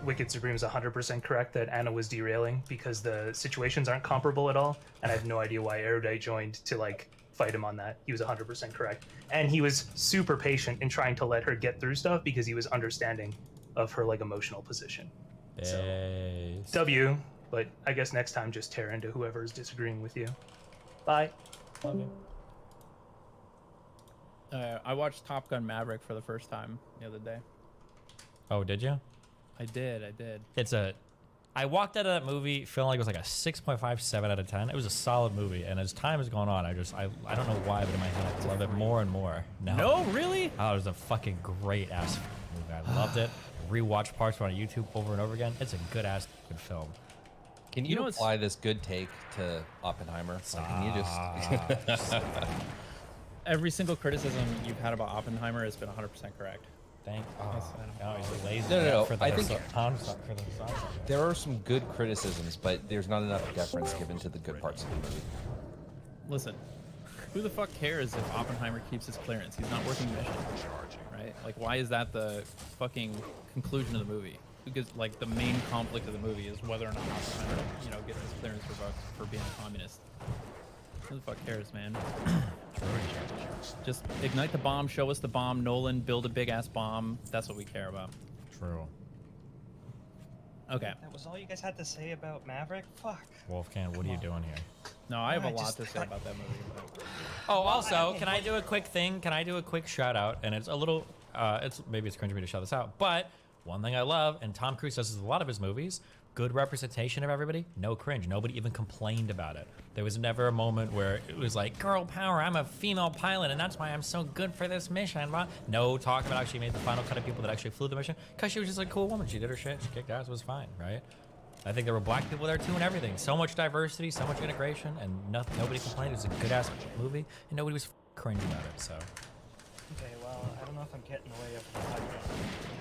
Wicked Supreme is 100% correct that Anna was derailing because the situations aren't comparable at all, and I have no idea why Erudite joined to like fight him on that. He was 100% correct, and he was super patient in trying to let her get through stuff because he was understanding of her like emotional position. So W, but I guess next time just tear into whoever is disagreeing with you. Bye. Okay. I watched Top Gun Maverick for the first time the other day. Oh, did you? I did. I walked out of that movie feeling like it was like a 6.57 out of 10. It was a solid movie, and as time has gone on, I don't know why, but in my head I love it more and more. No, really? Oh, it was a fucking great ass movie. I loved it. Rewatched parts on YouTube over and over again. It's a good ass good film. Can you apply this good take to Oppenheimer? Like, can you just Every single criticism you've had about Oppenheimer has been 100% correct. He's lazy. No. For the I think for the there are some good criticisms, but there's not enough deference given to the good parts of the movie. Listen, who the fuck cares if Oppenheimer keeps his clearance? He's not working mission, right? Like, why is that the fucking conclusion of the movie? Because like the main conflict of the movie is whether or not Oppenheimer, gets his clearance for being a communist. Who the fuck cares, man? Just ignite the bomb, show us the bomb, Nolan, build a big ass bomb. That's what we care about. True. Okay. That was all you guys had to say about Maverick? Fuck. Wolfgang, what are you doing here? No, I have a lot to say about that movie. Oh, also, can I do a quick thing? Can I do a quick shout out? And it's a little, maybe it's cringe for me to shout this out, but one thing I love, and Tom Cruise does this in a lot of his movies, good representation of everybody, no cringe. Nobody even complained about it. There was never a moment where it was like, girl power, I'm a female pilot, and that's why I'm so good for this mission. No talk about how she made the final cut of people that actually flew the mission, because she was just a cool woman. She did her shit, she kicked ass, it was fine, right? I think there were black people there too and everything. So much diversity, so much integration, and nobody complained. It was a good-ass movie, and nobody was cringe about it, so. Okay, well, I don't know if I'm getting in the way of the podcast.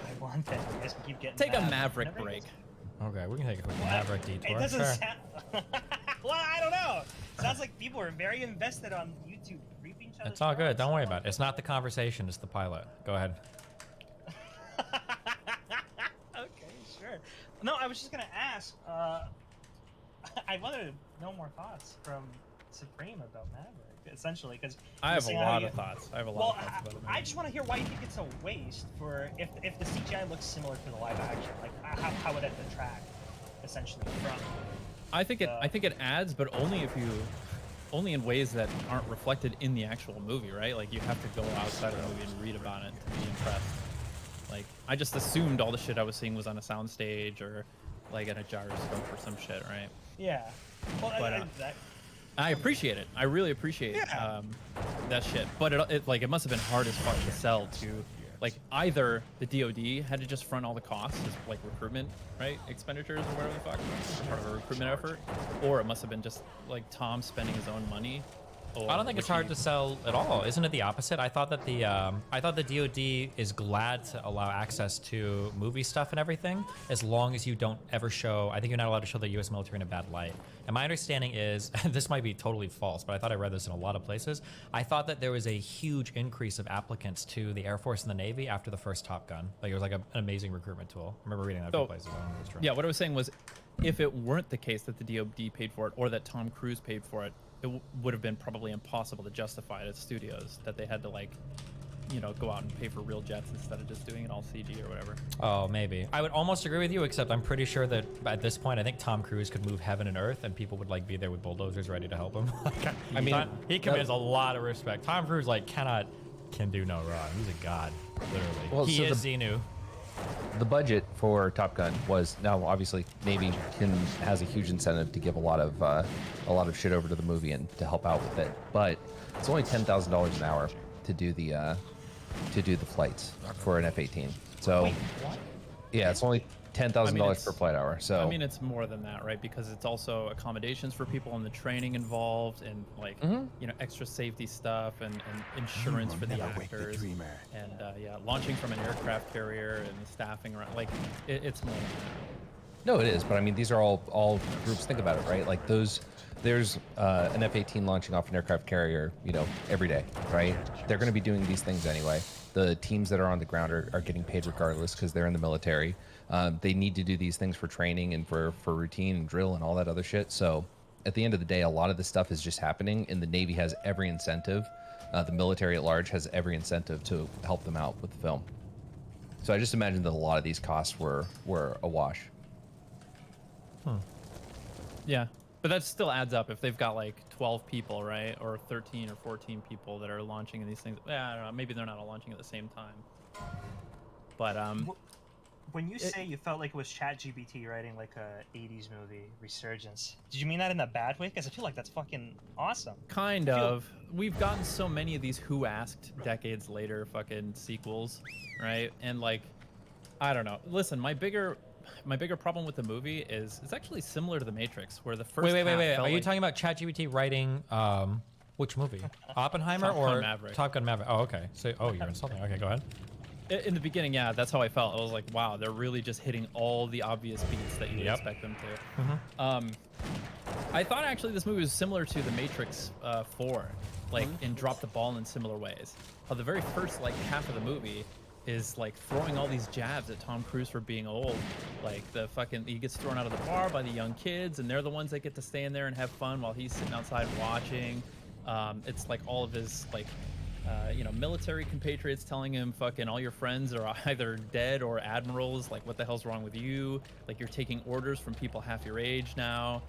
I want that. You guys can keep getting Take a mad. Maverick Whenever break. Okay, we can take a quick Maverick detour. It doesn't Sure. sound... Well, I don't know. Sounds like people are very invested on YouTube creeping each other. It's all good. Don't worry about it. It's not the conversation. It's the pilot. Go ahead. Okay, sure. No, I was just gonna ask. I wanted to know more thoughts from Supreme about Maverick, essentially, because I have a lot of thoughts. I have a lot of thoughts about it. I just want to hear why you think it's a waste for if the CGI looks similar to the live action, like how would it detract essentially from. I think it adds, but only in ways that aren't reflected in the actual movie, right? Like you have to go outside of the movie and read about it to be impressed. Like I just assumed all the shit I was seeing was on a soundstage or like at a gyroscope or some shit, right? Yeah. Well, But, I appreciate it. I really appreciate that shit. But it must have been hard as fuck to sell to, like either the DoD had to just front all the costs as like recruitment, right, expenditures or whatever the fuck, part of a recruitment effort, or it must have been just like Tom spending his own money. I don't think it's hard to sell at all. Isn't it the opposite? I thought that the DoD is glad to allow access to movie stuff and everything, as long as you don't ever show. I think you're not allowed to show the U.S. military in a bad light. And my understanding is, this might be totally false, but I thought I read this in a lot of places. I thought that there was a huge increase of applicants to the Air Force and the Navy after the first Top Gun. Like it was like an amazing recruitment tool. I remember reading that in places. I don't know if it's true. Yeah, what I was saying was, if it weren't the case that the DoD paid for it or that Tom Cruise paid for it, it would have been probably impossible to justify it at studios, that they had to like, you know, go out and pay for real jets instead of just doing it all CG or whatever. Oh, maybe. I would almost agree with you, except I'm pretty sure that at this point, I think Tom Cruise could move heaven and earth, and people would like be there with bulldozers ready to help him. I mean, he commands a lot of respect. Tom Cruise like can do no wrong. He's a god, literally. Well, he so is Xenu. The budget for Top Gun was, now obviously Navy has a huge incentive to give a lot of shit over to the movie and to help out with it, but it's only $10,000 an hour to do the flights for an F-18. So Wait, what? yeah, it's only $10,000 per flight hour. So I mean, it's more than that, right? Because it's also accommodations for people and the training involved, and like you know, extra safety stuff and insurance for the actors, and yeah, launching from an aircraft carrier and the staffing around. Like it's more than that. No, it is, but I mean, these are all groups. Think about it, right? Like there's an F-18 launching off an aircraft carrier, you know, every day, right? They're going to be doing these things anyway. The teams that are on the ground are getting paid regardless because they're in the military. They need to do these things for training and for routine and drill and all that other shit. So at the end of the day, a lot of this stuff is just happening, and the Navy has every incentive. The military at large has every incentive to help them out with the film. So I just imagine that a lot of these costs were a wash. Yeah, but that still adds up if they've got like 12 people, right? Or 13 or 14 people that are launching in these things. Yeah, I don't know. Maybe they're not all launching at the same time. But when you say you felt like it was ChatGPT writing like a 80s movie resurgence, did you mean that in a bad way? Because I feel like that's fucking awesome. Kind of. We've gotten so many of these Who Asked decades later fucking sequels, right? And like, I don't know. Listen, my bigger problem with the movie is it's actually similar to The Matrix, where the first Wait. half Are you talking about ChatGPT writing which movie? Oppenheimer or Top Gun Maverick? Oh, okay. So, you're insulting. Okay, go ahead. In the beginning, yeah, that's how I felt. I was like, wow, they're really just hitting all the obvious beats that you would expect them to. I thought actually this movie was similar to The Matrix 4, like, and dropped the ball in similar ways. The very first like half of the movie is like throwing all these jabs at Tom Cruise for being old. Like he gets thrown out of the bar by the young kids, and they're the ones that get to stay in there and have fun while he's sitting outside watching. It's like all of his like, you know, military compatriots telling him fucking all your friends are either dead or admirals. Like, what the hell's wrong with you? Like, you're taking orders from people half your age now.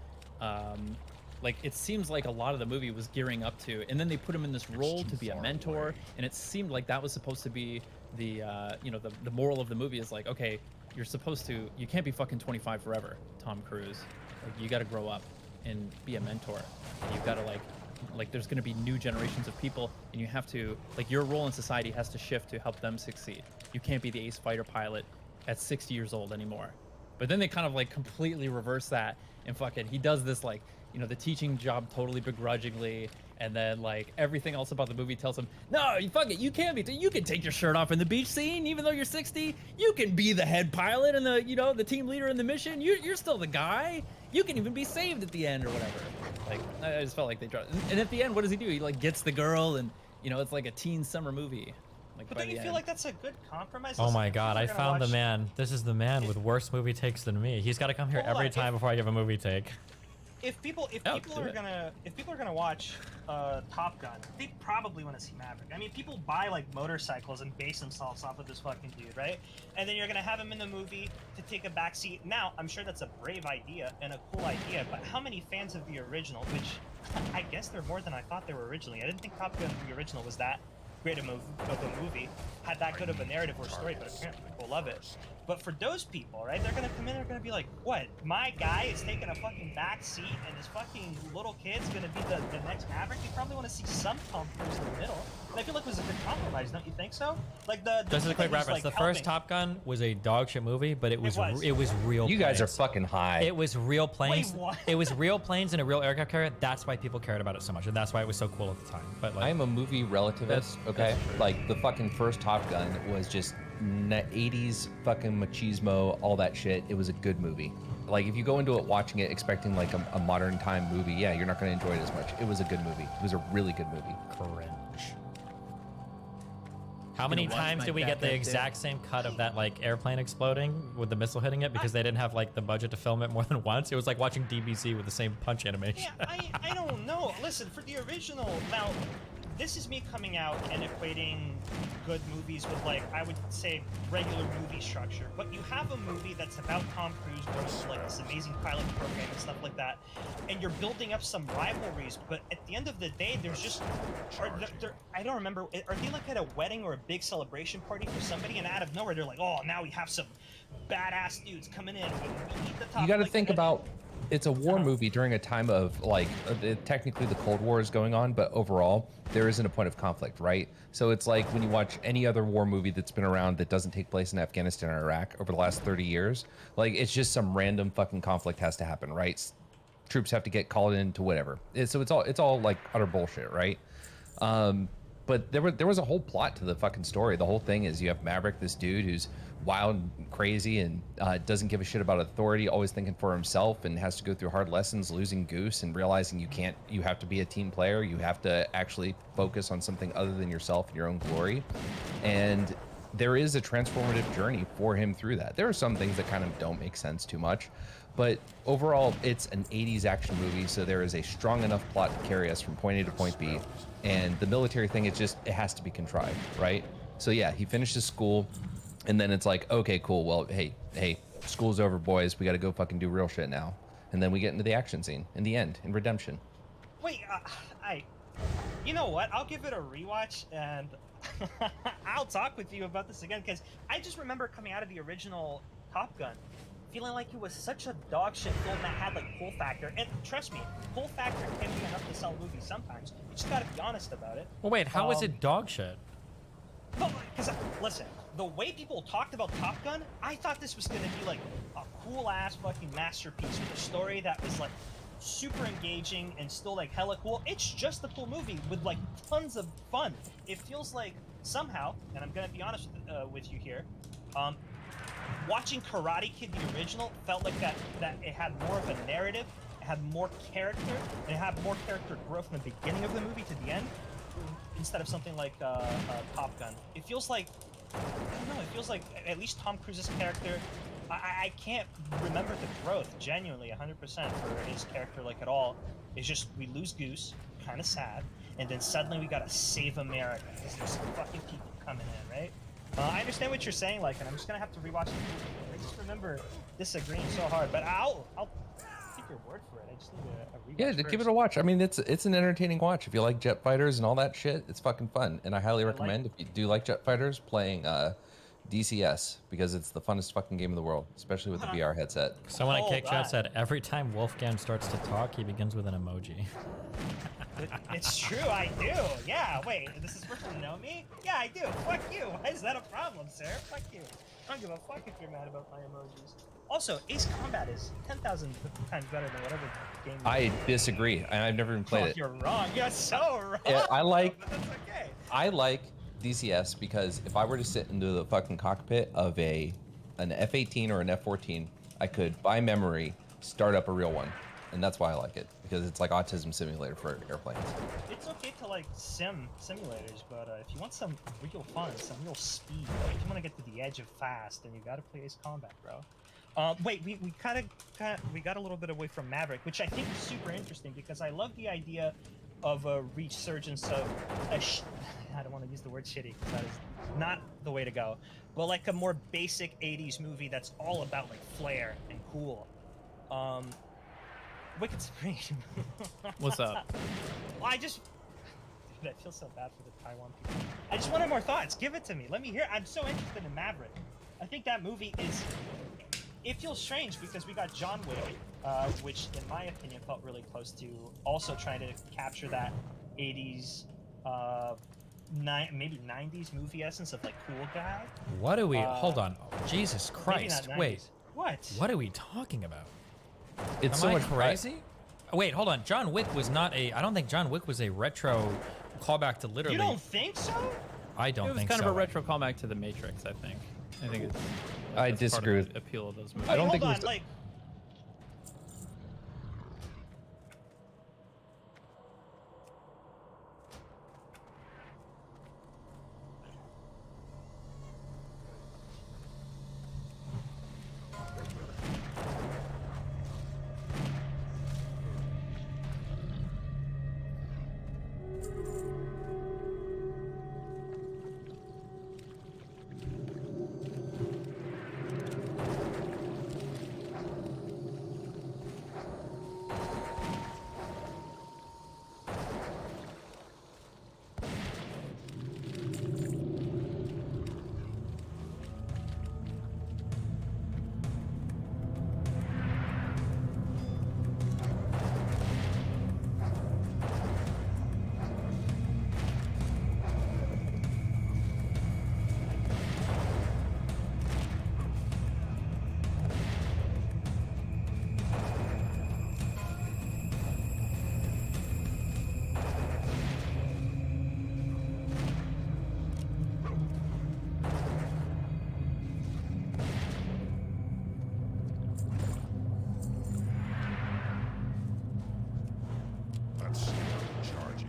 Like, it seems like a lot of the movie was gearing up to, and then they put him in this role to be a mentor, and it seemed like that was supposed to be the you know, the moral of the movie is like, okay, you're supposed to, you can't be fucking 25 forever, Tom Cruise. Like, you got to grow up and be a mentor. And you've got to like there's going to be new generations of people, and you have to, like, your role in society has to shift to help them succeed. You can't be the ace fighter pilot at 60 years old anymore. But then they kind of like completely reverse that, and fucking, he does this, like, you know, the teaching job totally begrudgingly, and then like everything else about the movie tells him, no, you fuck it, you can be, you can take your shirt off in the beach scene, even though you're 60. You can be the head pilot and the, you know, the team leader in the mission. You're still the guy. You can even be saved at the end or whatever. Like, I just felt like they tried. And at the end, what does he do? He like gets the girl, and you know, it's like a teen summer movie. Like, but by don't the you end. feel like that's a good compromise? Oh Listen, my if god, people I are gonna found the watch- man. This is the man with worse movie takes than me. He's got to come here Hold every on, time before I give a movie take. If people do are it. gonna watch Top Gun, they probably want to see Maverick. I mean, people buy like motorcycles and base themselves off of this fucking dude, right? And then you're gonna have him in the movie to take a backseat. Now, I'm sure that's a brave idea and a cool idea, but how many fans of the original, which I guess they're more than I thought they were originally. I didn't think Top Gun the original was that great of a movie, had that good of a narrative or story, but apparently people love it. But for those people, right, they're gonna come in, they're gonna be like, what, my guy is taking a fucking back seat and this fucking little kid's gonna be the next Maverick? You probably want to see some Tom Cruise in the middle. And I feel like it was a good compromise, don't you think so? Like the Just as a kid quick that was, reference, like, the first helping- Top Gun was a dog shit movie, but it was was. it was real. You guys are planes. fucking high. It was real planes. Wait, what? It was real planes and a real aircraft carrier. That's why people cared about it so much, and that's why it was so cool at the time. But like, I'm a movie relativist, okay? that's true. Like, the fucking first Top Gun was just 80s fucking machismo, all that shit. It was a good movie. Like, if you go into it watching it expecting like a modern time movie, yeah, you're not going to enjoy it as much. It was a good movie. It was a really good movie. Cringe. How many times did we get the exact same cut of that like airplane exploding with the missile hitting it because they didn't have like the budget to film it more than once? It was like watching DBZ with the same punch animation. Yeah, I don't know. Listen, for the original, now, this is me coming out and equating good movies with, like, I would say regular movie structure. But you have a movie that's about Tom Cruise going through, like, this amazing pilot program and stuff like that, and you're building up some rivalries, but at the end of the day, there's just, I don't remember, are they, like, at a wedding or a big celebration party for somebody, and out of nowhere, they're like, oh, now we have some badass dudes coming in. We need the top. You got to like, think about, it's a war movie during a time of, like, technically the Cold War is going on, but overall, there isn't a point of conflict, right? So it's like when you watch any other war movie that's been around that doesn't take place in Afghanistan or Iraq over the last 30 years, like, it's just some random fucking conflict has to happen, right? Troops have to get called into whatever. So it's all like utter bullshit, right? But there was a whole plot to the fucking story. The whole thing is you have Maverick, this dude who's wild and crazy and doesn't give a shit about authority, always thinking for himself, and has to go through hard lessons, losing Goose and realizing you have to be a team player. You have to actually focus on something other than yourself and your own glory. And there is a transformative journey for him through that. There are some things that kind of don't make sense too much, but overall it's an 80s action movie, so there is a strong enough plot to carry us from point A to point B. And the military thing, it has to be contrived, right? So yeah, he finishes school, and then it's like, okay, cool, well, hey, school's over, boys, we gotta go fucking do real shit now. And then we get into the action scene, in the end, in Redemption. Wait, you know what? I'll give it a rewatch, and I'll talk with you about this again, because I just remember coming out of the original Top Gun, feeling like it was such a dog shit film that had like pull factor. And trust me, pull factor can be enough to sell movies sometimes. You just gotta be honest about it. Well, wait, how is it dog shit? No, because listen, the way people talked about Top Gun, I thought this was gonna be like a cool ass fucking masterpiece with a story that was like super engaging and still like hella cool. It's just a cool movie with like tons of fun. It feels like somehow, and I'm gonna be honest with you here, watching Karate Kid the original felt like that it had more of a narrative, it had more character, and it had more character growth from the beginning of the movie to the end, instead of something like Top Gun. It feels like, I don't know, it feels like at least Tom Cruise's character, I can't remember the growth, genuinely, 100% for his character, like, at all. It's just, we lose Goose, kind of sad, and then suddenly we gotta save America, because there's some fucking people coming in, right? I understand what you're saying, like, and I'm just gonna have to rewatch the movie. I just remember disagreeing so hard, but I'll take your word for it. I just need a rewatch. Yeah, give it a watch. I mean, it's an entertaining watch. If you like jet fighters and all that shit, it's fucking fun. And I highly recommend, if you do like jet fighters, playing DCS, because it's the funnest fucking game in the world, especially with the VR headset. Someone at Kick Chat said every time Wolfgang starts to talk, he begins with an emoji. It's true, I do. Yeah, wait, does this person know me? Yeah, I do. Fuck you. Why is that a problem, sir? Fuck you. I don't give a fuck if you're mad about my emojis. Also, Ace Combat is 10,000 times better than whatever game. I disagree. I've never even played it. You're wrong. You're so wrong. Yeah, I like. But that's okay. I like DCS because if I were to sit into the fucking cockpit of an F-18 or an F-14, I could, by memory, start up a real one, and that's why I like it, because it's like autism simulator for airplanes. It's okay to like simulators, but if you want some real fun, some real speed, if you want to get to the edge of fast, then you gotta play Ace Combat, bro. Wait, we got a little bit away from Maverick, which I think is super interesting because I love the idea of a resurgence of I don't want to use the word shitty because that is not the way to go, but like a more basic 80s movie that's all about like flair and cool. Wicked Supreme. What's up? Well, dude, I feel so bad for the Taiwan people. I just wanted more thoughts. Give it to me. Let me hear. I'm so interested in Maverick. I think that movie is. It feels strange because we got John Wick, which in my opinion felt really close to also trying to capture that 80s, maybe 90s movie essence of like cool guy. What do we? Hold on. Jesus Christ. Wait. What? What are we talking about? It's Am so I much crazy? Wait, hold on. John Wick was not a. I don't think John Wick was a retro callback to literally. You don't think so? I don't think so. It was kind of a retro callback to The Matrix, I think. I think it's. I that's disagree part of with the appeal of those movies. I don't think Hold it on, was. like. That's charging.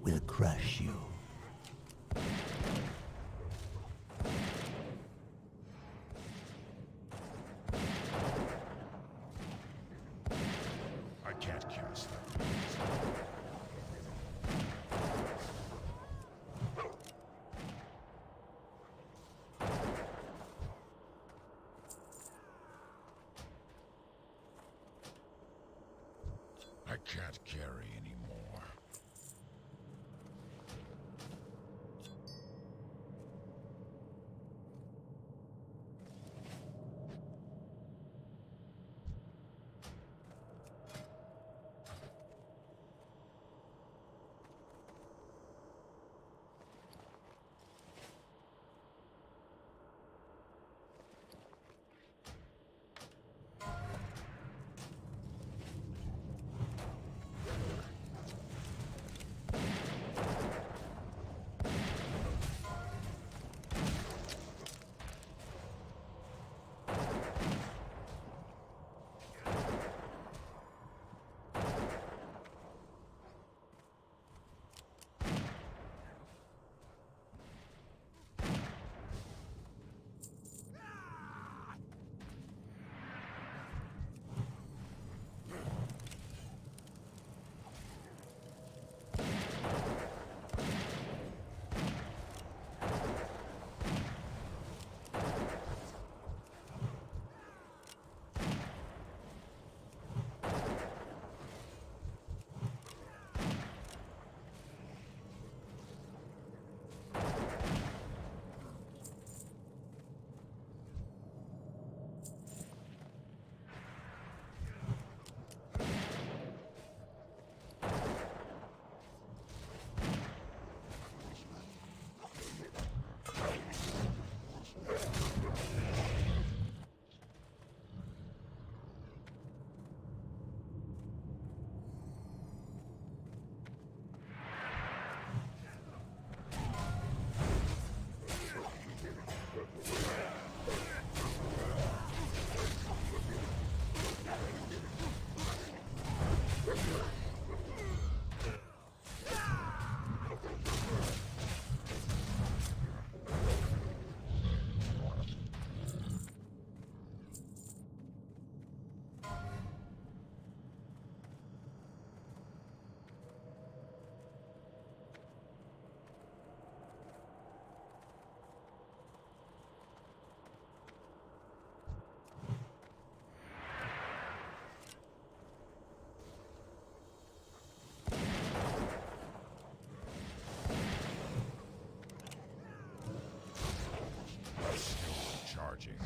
Will crush you. I can't cast that. I can't can't carry anymore. Charging.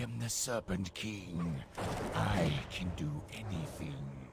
am the Serpent King. I can do anything.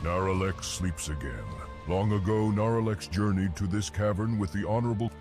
Naralex sleeps again. Long ago, Naralex journeyed to this cavern with the honorable...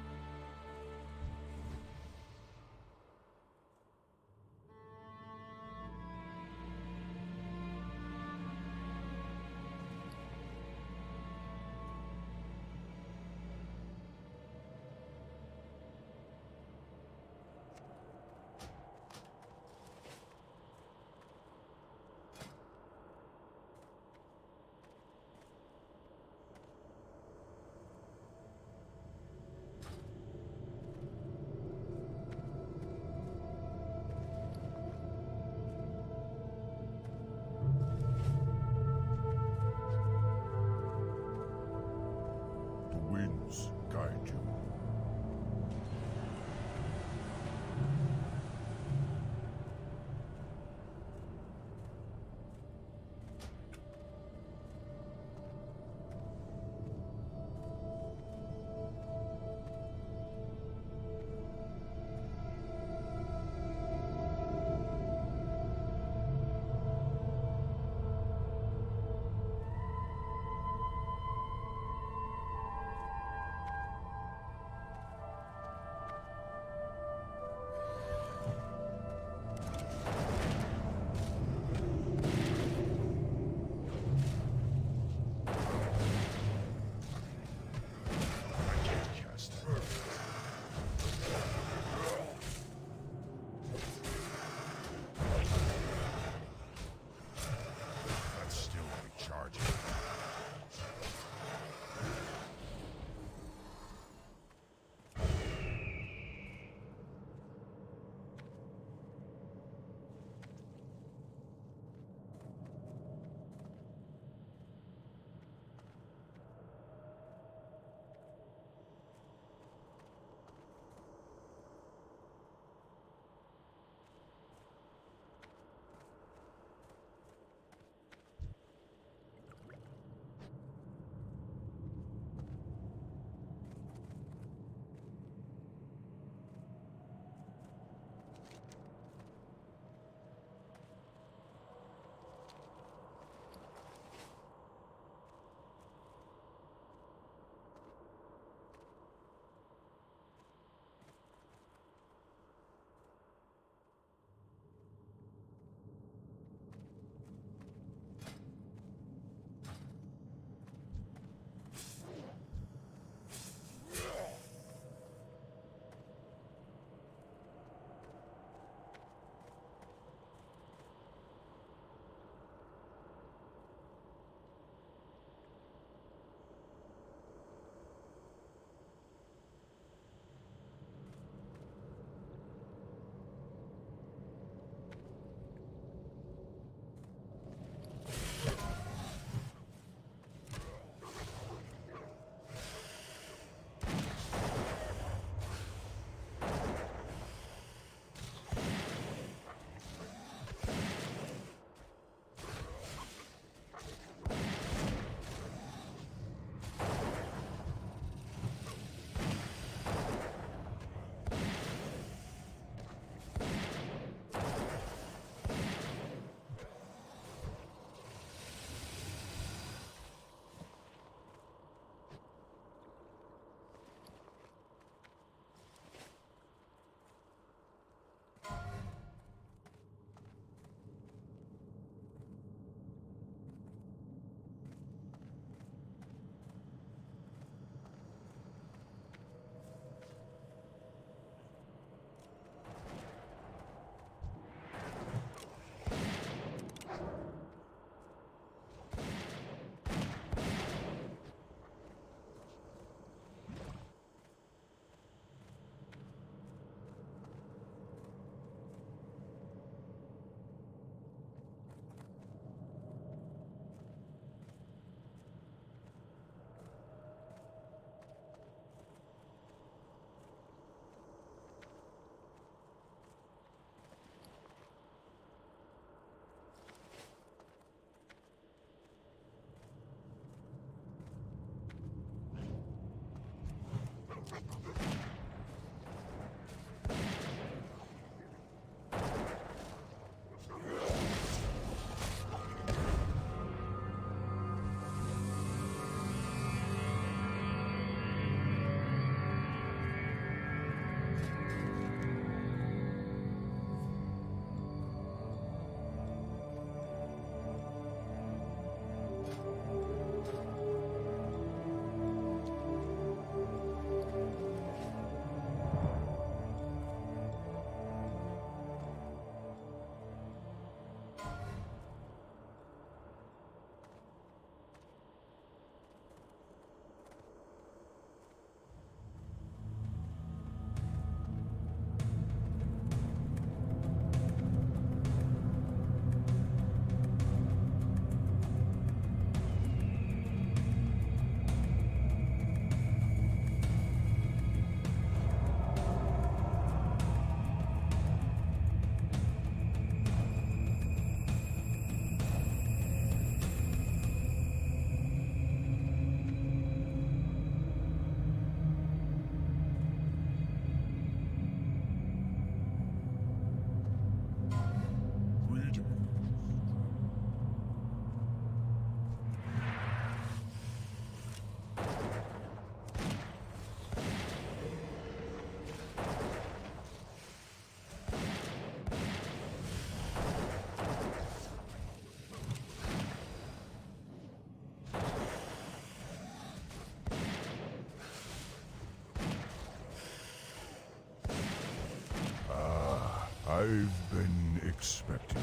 I've been expecting you.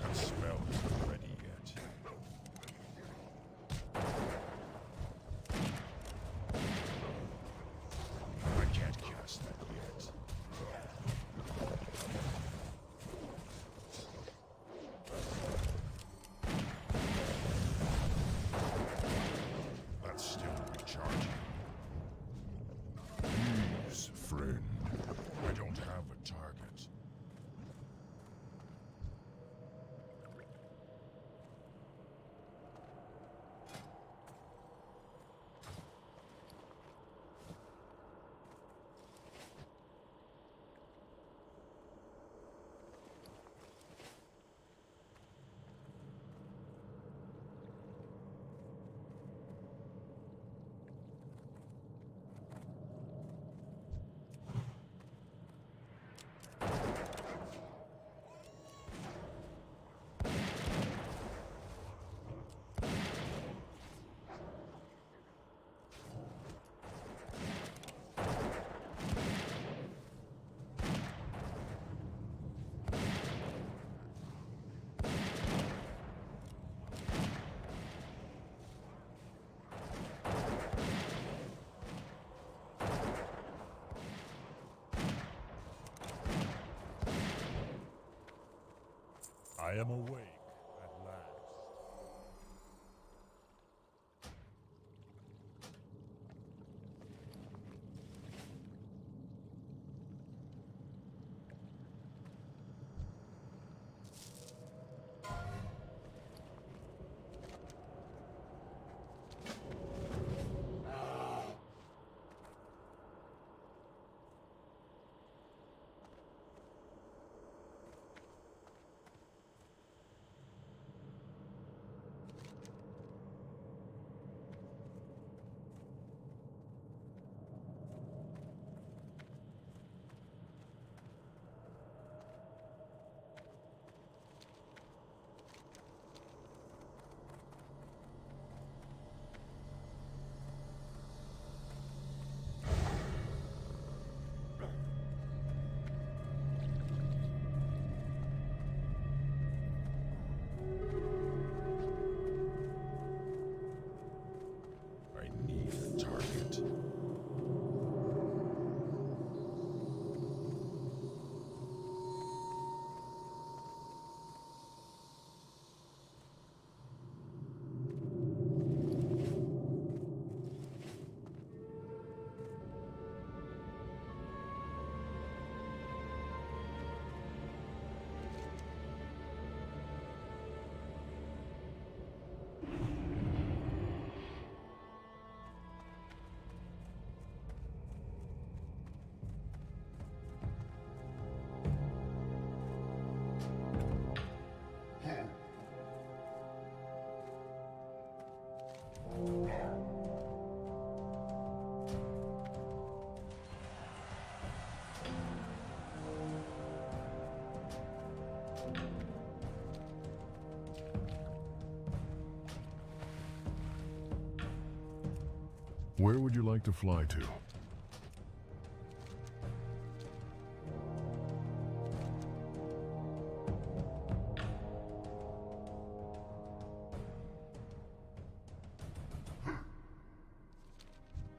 That spell isn't ready yet. I can't cast that yet. That's still recharging. Please, friend. I don't have a target. I am awake at last. I need a target. Where would you like to fly to?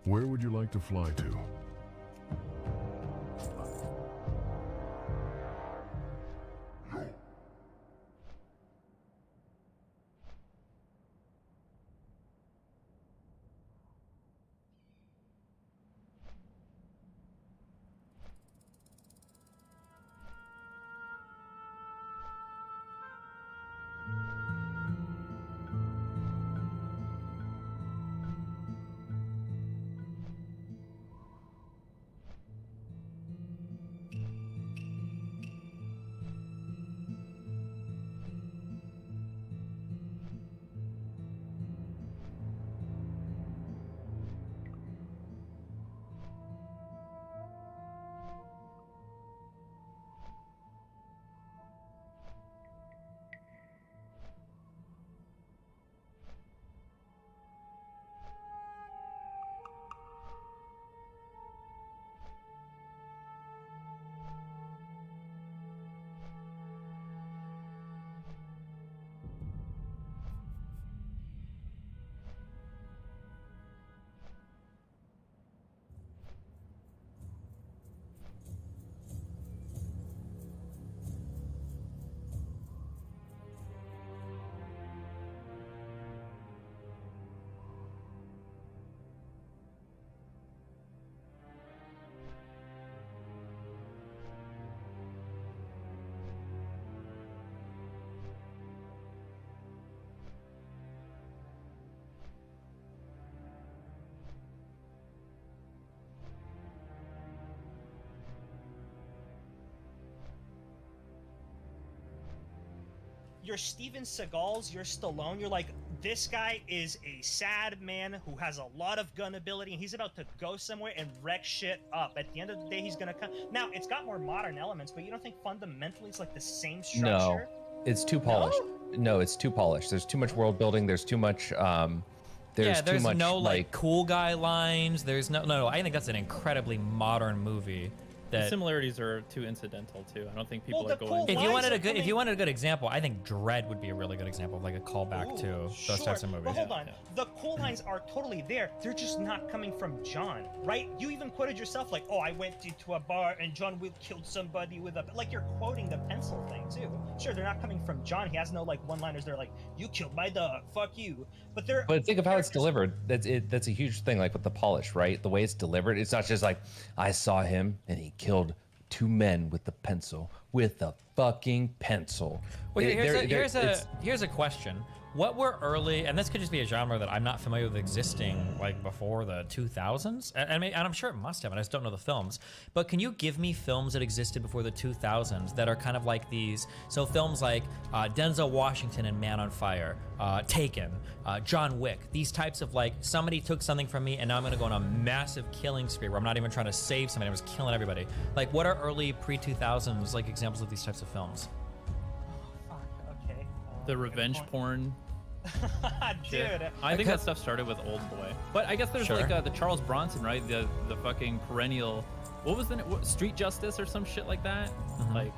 Where would you like to fly to? You're Steven Seagal's, you're Stallone. You're like, this guy is a sad man who has a lot of gun ability, and he's about to go somewhere and wreck shit up. At the end of the day, he's gonna come. Now, it's got more modern elements, but you don't think fundamentally it's like the same structure? No, it's too polished. No, it's too polished. There's too much world building. There's too much. There's too much, no like cool guy lines. There's no. I think that's an incredibly modern movie. The similarities are too incidental too. I don't think people are going. If you wanted a good example, I think Dread would be a really good example of like a callback to those types of movies. But hold on, the cool lines are totally there. They're just not coming from John, right? You even quoted yourself like, "Oh, I went into a bar and John Wick killed somebody with a..." Like you're quoting the pencil thing too. Sure, they're not coming from John. He has no like one-liners. They're like, "You killed my dog, fuck you." But they're. But think of how it's delivered. That's a huge thing. Like with the polish, right? The way it's delivered, it's not just like I saw him and he killed 2 men with the pencil, with a fucking pencil. Well, here's a question. What were early, and this could just be a genre that I'm not familiar with existing like before the 2000s, and I'm sure it must have, and I just don't know the films, but can you give me films that existed before the 2000s that are kind of like these? So films like Denzel Washington and Man on Fire, Taken, John Wick, these types of like, somebody took something from me and now I'm gonna go on a massive killing spree where I'm not even trying to save somebody, I'm just killing everybody. Like what are early pre-2000s like examples of these types of films? The revenge porn. Dude, I think that stuff started with Old Boy, but I guess there's like the Charles Bronson, right? The fucking perennial. What was the Street Justice or some shit like that? Like,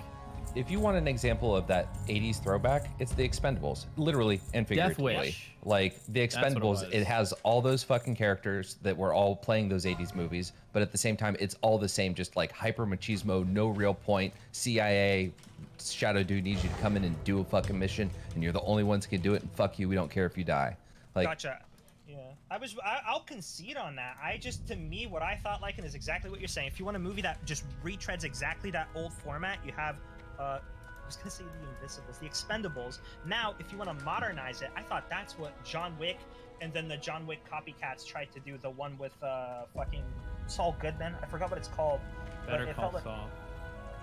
if you want an example of that 80s throwback, it's the Expendables, literally and figuratively. Death Wish. Like the Expendables, it has all those fucking characters that were all playing those 80s movies, but at the same time, it's all the same, just like hyper machismo, no real point. CIA Shadow Dude needs you to come in and do a fucking mission, and you're the only ones who can do it, and fuck you, we don't care if you die. Like, gotcha. Yeah, I'll concede on that. To me, what I thought like, and is exactly what you're saying. If you want a movie that just retreads exactly that old format, you have, I was gonna say the Invisibles, the Expendables. Now, if you want to modernize it, I thought that's what John Wick, and then the John Wick copycats tried to do. The one with fucking Saul Goodman. I forgot what it's called. Better Call Saul.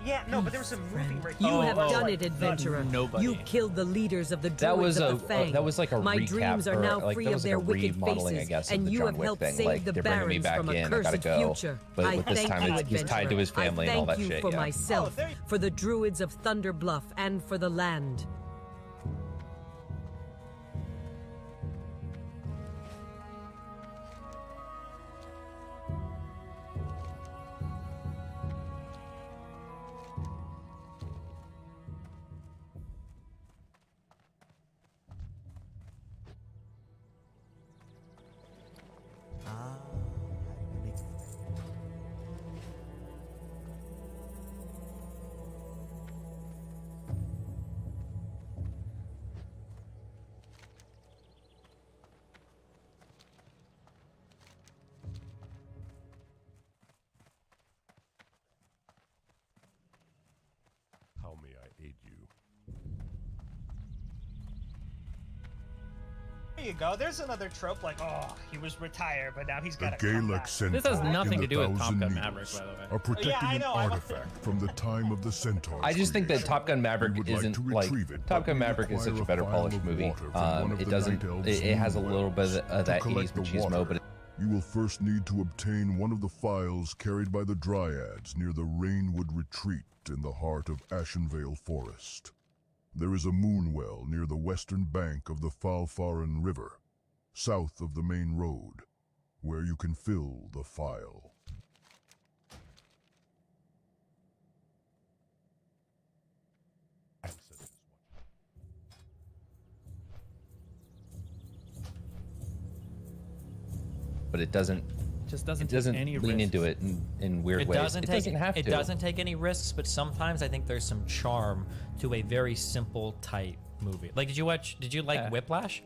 Yeah, no, but there was a movie where you have done it, adventurer. You killed the leaders of the druids of the Fang. That was like a My recap, dreams are now free of their wicked remodeling, faces, I guess, and of the you John have Wick helped thing. save Like, the they're bringing me barons back from a in, I gotta cursed go. future. But I with this thank time, you, he's tied to his family and all that I thank shit. you for Yeah. myself, for the druids of Thunder Bluff, and for the land. How may I aid you? There you go. There's another trope like, oh, he was retired, but now he's got The to come Gaelic back. Centaur This has nothing in to the do with Top Thousand Gun Needles Maverick, by the way. are protecting Yeah, I know, an I- artifact from the time of the Centaurs. I just think that creation. Top Gun Maverick We would like isn't to like retrieve it, Top but Gun we Maverick is such require a better vial polished of movie. water from one of It the doesn't. Night Elves' It has a moon little bit wells. of that To 80s collect the machismo, water, but you will first need to obtain one of the phials carried by the Dryads near the Rainwood Retreat in the heart of Ashenvale Forest. There is a moon well near the western bank of the Falfaran River, south of the main road, where you can fill the phial. but it doesn't. Just doesn't It doesn't take any lean risks. into it in weird ways. Doesn't It take, doesn't have to. It doesn't take any risks, but sometimes I think there's some charm to a very simple, tight movie. Like, did you like Whiplash?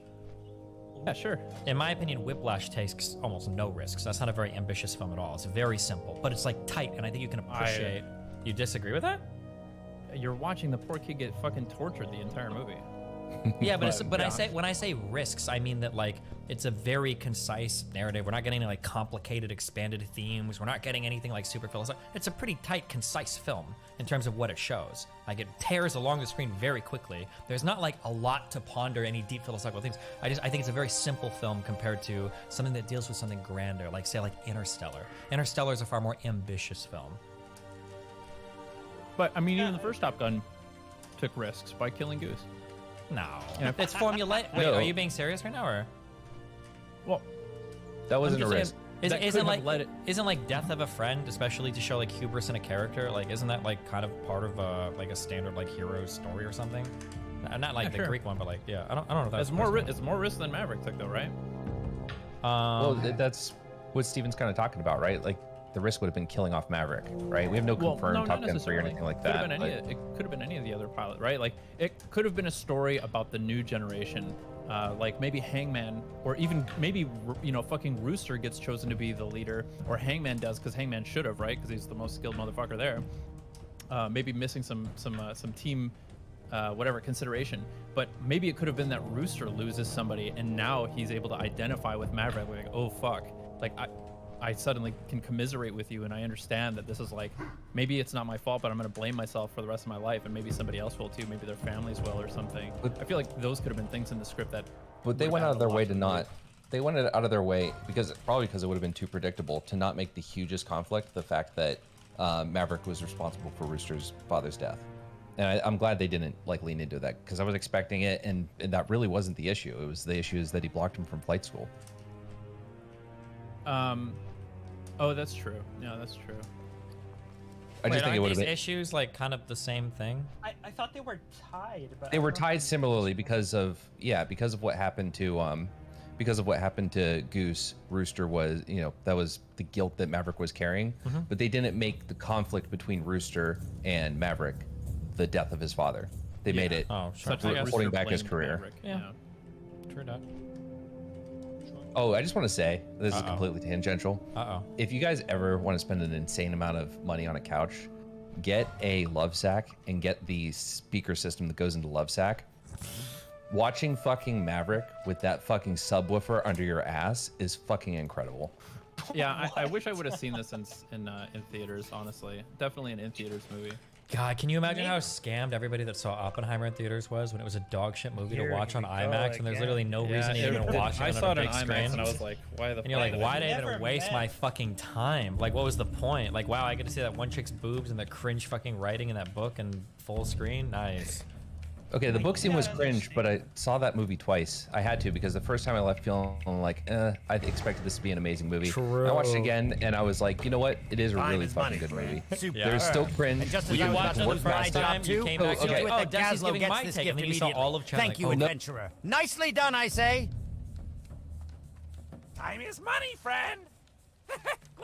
Yeah, sure. In my opinion, Whiplash takes almost no risks. That's not a very ambitious film at all. It's very simple, but it's like tight, and I think you can appreciate. You disagree with that? You're watching the poor kid get fucking tortured the entire movie. Yeah, but when I say risks, I mean that like It's a very concise narrative. We're not getting any like complicated, expanded themes. We're not getting anything like super philosophical. It's a pretty tight, concise film in terms of what it shows. Like it tears along the screen very quickly. There's not like a lot to ponder, any deep philosophical things. I think it's a very simple film compared to something that deals with something grander, like say like Interstellar. Interstellar is a far more ambitious film. But I mean, even the first Top Gun took risks by killing Goose. No, Yeah. it's formulaic. Wait, No. are you being serious right now, or? Well, That wasn't a I'm risk. just saying, Isn't could have like led it- isn't like death of a friend, especially to show like hubris in a character, like isn't that like kind of part of like a standard like hero story or something? Not like Yeah, the sure. Greek one, but like yeah, I don't know if that's It's more it's more risk than Maverick took, though, right? Well, that's what Steven's kind of talking about, right? Like the risk would have been killing off Maverick, right? We have no confirmed no, Top not Gun 3 or necessarily. anything like Could have that. been but- it could have been any of the other pilot, right? Like it could have been a story about the new generation. Like maybe Hangman, or even maybe fucking Rooster gets chosen to be the leader, or Hangman does because Hangman should have, right? Because he's the most skilled motherfucker there. Maybe missing some team, whatever consideration. But maybe it could have been that Rooster loses somebody, and now he's able to identify with Maverick. Like, oh fuck, like I suddenly can commiserate with you, and I understand that this is like, maybe it's not my fault, but I'm gonna blame myself for the rest of my life, and maybe somebody else will too, maybe their families will or something. I feel like those could have been things in the script that. But they went out of their way to not. They went out of their way because it would have been too predictable to not make the hugest conflict the fact that Maverick was responsible for Rooster's father's death. And I'm glad they didn't like lean into that, because I was expecting it, and that really wasn't the issue. It was the issue is that he blocked him from flight school. Oh, that's true. Yeah, that's true. I just think it would have these been. issues like kind of the same thing. I thought they were tied, but They were tied similarly because of what happened to Goose. Rooster was, that was the guilt that Maverick was carrying, but they didn't make the conflict between Rooster and Maverick the death of his father. They made it holding back his career. Maverick, Yeah. True that. Oh, I just want to say, this is completely tangential. If you guys ever want to spend an insane amount of money on a couch, get a Love Sack and get the speaker system that goes into Love Sack. Watching fucking Maverick with that fucking subwoofer under your ass is fucking incredible. Yeah, I wish I would have seen this in theaters. Honestly, definitely an in theaters movie. God, can you imagine how scammed everybody that saw Oppenheimer in theaters was when it was a dog shit movie Here to watch on we go IMAX, and there's again. literally no Yeah, reason to even watch it I on saw a it in big IMAX screen. and I was like, why the And you're fuck? like, why did I Never even waste met. my fucking time? Like, what was the point? Like, wow, I get to see that one chick's boobs and the cringe fucking writing in that book and full screen. Nice. Okay, the book scene was cringe, but I saw that movie twice. I had to, because the first time I left feeling like, I expected this to be an amazing movie. True. I watched it again, and I was like, you know what? It is a Time really is fucking money, good movie. Super. There's still cringe. And just as We I can was work about to lose my past job it. you came back, oh, you're okay. like, oh, Desi's giving my this take, and gift then you saw immediately. all of China. Thank you, Like, oh, no. adventurer. Nicely done, I say. Time is money, friend.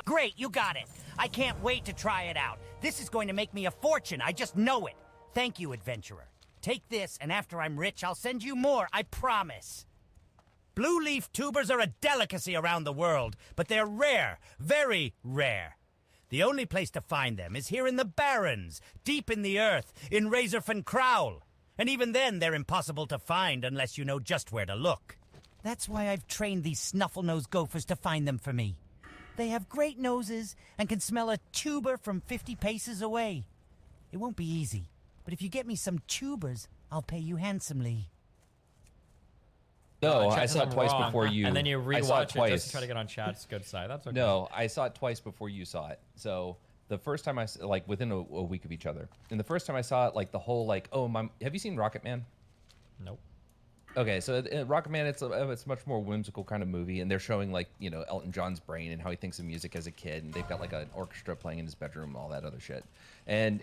Great, you got it. I can't wait to try it out. This is going to make me a fortune. I just know it. Thank you, adventurer. Take this, and after I'm rich, I'll send you more, I promise. Blue leaf tubers are a delicacy around the world, but they're rare, very rare. The only place to find them is here in the Barrens, deep in the earth, in Razorfen Crowl. And even then, they're impossible to find unless you know just where to look. That's why I've trained these snuffle-nosed gophers to find them for me. They have great noses and can smell a tuber from 50 paces away. It won't be easy, but if you get me some tubers, I'll pay you handsomely. No, I Chad saw says it I'm twice wrong, before you. and then you I saw it rewatch it twice. just to try to get on Chad's good side. That's okay. No, I saw it twice before you saw it. So the first time like within a week of each other, and the first time I saw it, like the whole like, oh my, have you seen Rocket Man? Nope. Okay, so Rocket Man, it's a much more whimsical kind of movie, and they're showing like Elton John's brain and how he thinks of music as a kid, and they've got like an orchestra playing in his bedroom, and all that other shit, and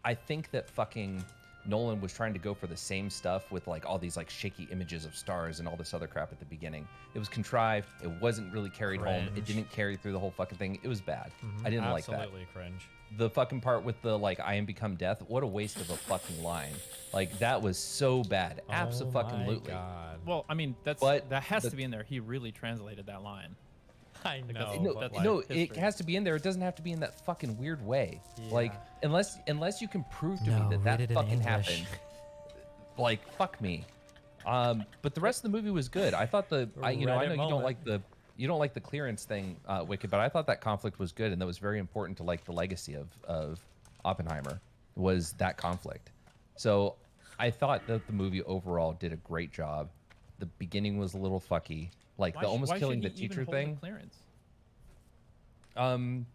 I think that fucking Nolan was trying to go for the same stuff with like all these like shaky images of stars and all this other crap at the beginning. It was contrived. It wasn't really carried home. It Cringe. didn't carry through the whole fucking thing. It was bad. I didn't like that. Absolutely cringe. The fucking part with the like I am become death, what a waste of a fucking line. Like that was so bad. Absolutely. Well, I mean, that has to be in there. He really translated that line. I Like, know. that's No, history. it has to be in there. It doesn't have to be in that fucking weird way. Yeah. Like unless you can prove to No, me that read it in fucking English. happened. Like fuck me. But the rest of the movie was good. I thought I know Reddit you moment. don't like the clearance thing, Wicked, but I thought that conflict was good, and that was very important to like the legacy of Oppenheimer was that conflict. So I thought that the movie overall did a great job. The beginning was a little fucky, like the almost killing the teacher thing. Clearance?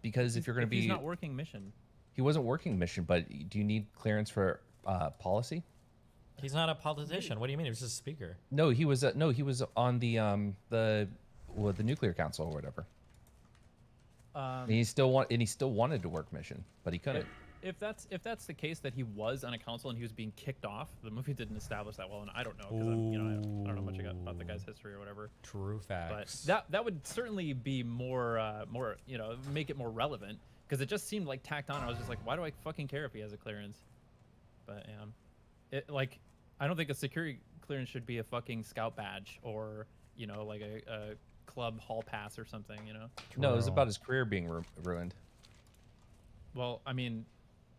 Because if you're going to be, he's not working mission. he wasn't working mission, but do you need clearance for policy? He's not a politician. What do you mean? He was just a speaker. No, he was on the nuclear council or whatever. And he still wanted to work mission, but he couldn't. If that's the case, that he was on a council and he was being kicked off, the movie didn't establish that well, and I don't know because I don't know much about the guy's history or whatever. True facts. But that would certainly be more make it more relevant, because it just seemed like tacked on. I was just like, why do I fucking care if he has a clearance? But I don't think a security clearance should be a fucking scout badge or like a club hall pass or something. No, it was about his career being ruined. Well, I mean,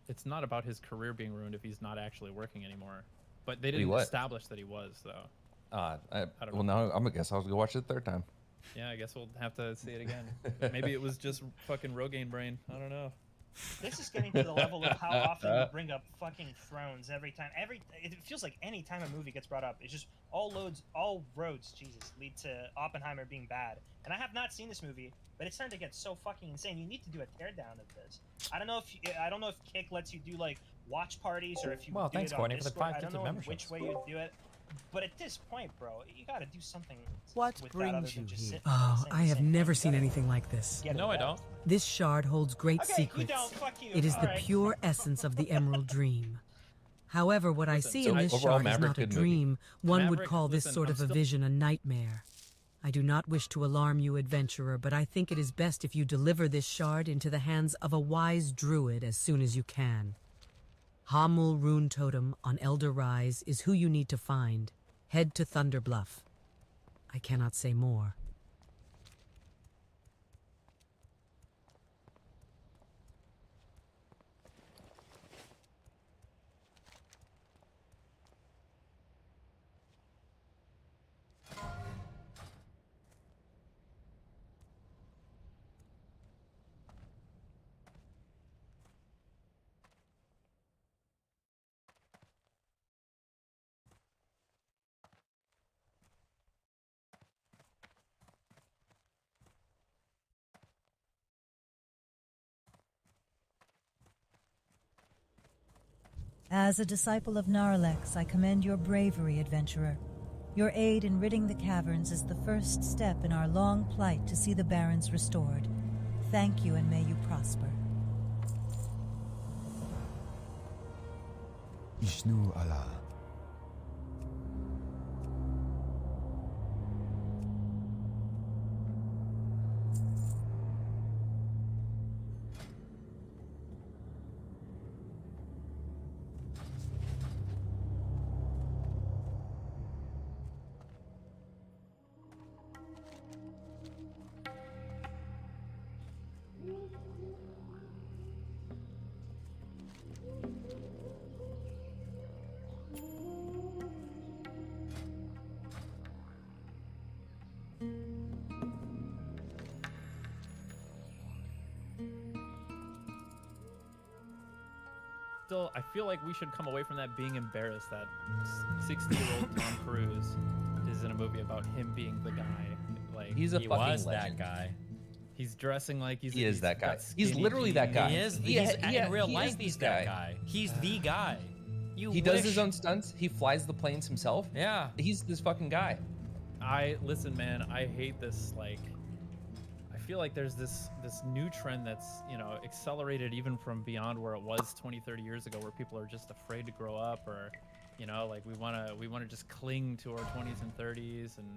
it's not about his career being ruined if he's not actually working anymore. But they But he didn't was. establish that he was, though. I don't well, now I guess I'll go watch it the third time. Yeah, I guess we'll have to see it again. Maybe it was just fucking Rogaine brain. I don't know. This is getting to the level of how often you bring up fucking Thrones every time. It feels like any time a movie gets brought up, it's just all roads, Jesus, lead to Oppenheimer being bad. And I have not seen this movie, but it's starting to get so fucking insane. You need to do a teardown of this. I don't know if Kick lets you do like watch parties or if you do thanks, it on Courtney, for the Discord. I 5 don't gifted know memberships. which way you do it. But at this point, bro, you gotta do something. What with that other brings than you just here? sit there and Oh, say I the have same never thing. seen You gotta anything like this. get No, I involved. don't. This shard holds great Okay, you secrets. don't. Fuck you. It is All the right. pure essence of the Emerald Dream. However, what I see so in this overall, shard is Maverick, not a good movie. dream. One would Maverick, call this listen, sort I'm of a still- vision a nightmare. I do not wish to alarm you, adventurer, but I think it is best if you deliver this shard into the hands of a wise druid as soon as you can. Hamul Rune Totem on Elder Rise is who you need to find. Head to Thunder Bluff. I cannot say more. As a disciple of Narlex, I commend your bravery, adventurer. Your aid in ridding the caverns is the first step in our long plight to see the barrens restored. Thank you, and may you prosper. Ishnu Allah. Still, I feel like we should come away from that being embarrassed that 60-year-old Tom Cruise is in a movie about him being the guy. Like He's a He fucking was legend. that guy. he's dressing like He is that guy. got He's skinny literally that guy. jeans. He is. Yeah, In real he life, is he's this that guy. guy. He's the guy. He does his own stunts. He flies the planes himself. Yeah. He's this fucking guy. Listen, man, I hate this. Like, I feel like there's this new trend that's accelerated even from beyond where it was 20, 30 years ago, where people are just afraid to grow up, or like we wanna just cling to our 20s and 30s, and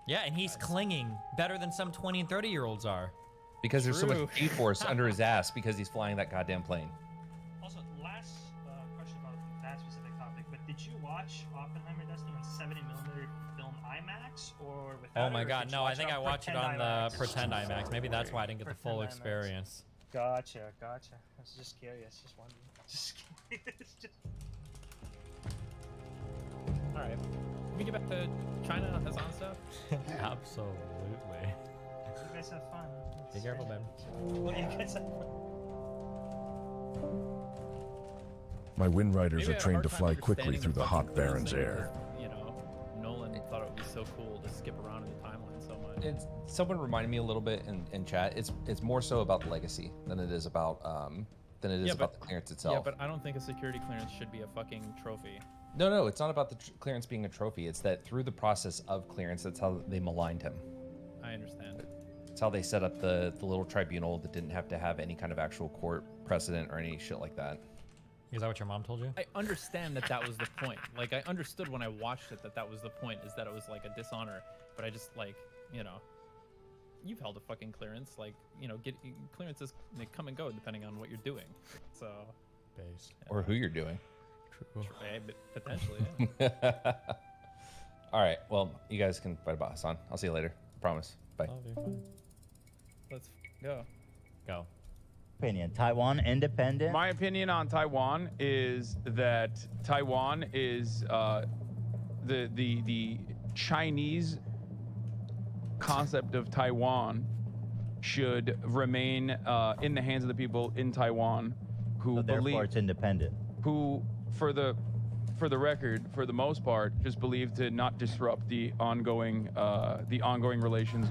Yeah, and he's clinging better than some 20 and 30-year-olds are. Because there's so much True. G-force under his ass because he's flying that goddamn plane. Also, last question about that specific topic, but did you watch Oppenheimer, Dustin, on 70mm film IMAX or without Oh my it, or god, did you no, I watch think it I watched it on IMAX? the pretend IMAX. Maybe that's why I didn't get the full Pretend IMAX. experience. Gotcha. I was just curious, just wondering. Just curious. All right. we get back to China, Hassan stuff? Absolutely. You guys have fun. Be careful, man. Well, you guys have fun. My wind riders Maybe I are had a trained hard to time fly quickly understanding through the fucking hot clearance Baron's thing air. because, you know, Nolan thought it would be so cool to skip around in the timeline so much. Someone reminded me a little bit in chat. It's more so about the legacy than it is about about the clearance itself. Yeah, but I don't think a security clearance should be a fucking trophy. No, it's not about the clearance being a trophy. It's that through the process of clearance, that's how they maligned him. I understand. It's how they set up the little tribunal that didn't have to have any kind of actual court precedent or any shit like that. Is that what your mom told you? I understand that was the point. Like, I understood when I watched it that was the point, is that it was like a dishonor. But I just, like, you know, you've held a fucking clearance. Like, you know, clearances, they come and go depending on what you're doing. So. Based. Or who you're doing. True. Potentially, yeah. All right. Well, you guys can fight about Hassan. I'll see you later. I promise. Bye. Let's go. Go. Opinion. Taiwan independent? My opinion on Taiwan is that Taiwan is the Chinese concept of Taiwan should remain in the hands of the people in Taiwan who So therefore believe it's independent. who for the record, for the most part, just believe to not disrupt the ongoing relations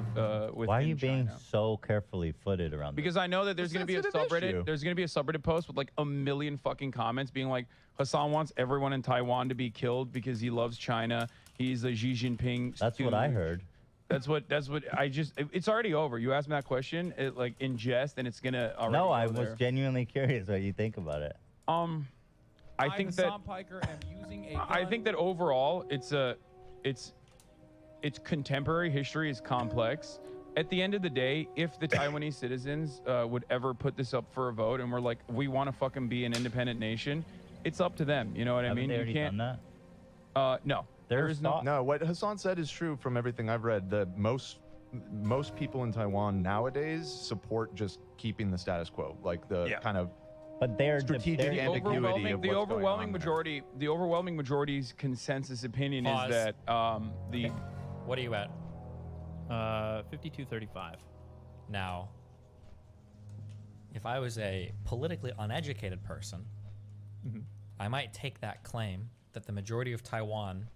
with. Why are you being so carefully footed around this? Because I know that there's going to be a subreddit. issue. There's going to be a subreddit post with like a million fucking comments being like, Hassan wants everyone in Taiwan to be killed because he loves China. He's a Xi Jinping. That's what I heard. That's what I just. It's already over. You asked me that question, like in jest, and it's gonna. No, I go was there. genuinely curious what you think about it. I think that I think that overall it's contemporary history is complex. At the end of the day, if the Taiwanese citizens would ever put this up for a vote and we're like, we want to fucking be an independent nation, it's up to them. You know what I mean? They already You can't. done No. There's is no. No, what Hassan said is true from everything I've read. Most people in Taiwan nowadays support just keeping the status quo, like the kind of but they're strategic ambiguity of the what's overwhelming going on majority, the overwhelming majority's consensus opinion Pause. is that the. What are you at? 52-35. Now, if I was a politically uneducated person, I might take that claim that the majority of Taiwan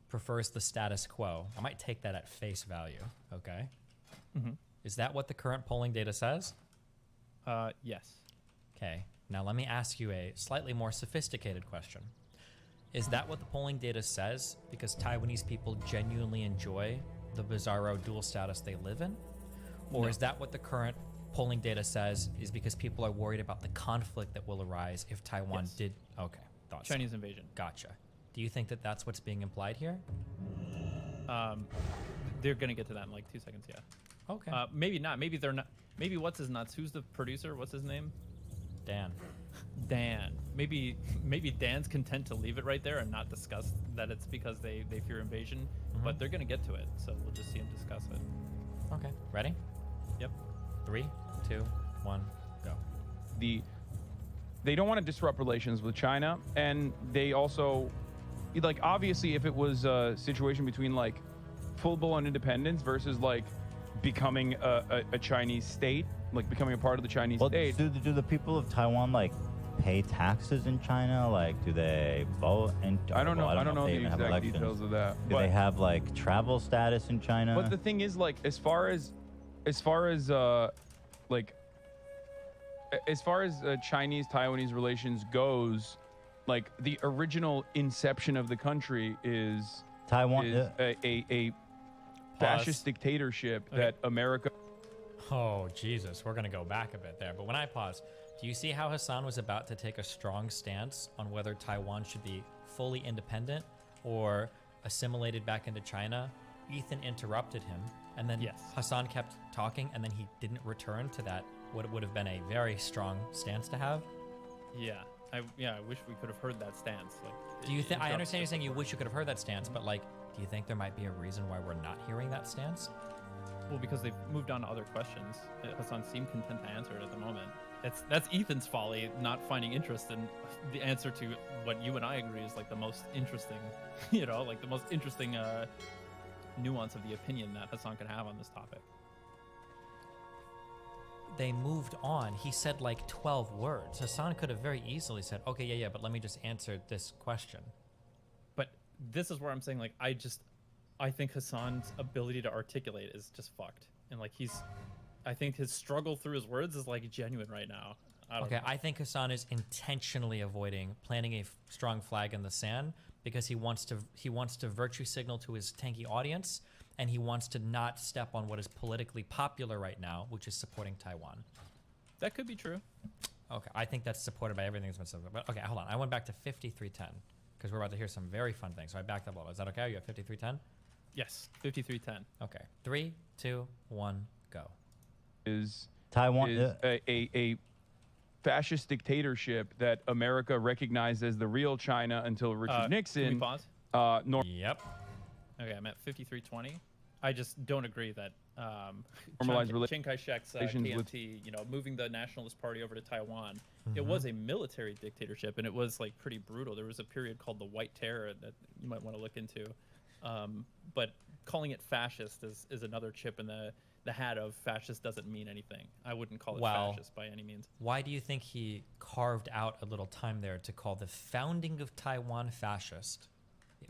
prefers the status quo. I might take that at face value. Okay. Is that what the current polling data says? Yes. Okay. Now let me ask you a slightly more sophisticated question. Is that what the polling data says because Taiwanese people genuinely enjoy the bizarro dual status they live in? Or No. is that what the current polling data says is because people are worried about the conflict that will arise if Taiwan Yes. did? Okay. Thought so. Chinese invasion. Gotcha. Do you think that that's what's being implied here? They're gonna get to that in like 2 seconds. Yeah. Okay. Maybe not. Maybe they're not. Maybe what's his nuts? Who's the producer? What's his name? Dan. Dan. Maybe Dan's content to leave it right there and not discuss that it's because they fear invasion. But they're gonna get to it, so we'll just see him discuss it. Okay. Ready? Yep. 3, 2, 1, go. They don't want to disrupt relations with China, and they also, like, obviously, if it was a situation between like full-blown independence versus like becoming a Chinese state, like becoming a part of the Chinese state. Do the people of Taiwan like pay taxes in China? Like, do they vote? And I don't know. well, I don't know if the they even have exact elections. details of that. Do they have like travel status in China? But the thing is, like, as far as Chinese Taiwanese relations goes, like the original inception of the country is Taiwan is a fascist dictatorship that America. Oh, Jesus. We're going to go back a bit there. But when I pause, do you see how Hassan was about to take a strong stance on whether Taiwan should be fully independent or assimilated back into China? Ethan interrupted him, and then Hassan kept talking, and then he didn't return to that, what would have been a very strong stance to have. Yeah. I wish we could have heard that stance. Like, Do you think? I understand you're saying you wish you could have heard that stance, but like, Do you think there might be a reason why we're not hearing that stance? Well, because they've moved on to other questions. Hassan seemed content to answer it at the moment. That's Ethan's folly, not finding interest in the answer to what you and I agree is like the most interesting, like the most interesting nuance of the opinion that Hassan could have on this topic. They moved on. He said like 12 words. Hassan could have very easily said, okay, yeah, but let me just answer this question. But this is where I'm saying, like, I think Hassan's ability to articulate is just fucked. And like I think his struggle through his words is like genuine right now. I think Hassan is intentionally avoiding planting a strong flag in the sand because he wants to virtue signal to his tanky audience, and he wants to not step on what is politically popular right now, which is supporting Taiwan. That could be true. Okay, I think that's supported by everything that's been said. But okay, hold on. I went back to 5310 because we're about to hear some very fun things. So I backed up a little. Is that okay? Are you at 5310? Yes, 5310. Okay, 3, 2, 1, go. Is Taiwan is a fascist dictatorship that America recognized as the real China until Richard Nixon. Can we pause? Yep. Okay, I'm at 5320. I just don't agree that Normalized Chiang Kai-shek's relations with- KMT, moving the Nationalist Party over to Taiwan, it was a military dictatorship, and it was like pretty brutal. There was a period called the White Terror that you might want to look into. But calling it fascist is another chip in the hat of fascist doesn't mean anything. I wouldn't call it fascist by any means. Why do you think he carved out a little time there to call the founding of Taiwan fascist?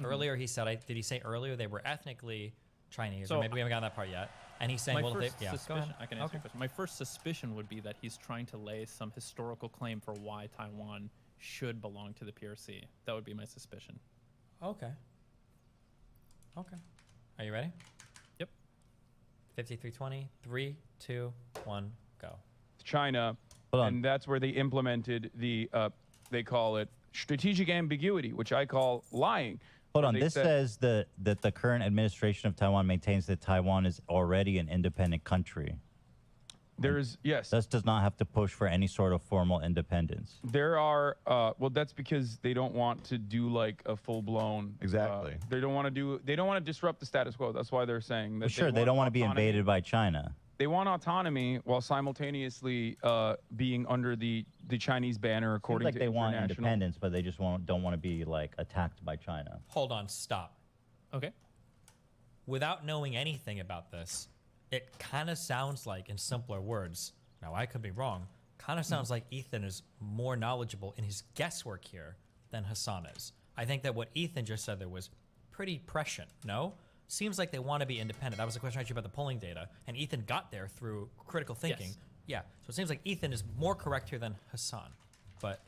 Earlier he said, did he say earlier they were ethnically Chinese? So or maybe we haven't gotten that part yet. And he's saying, my well, first go suspicion, ahead. I can answer your question. My first suspicion would be that he's trying to lay some historical claim for why Taiwan should belong to the PRC. That would be my suspicion. Okay. Are you ready? Yep. 5320, 3, 2, 1, go. China, and that's where they implemented the they call it strategic ambiguity, which I call lying. Hold on, this says that the current administration of Taiwan maintains that Taiwan is already an independent country. Yes. This does not have to push for any sort of formal independence. There are, well, that's because they don't want to do like a full-blown. Exactly. They don't want to disrupt the status quo. That's why they're saying that. Sure, they don't want to be invaded by China. They want autonomy while simultaneously being under the Chinese banner, according Seems like to they want international. independence, but they just don't want to be like attacked by China. Hold on, stop. Okay. Without knowing anything about this, it kind of sounds like, in simpler words, now I could be wrong, kind of sounds like Ethan is more knowledgeable in his guesswork here than Hassan is. I think that what Ethan just said there was pretty prescient, no? Seems like they want to be independent. That was the question actually about the polling data, and Ethan got there through critical thinking. Yes. Yeah, so it seems like Ethan is more correct here than Hassan, but...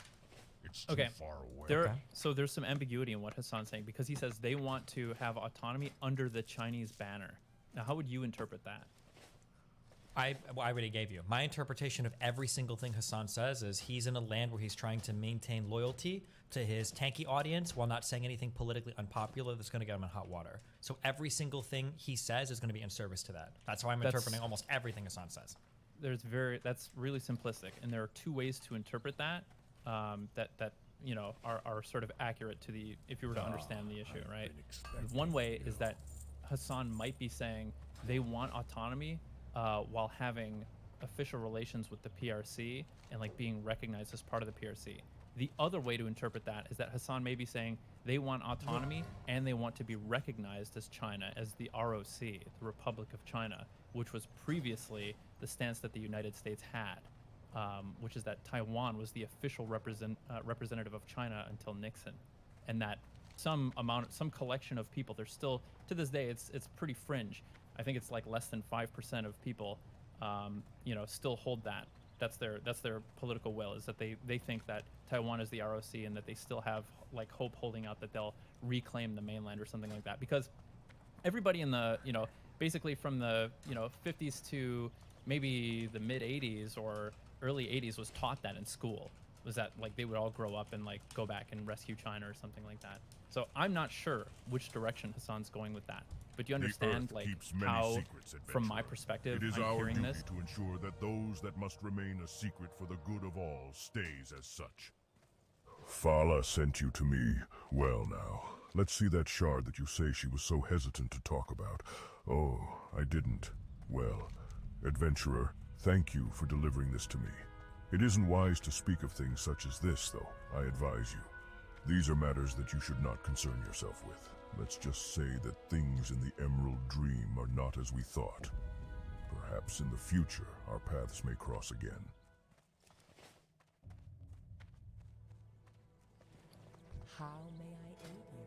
It's too far away. So there's some ambiguity in what Hassan's saying, because he says they want to have autonomy under the Chinese banner. Now, how would you interpret that? I already gave you. My interpretation of every single thing Hassan says is he's in a land where he's trying to maintain loyalty to his tanky audience while not saying anything politically unpopular that's going to get him in hot water. So every single thing he says is going to be in service to that. That's how I'm interpreting almost everything Hassan says. That's really simplistic, and there are two ways to interpret that that are sort of accurate to the, if you were to understand the issue, right? One way is that Hassan might be saying they want autonomy while having official relations with the PRC and like being recognized as part of the PRC. The other way to interpret that is that Hassan may be saying they want autonomy and they want to be recognized as China, as the ROC, the Republic of China, which was previously the stance that the United States had, which is that Taiwan was the official representative of China until Nixon, and that some collection of people, there's still, to this day, it's pretty fringe. I think it's like less than 5% of people, still hold that. That's their political will, is that they think that Taiwan is the ROC and that they still have like hope holding out that they'll reclaim the mainland or something like that. Because everybody in the, basically from the, 50s to maybe the mid 80s or early 80s was taught that in school, was that like they would all grow up and like go back and rescue China or something like that. So I'm not sure which direction Hassan's going with that. But you understand like how, from my perspective, it is I'm our hearing duty this. to ensure that those that must remain a secret for the good of all stays as such. Fala sent you to me. Well now, let's see that shard that you say she was so hesitant to talk about. Oh, I didn't. Well, adventurer, thank you for delivering this to me. It isn't wise to speak of things such as this, though, I advise you. These are matters that you should not concern yourself with. Let's just say that things in the Emerald Dream are not as we thought. Perhaps in the future, our paths may cross again. How may I aid you?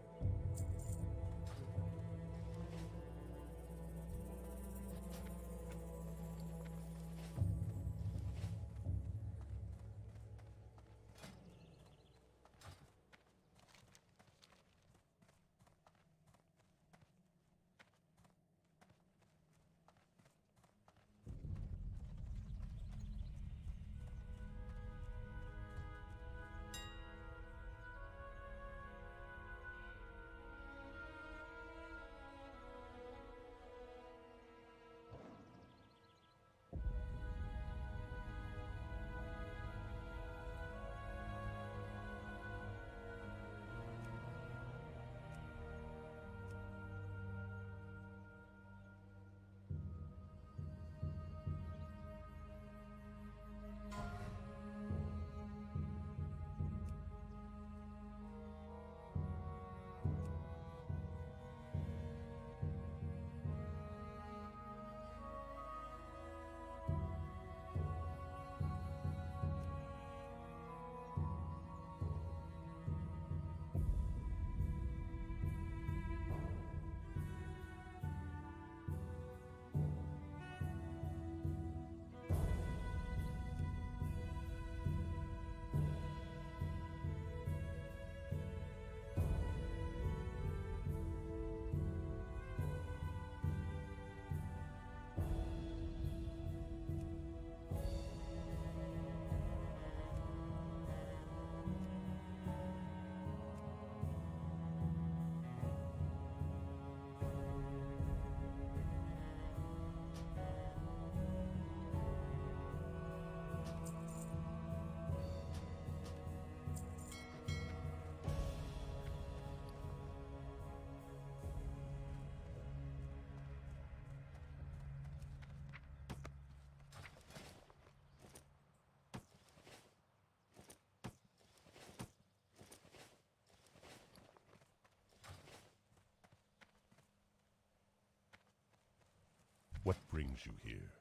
What brings you here?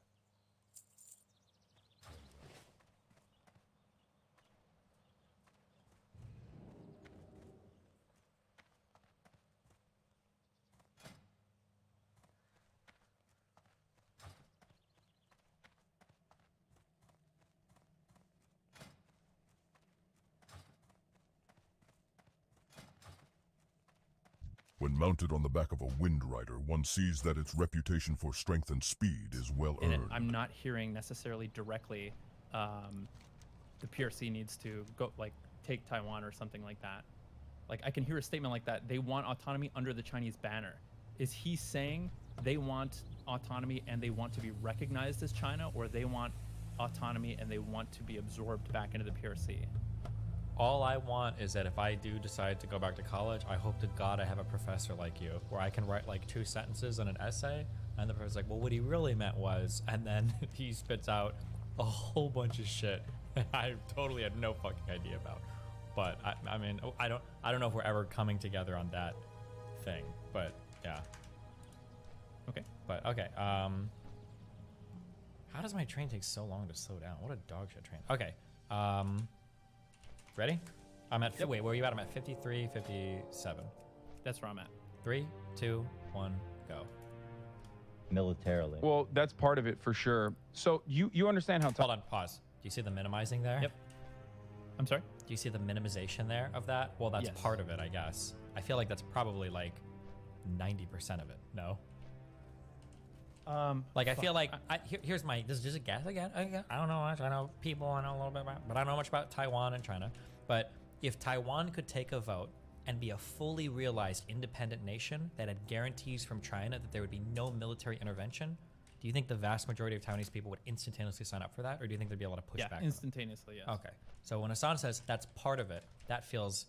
When mounted on the back of a Wind Rider, one sees that its reputation for strength and speed is well And earned. I'm not hearing necessarily directly the PRC needs to go, like, take Taiwan or something like that. Like, I can hear a statement like that. They want autonomy under the Chinese banner. Is he saying they want autonomy and they want to be recognized as China, or they want autonomy and they want to be absorbed back into the PRC? All I want is that if I do decide to go back to college, I hope to God I have a professor like you, where I can write like 2 sentences in an essay, and the professor's like, well, what he really meant was, and then he spits out a whole bunch of shit I totally had no fucking idea about. But I mean, I don't know if we're ever coming together on that thing, but yeah. Okay. But okay. How does my train take so long to slow down? What a dog shit train. Okay. Ready? I'm at, wait, where are you at? I'm at 53, 57. That's where I'm at. 3, 2, 1, go. Militarily. Well, that's part of it for sure. So you understand how... Hold on, pause. Do you see the minimizing there? Yep. I'm sorry? Do you see the minimization there of that? Well, that's Yes. part of it, I guess. I feel like that's probably like 90% of it. No? Like, I feel like, here's my, this is just a guess again. I don't know much. I know people, I know a little bit about, but I don't know much about Taiwan and China. But if Taiwan could take a vote and be a fully realized independent nation that had guarantees from China that there would be no military intervention, do you think the vast majority of Taiwanese people would instantaneously sign up for that? Or do you think there'd be a lot of pushback? Yeah, instantaneously, yes. Okay. So when Hassan says that's part of it, that feels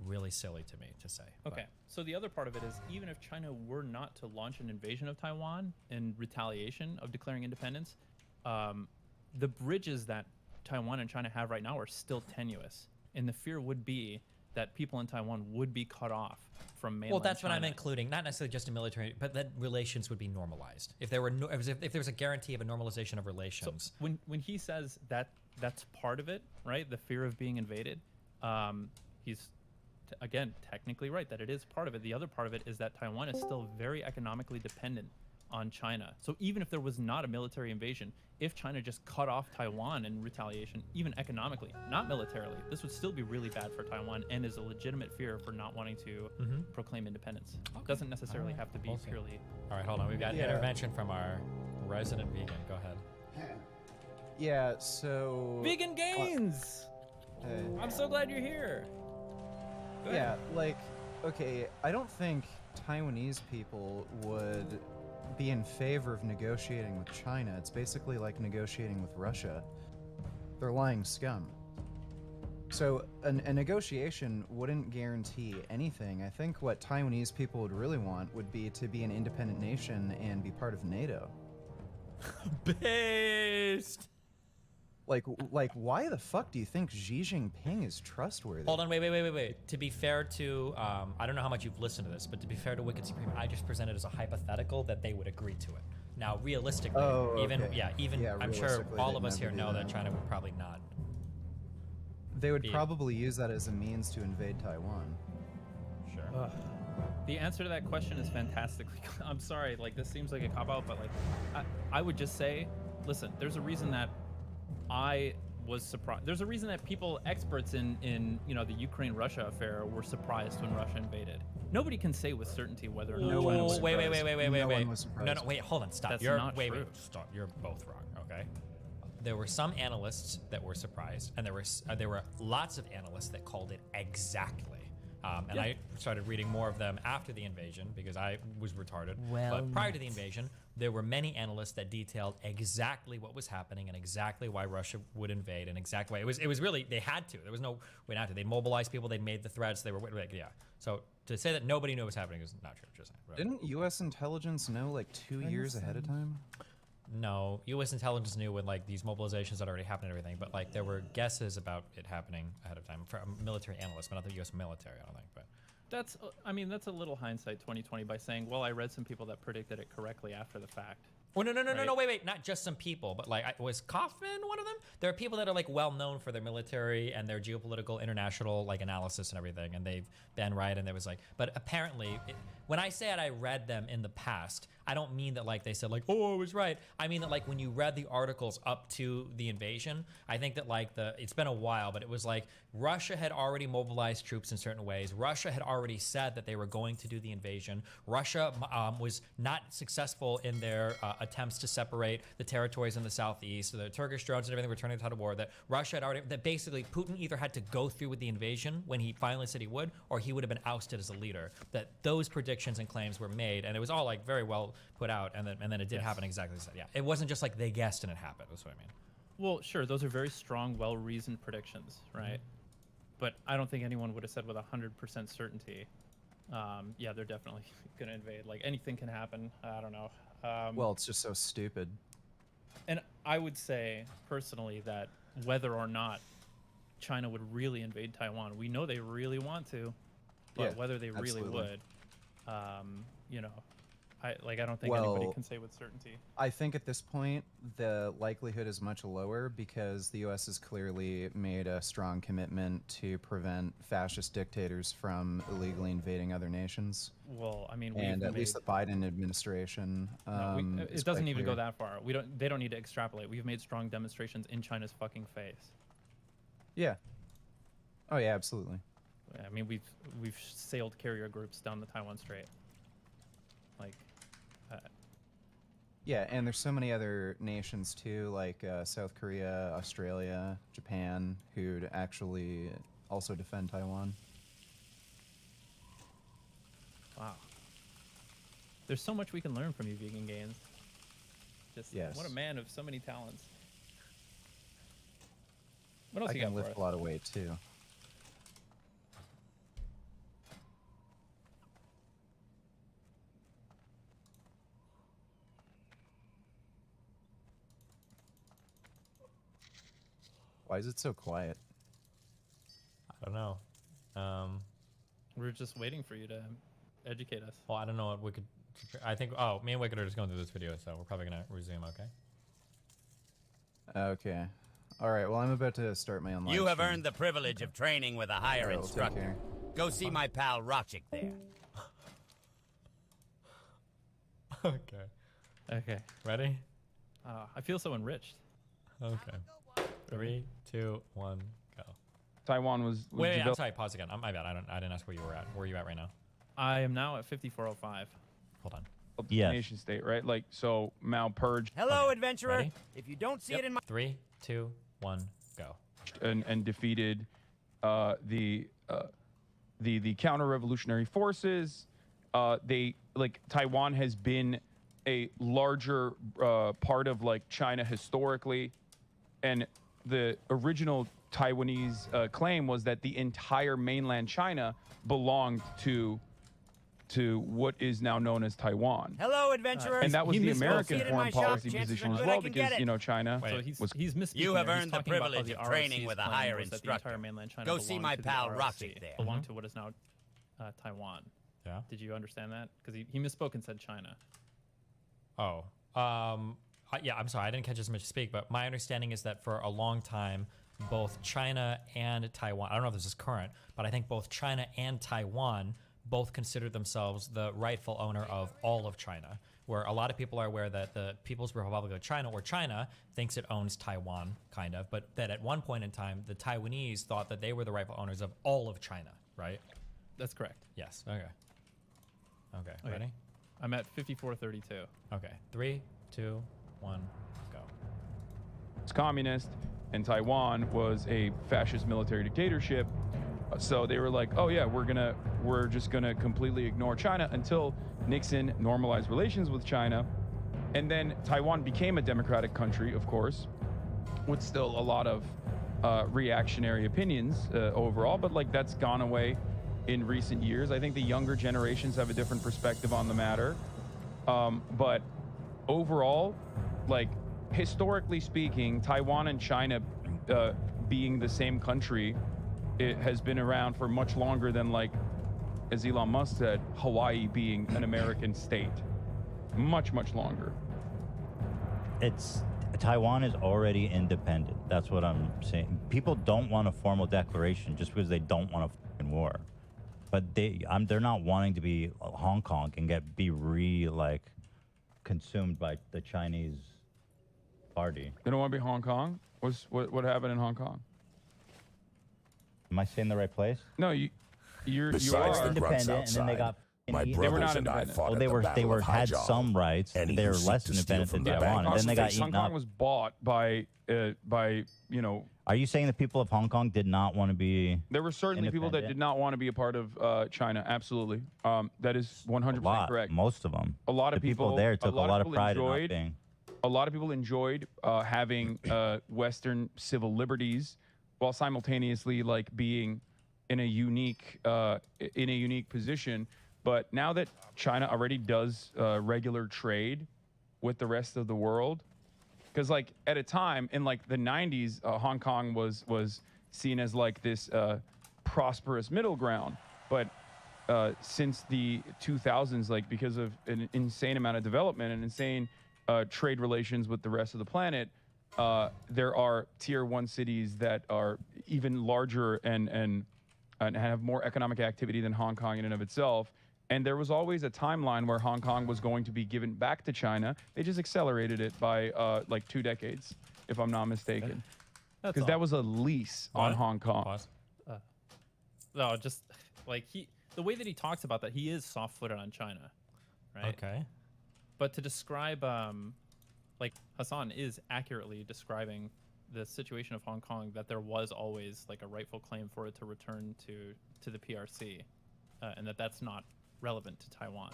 really silly to me to say. Okay, so the other part of it is, even if China were not to launch an invasion of Taiwan in retaliation of declaring independence, the bridges that Taiwan and China have right now are still tenuous, and the fear would be that people in Taiwan would be cut off from mainland Well, that's China. what I'm including, not necessarily just in military, but that relations would be normalized. If there were if there was a guarantee of a normalization of relations. So when he says that that's part of it, right? The fear of being invaded, he's again technically right that it is part of it. The other part of it is that Taiwan is still very economically dependent on China. So even if there was not a military invasion, if China just cut off Taiwan in retaliation, even economically, not militarily, this would still be really bad for Taiwan and is a legitimate fear for not wanting to proclaim independence. Doesn't necessarily have to be purely. All right, hold on. We've got intervention from our resident vegan. Go ahead. Yeah, so... Vegan Gains! I'm so glad you're here. Go Yeah, ahead. like, okay, I don't think Taiwanese people would be in favor of negotiating with China. It's basically like negotiating with Russia. They're lying scum. So a negotiation wouldn't guarantee anything. I think what Taiwanese people would really want would be to be an independent nation and be part of NATO. Based. Like, why the fuck do you think Xi Jinping is trustworthy? Hold on, wait. To be fair to, I don't know how much you've listened to this, but to be fair to Wicked Supreme, I just presented as a hypothetical that they would agree to it. Now, realistically, I'm sure all of us here know that China would probably not. They would probably use that as a means to invade Taiwan. Sure. The answer to that question is fantastically. I'm sorry, like this seems like a cop out, but like I would just say, listen, there's a reason that I was surprised. There's a reason that experts in you know the Ukraine-Russia affair were surprised when Russia invaded. Nobody can say with certainty whether or not. No China was wait. surprised. No, wait, hold on, stop. That's not true. Stop. You're both wrong. Okay. There were some analysts that were surprised, and there were lots of analysts that called it exactly. And I started reading more of them after the invasion because I was retarded. But prior to the invasion, there were many analysts that detailed exactly what was happening and exactly why Russia would invade and exactly why it was really they had to. There was no way not to. They mobilized people. They made the threats. They were like, yeah. So to say that nobody knew what was happening is not true. Just saying. Right? Didn't U.S. intelligence know like 2 years ahead of time? No, U.S. intelligence knew when like these mobilizations had already happened and everything, but like there were guesses about it happening ahead of time from military analysts, but not the U.S. military. I don't think, but That's a little hindsight 2020 by saying, well, I read some people that predicted it correctly after the fact. Well, no, wait, not just some people, but like, was Kaufman one of them? There are people that are like well known for their military and their geopolitical international like analysis and everything, and they've been right. And there was like, but apparently, when I say it, I read them in the past. I don't mean that like they said like, oh, I was right. I mean that like when you read the articles up to the invasion, I think that like it's been a while, but it was like Russia had already mobilized troops in certain ways. Russia had already said that they were going to do the invasion. Russia was not successful in their attempts to separate the territories in the southeast. So the Turkish drones and everything were turning the tide of war. That Russia had already, that basically Putin either had to go through with the invasion when he finally said he would, or he would have been ousted as a leader. That those predictions and claims were made, and it was all like very well put out, and then it did happen exactly as I said. Yeah, it wasn't just like they guessed and it happened. That's what I mean. Well, sure, those are very strong, well-reasoned predictions, right? But I don't think anyone would have said with 100% certainty, yeah, they're definitely going to invade. Like, anything can happen. I don't know. Well, it's just so stupid. And I would say, personally, that whether or not China would really invade Taiwan, we know they really want to, but Yeah, whether they really absolutely. would, you know, I don't think anybody can say with certainty. I think at this point, the likelihood is much lower because the U.S. has clearly made a strong commitment to prevent fascist dictators from illegally invading other nations. Well, I mean, and at least the Biden administration. It doesn't even go that far. They don't need to extrapolate. We've made strong demonstrations in China's fucking face. Yeah. Oh yeah, absolutely. I mean, we've sailed carrier groups down the Taiwan Strait. Like. Yeah, and there's so many other nations too, like South Korea, Australia, Japan, who'd actually also defend Taiwan. Wow. There's so much we can learn from you, Vegan Gains. Just what a man of so many talents. What else I you can got lift for us? a lot of weight too. Why is it so quiet? I don't know. We're just waiting for you to educate us. Well, I don't know what we could. I think. Oh, me and Wicked are just going through this video, so we're probably gonna resume. Okay. Okay. All right. Well, I'm about to start my own. You have stream. earned the privilege of training with a higher Alright, we'll take instructor. care. Go see my pal Rochik there. Okay. Okay. Ready? I feel so enriched. Okay. 3, 2, 1, go. Taiwan was Wait, I'm developed- sorry. Pause again. My bad. I didn't ask where you were at. Where are you at right now? I am now at 5405. Hold on. Yes. Nation state, right? Like, so Mao purged Hello, adventurer. Ready? If you don't see it in my 3, 2, 1, go. and defeated the counter-revolutionary forces. They like Taiwan has been a larger part of like China historically, and the original Taiwanese claim was that the entire mainland China belonged to what is now known as Taiwan. Hello, adventurer. And that was the American See it in foreign my shop. policy Chances position are as good I well, can because get it. you know China So he's misspeaking. You have there. He's earned the talking about how privilege the of training ROC's with a claim higher was that the instructor. entire mainland China Go see belonged my to the pal ROC, Rochik there. belonged to what is now Taiwan. Yeah. Did you understand that? Because he misspoke and said China. Oh. Yeah, I'm sorry. I didn't catch as much speak, but my understanding is that for a long time, both China and Taiwan, I don't know if this is current, but I think both China and Taiwan both consider themselves the rightful owner of all of China, where a lot of people are aware that the People's Republic of China, or China, thinks it owns Taiwan, kind of, but that at one point in time, the Taiwanese thought that they were the rightful owners of all of China, right? That's correct. Yes. Okay. Okay. Ready? I'm at 5432. Okay. 3, 2, 1, go. It's communist, and Taiwan was a fascist military dictatorship. So they were like, oh yeah, we're just gonna completely ignore China until Nixon normalized relations with China. And then Taiwan became a democratic country, of course, with still a lot of reactionary opinions overall, but like that's gone away in recent years. I think the younger generations have a different perspective on the matter. But overall, like historically speaking, Taiwan and China being the same country, it has been around for much longer than, like, as Elon Musk said, Hawaii being an American state. Much, much longer. Taiwan is already independent. That's what I'm saying. People don't want a formal declaration just because they don't want a fucking war. But they're not wanting to be Hong Kong and be consumed by the Chinese party. They don't want to be Hong Kong? What happened in Hong Kong? Am I saying the right place? No, you are independent, and then they got. They were not independent. Well, they had some rights. They were less independent than Taiwan, and then they got eaten Hong Kong up. was bought by Are you saying the people of Hong Kong did not want to be? There were certainly people that did not want to be a part of China. Absolutely, that is 100% correct. Most of them. A lot of the people there took a lot of pride in not being. A lot of people enjoyed having Western civil liberties, while simultaneously like being in a unique position. But now that China already does regular trade with the rest of the world, because like at a time in like the 90s, Hong Kong was seen as like this prosperous middle ground. But since the 2000s, like because of an insane amount of development and insane trade relations with the rest of the planet, there are tier 1 cities that are even larger and have more economic activity than Hong Kong in and of itself. And there was always a timeline where Hong Kong was going to be given back to China. They just accelerated it by like 2 decades, if I'm not mistaken. Because that was a lease on Hong Kong. No, just like the way that he talks about that, he is soft-footed on China, right? Okay. But to describe, like Hassan is accurately describing the situation of Hong Kong, that there was always like a rightful claim for it to return to the PRC, and that's not relevant to Taiwan.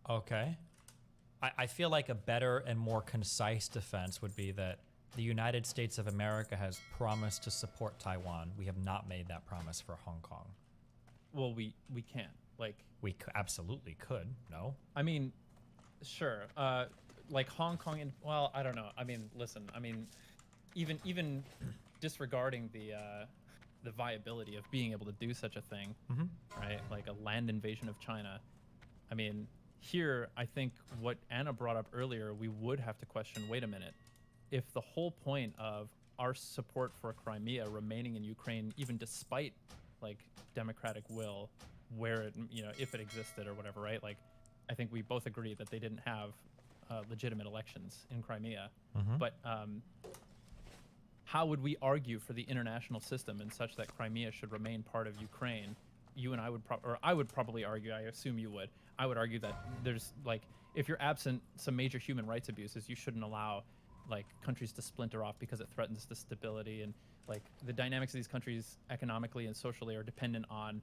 Okay. I feel like a better and more concise defense would be that the United States of America has promised to support Taiwan. We have not made that promise for Hong Kong. Well, we can't. Like we absolutely could. No. I mean, sure. like Hong Kong and well, I don't know. I mean, listen. I mean, even disregarding the viability of being able to do such a thing, right? Like a land invasion of China. I mean, here I think what Anna brought up earlier, we would have to question. Wait a minute, if the whole point of our support for Crimea remaining in Ukraine, even despite like democratic will, where it, if it existed or whatever, right? Like, I think we both agree that they didn't have legitimate elections in Crimea. But how would we argue for the international system and such that Crimea should remain part of Ukraine? You and I would, I would probably argue. I assume you would. I would argue that there's like, if you're absent some major human rights abuses, you shouldn't allow like countries to splinter off because it threatens the stability, and like the dynamics of these countries economically and socially are dependent on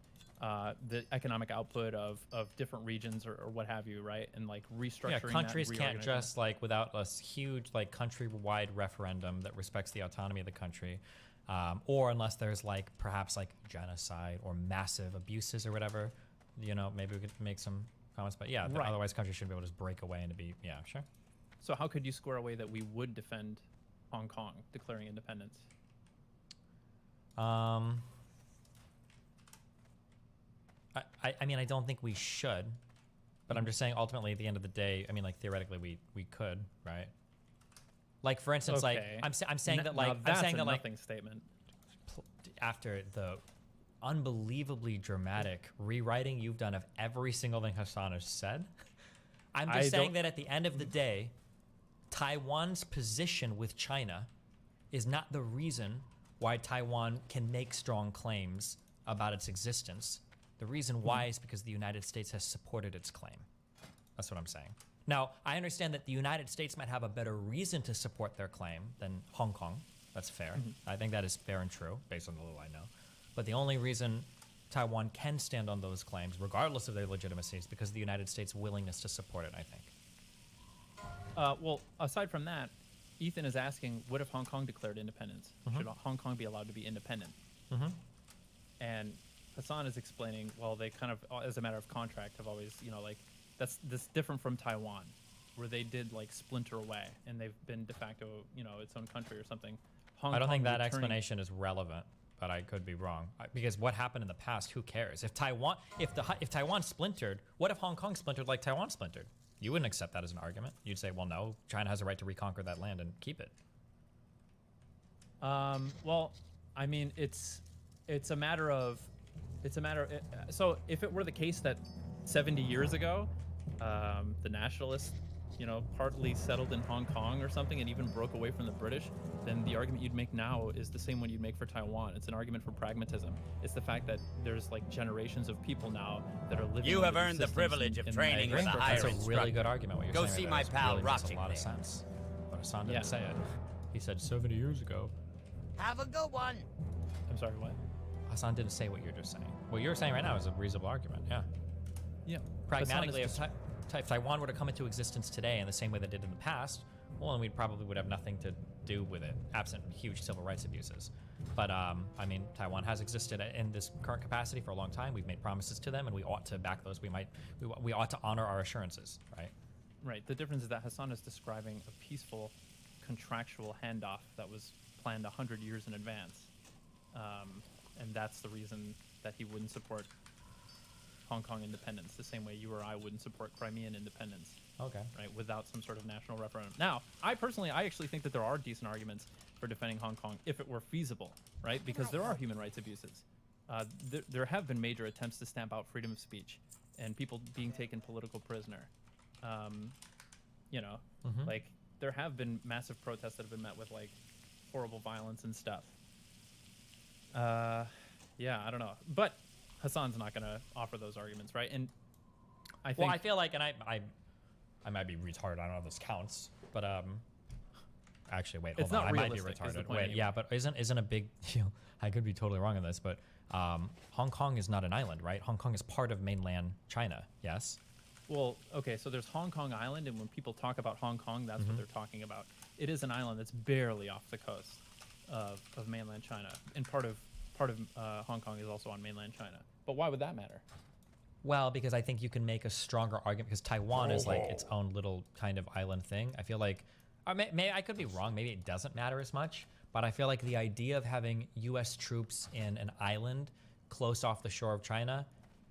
the economic output of different regions or what have you, right? And like restructuring. Yeah, countries that, can't just like without a huge like country-wide referendum that respects the autonomy of the country, or unless there's like perhaps like genocide or massive abuses or whatever. Maybe we could make some comments, but yeah, Right. otherwise countries shouldn't be able to just break away and to be sure. So how could you square away that we would defend Hong Kong declaring independence? I mean, I don't think we should, but I'm just saying ultimately at the end of the day, I mean, like theoretically we could, right? Like for instance, like Okay. I'm saying that like that's I'm saying a that like nothing statement. after the unbelievably dramatic rewriting you've done of every single thing Hassan has said, I'm just saying that at the end of the day, Taiwan's position with China is not the reason why Taiwan can make strong claims about its existence. The reason why is because the United States has supported its claim. That's what I'm saying. Now, I understand that the United States might have a better reason to support their claim than Hong Kong. That's fair. I think that is fair and true based on the little I know. But the only reason Taiwan can stand on those claims, regardless of their legitimacy, is because of the United States' willingness to support it, I think. Well, aside from that, Ethan is asking, what if Hong Kong declared independence? Should Hong Kong be allowed to be independent? And Hassan is explaining, well, they kind of, as a matter of contract, have always, like, that's different from Taiwan, where they did, like, splinter away, and they've been de facto, its own country or something. I don't think that explanation is relevant, but I could be wrong. Because what happened in the past, who cares? If Taiwan splintered, what if Hong Kong splintered like Taiwan splintered? You wouldn't accept that as an argument. You'd say, well, no, China has a right to reconquer that land and keep it. Well, I mean, it's a matter of, so if it were the case that 70 years ago, the nationalists, partly settled in Hong Kong or something and even broke away from the British, then the argument you'd make now is the same one you'd make for Taiwan. It's an argument for pragmatism. It's the fact that there's like generations of people now that are living. You have earned the privilege of training with a higher That's a really good argument. What you're Go saying see right my there. pal Really makes a Rocky lot of there. sense. But Hassan didn't say it. He said 70 years ago. Have a good one. I'm sorry, what? Hassan didn't say what you're just saying. What you're saying right now is a reasonable argument. Yeah. Yeah. Pragmatically, Hassan if Taiwan were to come into existence today in the same way they did in the past, well, then we probably would have nothing to do with it, absent huge civil rights abuses. But I mean, Taiwan has existed in this current capacity for a long time. We've made promises to them, and we ought to back those. We ought to honor our assurances, right? Right. The difference is that Hassan is describing a peaceful, contractual handoff that was planned 100 years in advance, and that's the reason that he wouldn't support Hong Kong independence the same way you or I wouldn't support Crimean independence. Okay. Right, without some sort of national referendum. Now, I actually think that there are decent arguments for defending Hong Kong if it were feasible, right? Because there are human rights abuses. There have been major attempts to stamp out freedom of speech and people being taken political prisoner. Like there have been massive protests that have been met with like horrible violence and stuff. Yeah, I don't know, but Hassan's not going to offer those arguments, right? And I think. Well, I feel like, and I might be retarded. I don't know if this counts, but actually, wait, hold It's on. not I might be realistic, is the retarded. point Wait, anyway. yeah, but isn't a big deal? I could be totally wrong on this, but Hong Kong is not an island, right? Hong Kong is part of mainland China. Yes. Well, okay, so there's Hong Kong Island, and when people talk about Hong Kong, that's what they're talking about. It is an island that's barely off the coast of mainland China, and part of Hong Kong is also on mainland China. But why would that matter? Well, because I think you can make a stronger argument because Taiwan is like its own little kind of island thing. I feel like, I could be wrong. Maybe it doesn't matter as much, but I feel like the idea of having U.S. troops in an island close off the shore of China,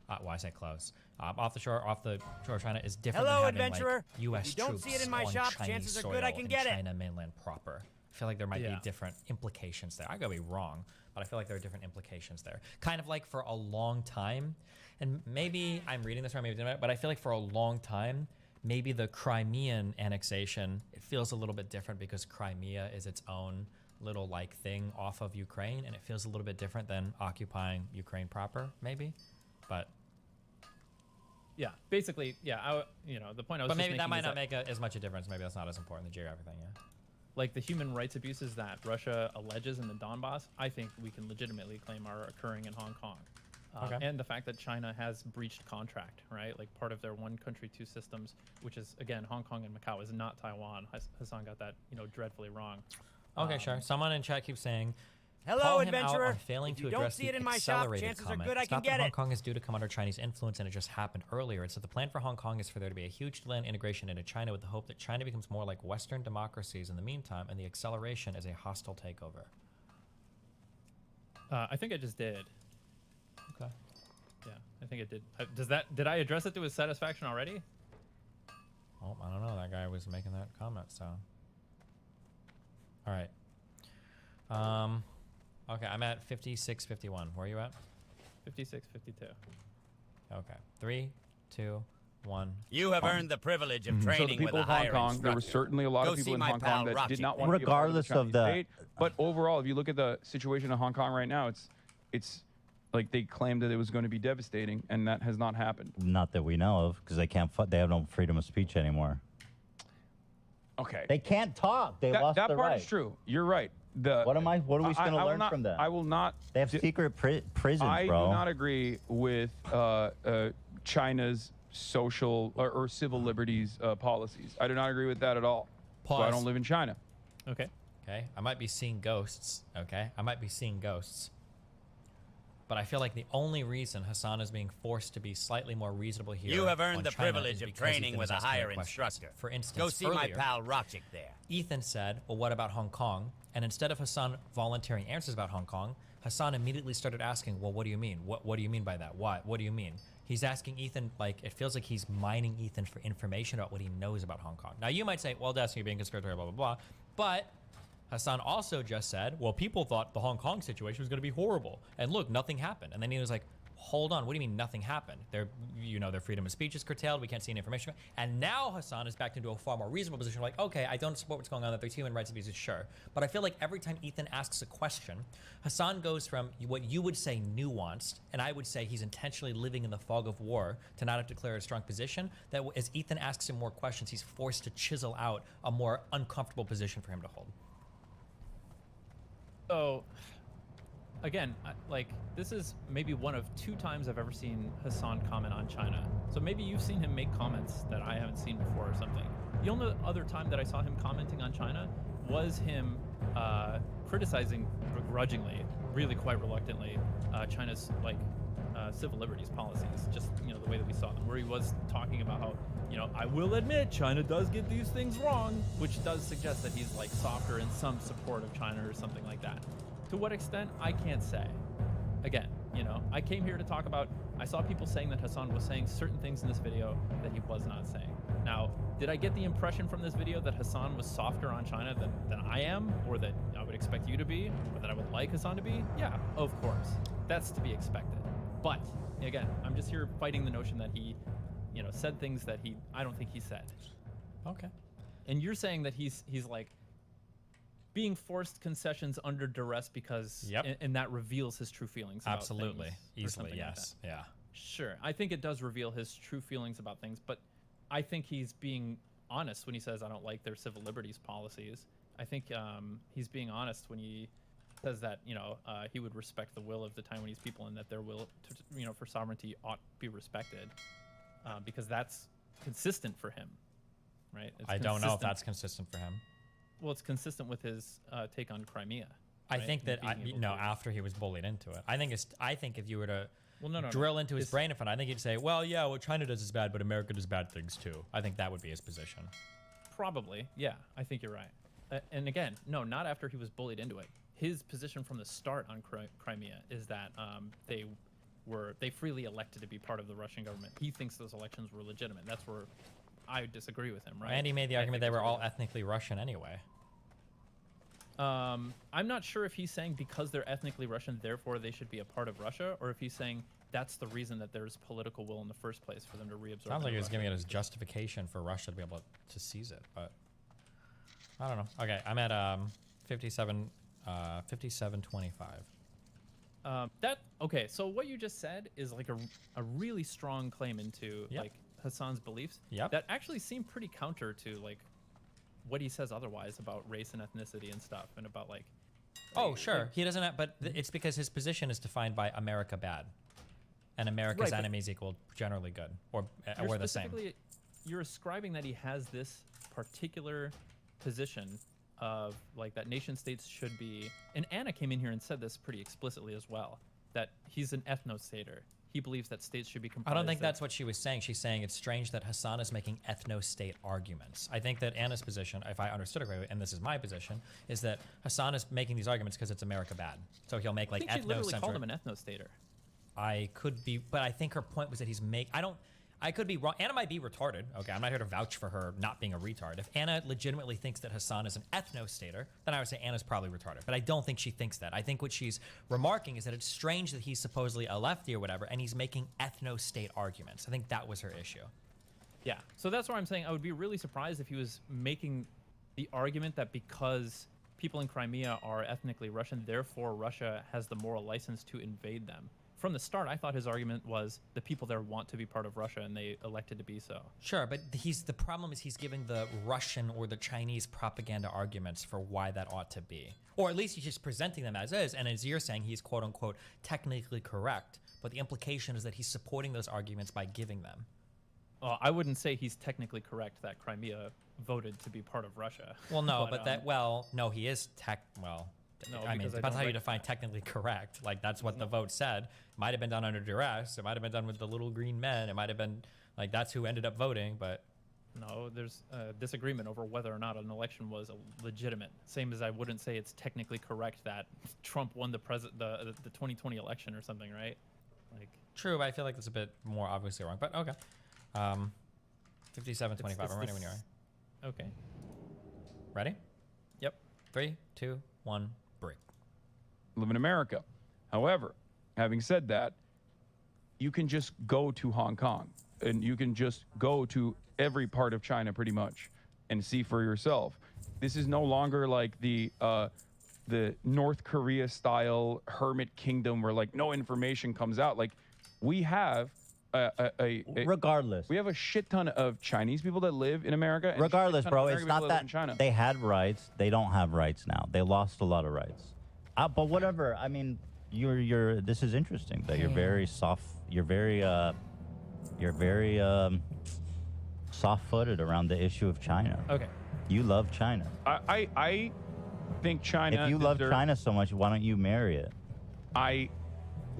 well, I say close, off the shore of China is different Hello, than having adventurer. like U.S. If you don't troops see it in my on shop, Chinese chances are soil good I can in get it. China mainland proper. I feel like there might be different implications there. I could be wrong, but I feel like there are different implications there. Kind of like for a long time, and maybe I'm reading this wrong, maybe not, but I feel like for a long time, maybe the Crimean annexation, it feels a little bit different because Crimea is its own little like thing off of Ukraine, and it feels a little bit different than occupying Ukraine proper, maybe. But yeah, basically, yeah. The point I was. But maybe just that making might is not make as much a difference. Maybe that's not as important, the geographic thing. Yeah. Like the human rights abuses that Russia alleges in the Donbass, I think we can legitimately claim are occurring in Hong Kong. Okay. And the fact that China has breached contract, right? Like part of their one country, two systems, which is, again, Hong Kong and Macau is not Taiwan. Hassan got that, dreadfully wrong. Okay, sure. Someone in chat keeps saying, Hello, call him adventurer. out on failing If to you don't address see the it in my shop, accelerated chances are comment. good I It's can not get that Hong it. Kong is due to come under Chinese influence and it just happened earlier. It's that the plan for Hong Kong is for there to be a huge land integration into China with the hope that China becomes more like Western democracies in the meantime, and the acceleration is a hostile takeover. I think I just did. Okay. Yeah, I think it did. Did I address it to his satisfaction already? Oh, I don't know. That guy was making that comment, so. All right. Okay, I'm at 56-51. Where are you at? 56-52. Okay. 3, 2, 1. You have earned the privilege of So the training with people a of Hong higher Kong, there were instructor. certainly a lot Go of people see in my Hong pal Kong that did Rocky not there. want to be a part Regardless of of the the- Chinese state. But overall, if you look at the situation in Hong Kong right now, it's like they claimed that it was going to be devastating, and that has not happened. Not that we know of, because they have no freedom of speech anymore. Okay. They can't talk. They lost that the part right. is true. You're right. What are we going to I will learn not- from them? I will not. They have secret prisons, I bro. do not agree with China's social or civil liberties policies. I do not agree with that at all. So I Pause. don't live in China. Okay. Okay. I might be seeing ghosts. Okay. I might be seeing ghosts. But I feel like the only reason Hassan is being forced to be slightly more reasonable here. You have earned on the China privilege is of because training Ethan with is a asking higher questions. instructor. For instance, Go see my earlier, pal Rochik there. Ethan said, well, what about Hong Kong? And instead of Hassan volunteering answers about Hong Kong, Hassan immediately started asking, well, what do you mean? What do you mean by that? What do you mean? He's asking Ethan, like, it feels like he's mining Ethan for information about what he knows about Hong Kong. Now, you might say, well, Destiny, you're being conspiratorial, blah, blah, blah. But Hassan also just said, well, people thought the Hong Kong situation was going to be horrible. And look, nothing happened. And then he was like, hold on, what do you mean nothing happened? Their freedom of speech is curtailed. We can't see any information. And now Hassan is backed into a far more reasonable position. Like, okay, I don't support what's going on. That there's human rights abuses, sure. But I feel like every time Ethan asks a question, Hassan goes from what you would say nuanced, and I would say he's intentionally living in the fog of war to not have declared a strong position. That as Ethan asks him more questions, he's forced to chisel out a more uncomfortable position for him to hold. So, again, this is maybe one of 2 times I've ever seen Hassan comment on China. So maybe you've seen him make comments that I haven't seen before or something. The only other time that I saw him commenting on China was him criticizing begrudgingly, really quite reluctantly, China's civil liberties policies, just the way that we saw them, where he was talking about how, I will admit China does get these things wrong, which does suggest that he's softer in some support of China or something like that. To what extent, I can't say. Again, I came here to talk about, I saw people saying that Hassan was saying certain things in this video that he was not saying. Now, did I get the impression from this video that Hassan was softer on China than I am, or that I would expect you to be, or that I would like Hassan to be? Yeah, of course. That's to be expected. But, again, I'm just here fighting the notion that he, said things that I don't think he said. Okay. And you're saying that he's being forced concessions under duress because, and that reveals his true feelings about Absolutely. things or Easily, something like yes. that. Yeah. Sure. I think it does reveal his true feelings about things, but I think he's being honest when he says, I don't like their civil liberties policies. I think he's being honest when he says that, he would respect the will of the Taiwanese people and that their will to, for sovereignty ought to be respected because that's consistent for him, right? It's I don't know if consistent. that's consistent for him. Well, it's consistent with his take on Crimea. I right? think that And being able to- after he was bullied into it. I think if you were to drill into his brain in front. I think he'd say, well, yeah, what China does is bad, but America does bad things too. I think that would be his position. Probably, yeah. I think you're right. And again, no, not after he was bullied into it. His position from the start on Crimea is that they freely elected to be part of the Russian government. He thinks those elections were legitimate. That's where I disagree with him, right? And he made the argument they were all ethnically Russian anyway. I'm not sure if he's saying because they're ethnically Russian, therefore they should be a part of Russia, or if he's saying that's the reason that there's political will in the first place for them to reabsorb. Sounds like he was giving it as justification for Russia to be able to seize it, but I don't know. Okay, I'm at 57.25. Okay, so what you just said is like a really strong claim into like Hassan's beliefs. Yep. That actually seem pretty counter to like what he says otherwise about race and ethnicity and stuff, and about like. Oh, sure. He doesn't have, but it's because his position is defined by America bad, and America's enemies equal generally good, or the same. You're ascribing that he has this particular position of like that nation states should be, and Anna came in here and said this pretty explicitly as well, that he's an ethno-stater. He believes that states should be comprised. I don't think that's what she was saying. She's saying it's strange that Hassan is making ethno-state arguments. I think that Anna's position, if I understood it correctly, and this is my position, is that Hassan is making these arguments because it's America bad. So he'll make like ethno-centric. She literally called him an ethno-stater. I could be, but I think her point was that I could be wrong. Anna might be retarded. Okay, I'm not here to vouch for her not being a retard. If Anna legitimately thinks that Hassan is an ethno-stater, then I would say Anna's probably retarded. But I don't think she thinks that. I think what she's remarking is that it's strange that he's supposedly a lefty or whatever, and he's making ethno-state arguments. I think that was her issue. Yeah, so that's why I'm saying I would be really surprised if he was making the argument that because people in Crimea are ethnically Russian, therefore Russia has the moral license to invade them. From the start, I thought his argument was the people there want to be part of Russia and they elected to be so. Sure, but the problem is he's giving the Russian or the Chinese propaganda arguments for why that ought to be. Or at least he's just presenting them as is, and as you're saying, he's quote unquote technically correct, but the implication is that he's supporting those arguments by giving them. I wouldn't say he's technically correct that Crimea voted to be part of Russia. Well, no, no, he is no, I mean, it depends how you define technically correct. Like, that's what the vote said. Might have been done under duress. It might have been done with the little green men. It might have been, like, that's who ended up voting, but... No, there's a disagreement over whether or not an election was legitimate. Same as I wouldn't say it's technically correct that Trump won the 2020 election or something, right? Like. True, but I feel like that's a bit more obviously wrong, but okay. 57.25, I'm ready when you are. Okay. Ready? Yep. 3, 2, 1... break. Live in America. However, having said that, you can just go to Hong Kong and you can just go to every part of China pretty much and see for yourself. This is no longer like the North Korea style hermit kingdom where like no information comes out. Like we have regardless, we have a shit ton of Chinese people that live in America. And regardless, bro, it's not that they had rights. They don't have rights now. They lost a lot of rights. But whatever. I mean, you're. This is interesting that you're very soft. You're very soft-footed around the issue of China. Okay. You love China. I think China. If you love China so much, why don't you marry it?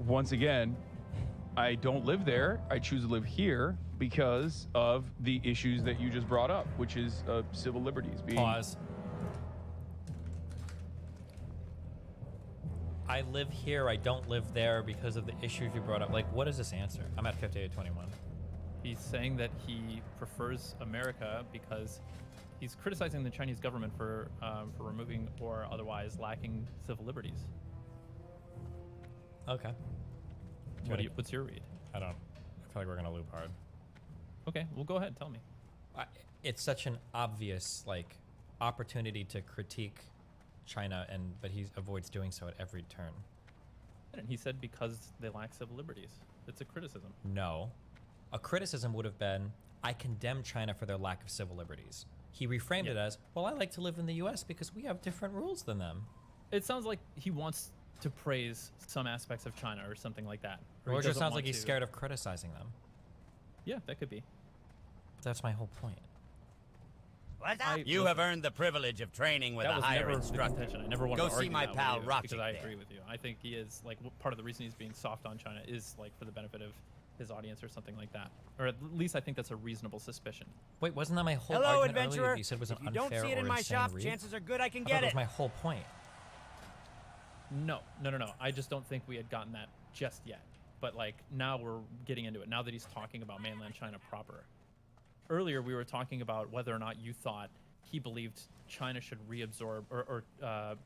Once again, I don't live there. I choose to live here because of the issues that you just brought up, which is civil liberties. Pause. I live here, I don't live there because of the issues you brought up. Like, what is this answer? I'm at 58.21. He's saying that he prefers America because he's criticizing the Chinese government for removing or otherwise lacking civil liberties. Okay. What's your read? I feel like we're gonna loop hard. Okay, well, go ahead. Tell me. It's such an obvious like opportunity to critique China, but he avoids doing so at every turn. And he said because they lack civil liberties. It's a criticism. No. A criticism would have been, I condemn China for their lack of civil liberties. He reframed it as, well, I like to live in the U.S. because we have different rules than them. It sounds like he wants to praise some aspects of China or something like that. Or it just sounds like he's scared of criticizing them. Yeah, that could be. But that's my whole point. What's up? You have earned the privilege of training with That a was higher never the instructor. contention. I never wanted Go to see argue my that pal with you, Rocket because I there. agree with you. I think he is like part of the reason he's being soft on China is like for the benefit of his audience or something like that. Or at least I think that's a reasonable suspicion. Wait, wasn't that my whole Hello, argument earlier adventurer. that you said was an If you don't unfair see it in or my insane shop, read? chances are good I can I thought get that was it. my whole point. No. I just don't think we had gotten that just yet. But like now we're getting into it. Now that he's talking about mainland China proper. Earlier we were talking about whether or not you thought he believed China should reabsorb, or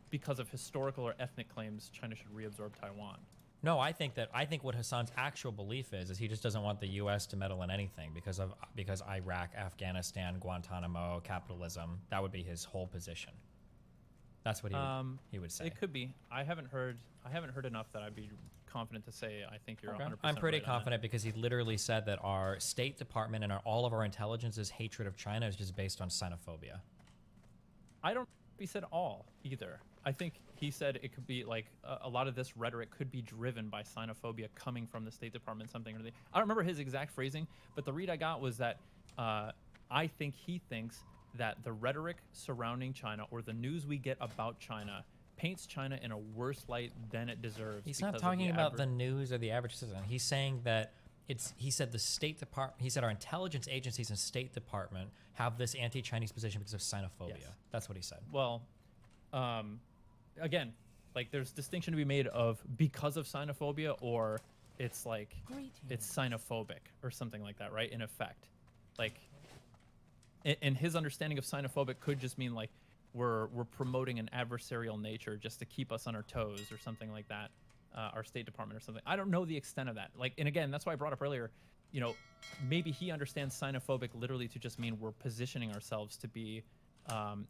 because of historical or ethnic claims, China should reabsorb Taiwan. No, I think what Hassan's actual belief is he just doesn't want the U.S. to meddle in anything because Iraq, Afghanistan, Guantanamo, capitalism. That would be his whole position. That's what he would say. It could be. I haven't heard enough that I'd be confident to say I think you're 100%. I'm pretty right on that. confident because he literally said that our State Department and all of our intelligence's hatred of China is just based on xenophobia. I don't think he said all either. I think he said it could be like a lot of this rhetoric could be driven by xenophobia coming from the State Department, something or the. I don't remember his exact phrasing, but the read I got was that I think he thinks that the rhetoric surrounding China or the news we get about China paints China in a worse light than it deserves. He's not talking about the news or the average citizen. He's saying that he said the State Department, he said our intelligence agencies and State Department have this anti-Chinese position because of xenophobia. Yes. That's what he said. Well, again, like there's distinction to be made of because of xenophobia or it's like it's xenophobic or something like that, right? In effect, like, and his understanding of xenophobic could just mean like we're promoting an adversarial nature just to keep us on our toes or something like that. Our State Department or something. I don't know the extent of that. Like, and again, that's why I brought up earlier, you know, maybe he understands xenophobic literally to just mean we're positioning ourselves to be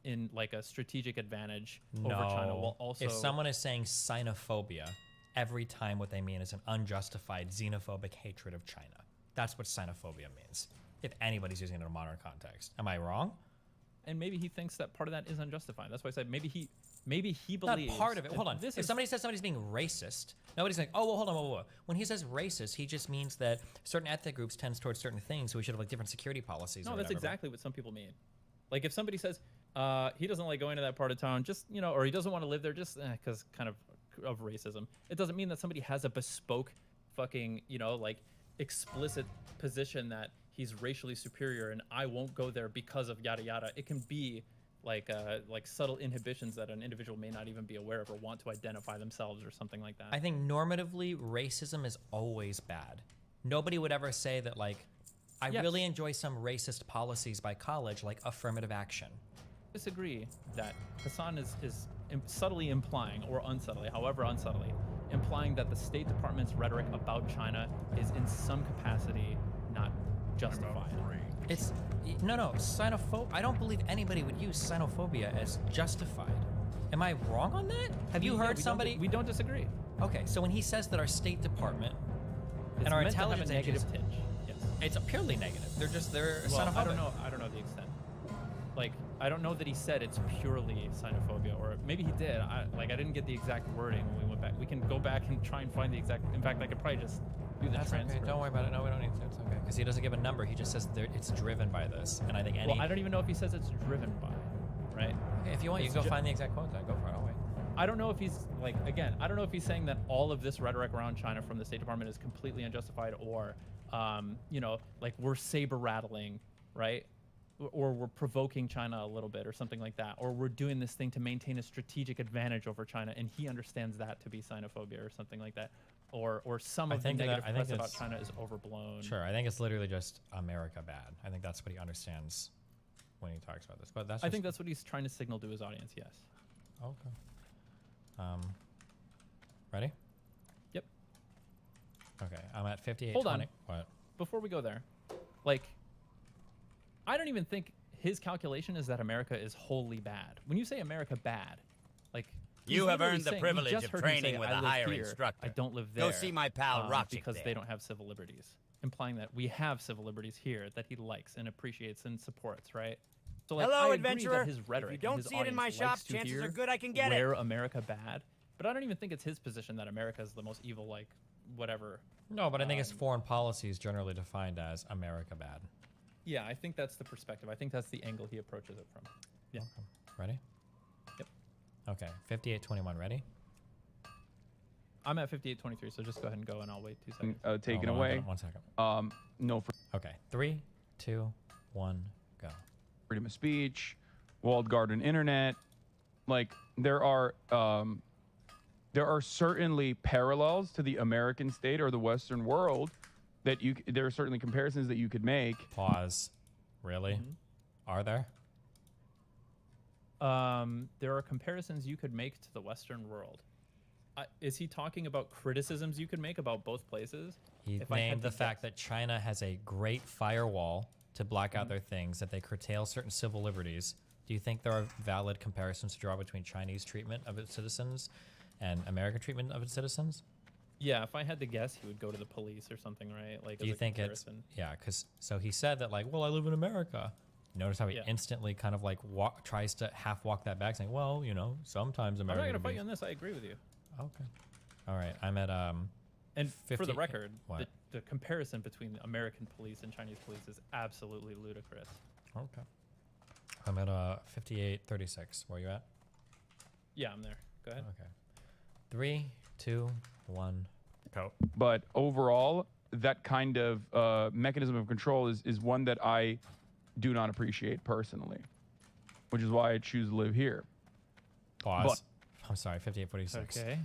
in like a strategic advantage over China while also. If someone is saying xenophobia, every time what they mean is an unjustified xenophobic hatred of China. That's what xenophobia means. If anybody's using it in a modern context. Am I wrong? And maybe he thinks that part of that is unjustified. That's why I said maybe he believes. Not part of it. Hold on. If somebody says somebody's being racist, nobody's like, oh, well, hold on, whoa. When he says racist, he just means that certain ethnic groups tends towards certain things, so we should have like different security policies. No, or that's whatever. exactly what some people mean. Like if somebody says he doesn't like going to that part of town, just or he doesn't want to live there, just because kind of racism. It doesn't mean that somebody has a bespoke, fucking like explicit position that he's racially superior and I won't go there because of yada yada. It can be like subtle inhibitions that an individual may not even be aware of or want to identify themselves or something like that. I think normatively, racism is always bad. Nobody would ever say that like, I really enjoy some racist policies by college, like affirmative action. Disagree that Hassan is subtly implying, or unsubtly, however unsubtly, implying that the State Department's rhetoric about China is in some capacity not justified. It's no xenophobia. I don't believe anybody would use xenophobia as justified. Am I wrong on that? Have you heard somebody? We don't disagree. Okay, so when he says that our State Department and our meant to have a intelligence negative agencies, tinge. Yes. it's purely negative. They're Well, xenophobic. I don't know the extent. Like, I don't know that he said it's purely xenophobia, or maybe he did. I didn't get the exact wording when we went back. We can go back and try and find the exact. In fact, I could probably just do the That's transcript. okay. Don't worry about it. No, we don't need to. It's okay. Because he doesn't give a number. He just says it's driven by this. And I think any. Well, I don't even know if he says it's driven by, right? Okay, if you want, you can go find the exact quote. Then go for it. I'll wait. I don't know if he's I don't know if he's saying that all of this rhetoric around China from the State Department is completely unjustified, or, like we're saber rattling, right? Or we're provoking China a little bit or something like that, or we're doing this thing to maintain a strategic advantage over China, and he understands that to be xenophobia or something like that, or some of the negative press about China is overblown. Sure, I think it's literally just America bad. I think that's what he understands when he talks about this. But that's. I think that's what he's trying to signal to his audience. Yes. Okay. Ready? Yep. Okay, I'm at 58. Hold on. What? Before we go there, like, I don't even think his calculation is that America is wholly bad. When you say America bad, like, You have literally earned the saying- we privilege just of heard him say, training with "I a live higher here, instructor. I don't live there. Go see my pal Rocket because there." they don't have civil liberties, implying that we have civil liberties here that he likes and appreciates and supports, right? So, like, Hello, I agree adventurer. that his rhetoric If you don't and his see it in my audience shop, likes to chances hear are good I can get it. where America bad, but I don't even think it's his position that America is the most evil, like, whatever. No, but I think his foreign policy is generally defined as America bad. Yeah, I think that's the perspective. I think that's the angle he approaches it from. Yeah. Okay. Ready? Yep. Okay. 58-21. Ready? I'm at 58-23, so just go ahead and go, and I'll wait 2 seconds. Taken Hold on, away. 1 second. No. For Okay. 3, 2, 1, go. freedom of speech, walled garden internet. Like there are certainly parallels to the American state or the Western world that there are certainly comparisons that you could make. Pause. Really? Are there? There are comparisons you could make to the Western world. Is he talking about criticisms you could make about both places? He If I had named to the fact that China has a great firewall to block out their things, that they curtail certain civil liberties. Do you think there are valid comparisons to draw between Chinese treatment of its citizens and American treatment of its citizens? Yeah, if I had to guess, he would go to the police or something, right? Like, Do you think it's because so he said that like, well, I live in America. Notice how he instantly kind of like tries to half walk that back, saying, well, you know, sometimes I'm America. not gonna fight you on this. I agree with you. Okay. All right, I'm at And 50, for the record, what? the comparison between the American police and Chinese police is absolutely ludicrous. Okay. I'm at 58-36. Where are you at? Yeah, I'm there. Go ahead. Okay. 3, 2, 1, go. But overall, that kind of mechanism of control is one that I do not appreciate personally, which is why I choose to live here. Pause. I'm sorry, 58-46. Okay.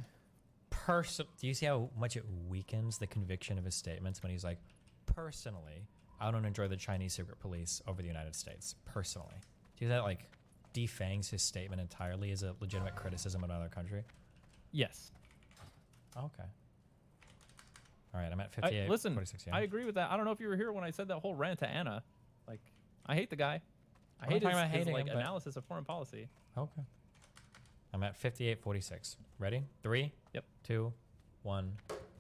Do you see how much it weakens the conviction of his statements when he's like, personally, I don't enjoy the Chinese secret police over the United States. Personally. Do you think that like defangs his statement entirely as a legitimate criticism of another country? Yes. Okay. All right, I'm at 58. Listen, 46, yeah. I agree with that. I don't know if you were here when I said that whole rant to Anna. Like, I hate the guy. I hate his like analysis of foreign policy. Okay. I'm at 58-46. Ready? 3, 2, 1,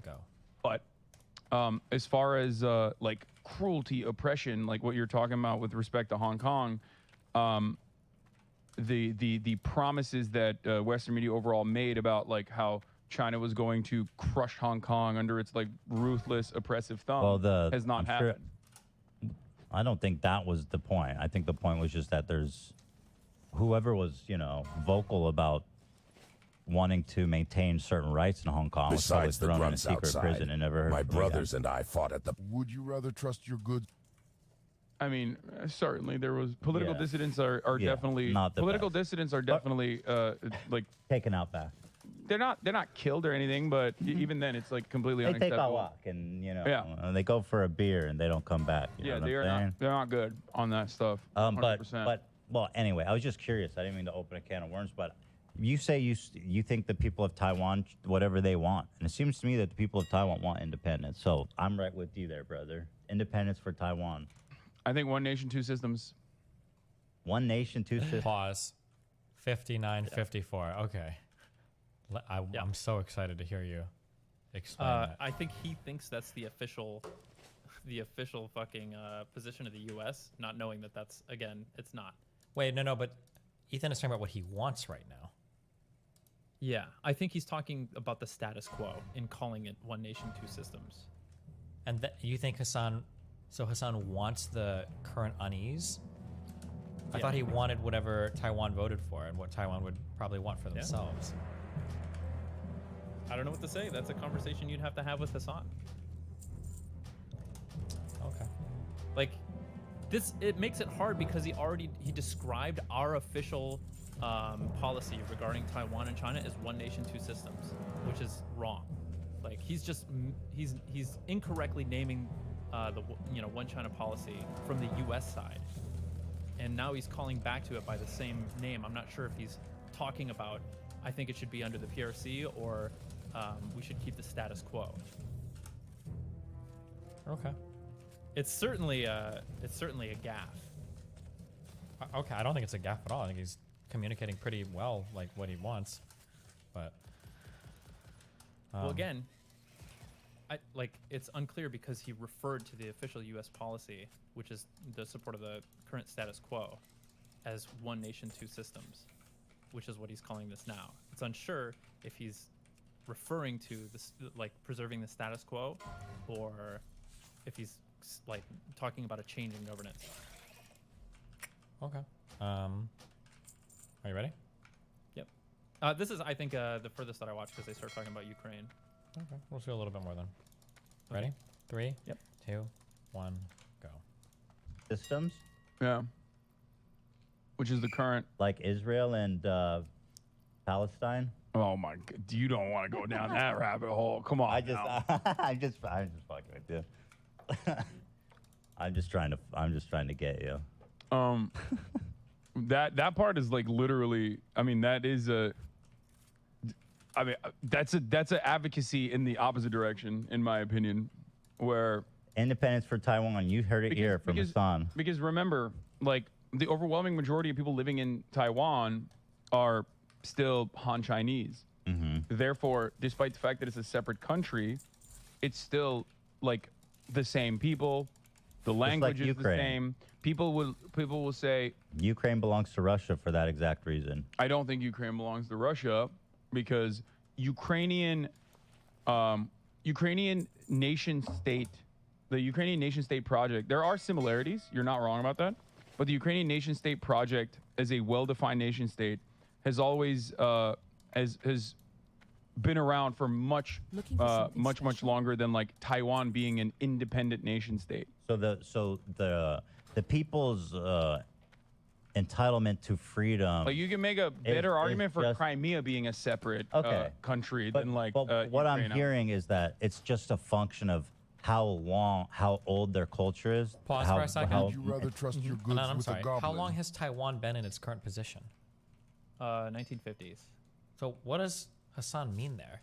go. But as far as like cruelty, oppression, like what you're talking about with respect to Hong Kong, the promises that Western media overall made about like how China was going to crush Hong Kong under its like ruthless, oppressive thumb has not happened. I don't think that was the point. I think the point was just that there's whoever was, you know, vocal about wanting to maintain certain rights in Hong Kong was probably Besides the thrown in a grunts secret outside, prison and never heard my from them again. brothers and I fought at the... Would you rather trust your good... I mean, certainly there was political dissidents are definitely not the political dissidents are definitely like taken out back. They're not killed or anything, but even then it's like completely They take a unacceptable. walk and and they go for a beer and they don't come back. You know what they I'm are saying? not. They're not good on that stuff. 100%. Well, anyway, I was just curious. I didn't mean to open a can of worms, but you say you think the people of Taiwan whatever they want, and it seems to me that the people of Taiwan want independence. So I'm right with you there, brother. Independence for Taiwan. I think one nation, two systems. One nation, two systems. Pause. 59-54. Okay. I'm so excited to hear you explain that. I think he thinks that's the official fucking position of the U.S., not knowing that that's, again, it's not. Wait, no, but Ethan is talking about what he wants right now. Yeah, I think he's talking about the status quo in calling it one nation, two systems. And you think Hassan wants the current unease? I thought he wanted whatever Taiwan voted for and what Taiwan would probably want for themselves. I don't know what to say. That's a conversation you'd have to have with Hassan. Okay. Like, it makes it hard because he described our official policy regarding Taiwan and China as one nation, two systems, which is wrong. Like, he's incorrectly naming the one China policy from the U.S. side, and now he's calling back to it by the same name. I'm not sure if he's talking about I think it should be under the PRC or we should keep the status quo. Okay. It's certainly a gaffe. Okay, I don't think it's a gaffe at all. I think he's communicating pretty well, like what he wants. But well, again, it's unclear because he referred to the official U.S. policy, which is the support of the current status quo, as one nation, two systems, which is what he's calling this now. It's unsure if he's referring to this, like preserving the status quo, or if he's like talking about a change in governance. Okay. Are you ready? Yep. This is, I think, the furthest that I watched because they start talking about Ukraine. Okay. We'll see a little bit more then. Ready? 3, Yep. 2, 1, go. Systems? Yeah. Which is the current. Like Israel and Palestine? Oh my god. You don't want to go down that rabbit hole. Come on. I'm just fucking with you. I'm just trying to get you. That part is like literally, I mean, that's an advocacy in the opposite direction, in my opinion, where independence for Taiwan. You heard it here from Hassan. Because remember, like the overwhelming majority of people living in Taiwan are still Han Chinese. Therefore, despite the fact that it's a separate country, it's still like the same people. The language is the same. People will say Ukraine belongs to Russia for that exact reason. I don't think Ukraine belongs to Russia because Ukrainian nation state, the Ukrainian nation state project, there are similarities. You're not wrong about that. But the Ukrainian nation state project as a well-defined nation state has always has been around for much longer than like Taiwan being an independent nation state. So the people's entitlement to freedom. Like you can make a better argument for Crimea being a separate country than like. But what I'm hearing is that it's just a function of how old their culture is. Pause for a second. Would you rather trust your goods I'm with sorry. a goblin? How long has Taiwan been in its current position? 1950s. So what does Hassan mean there?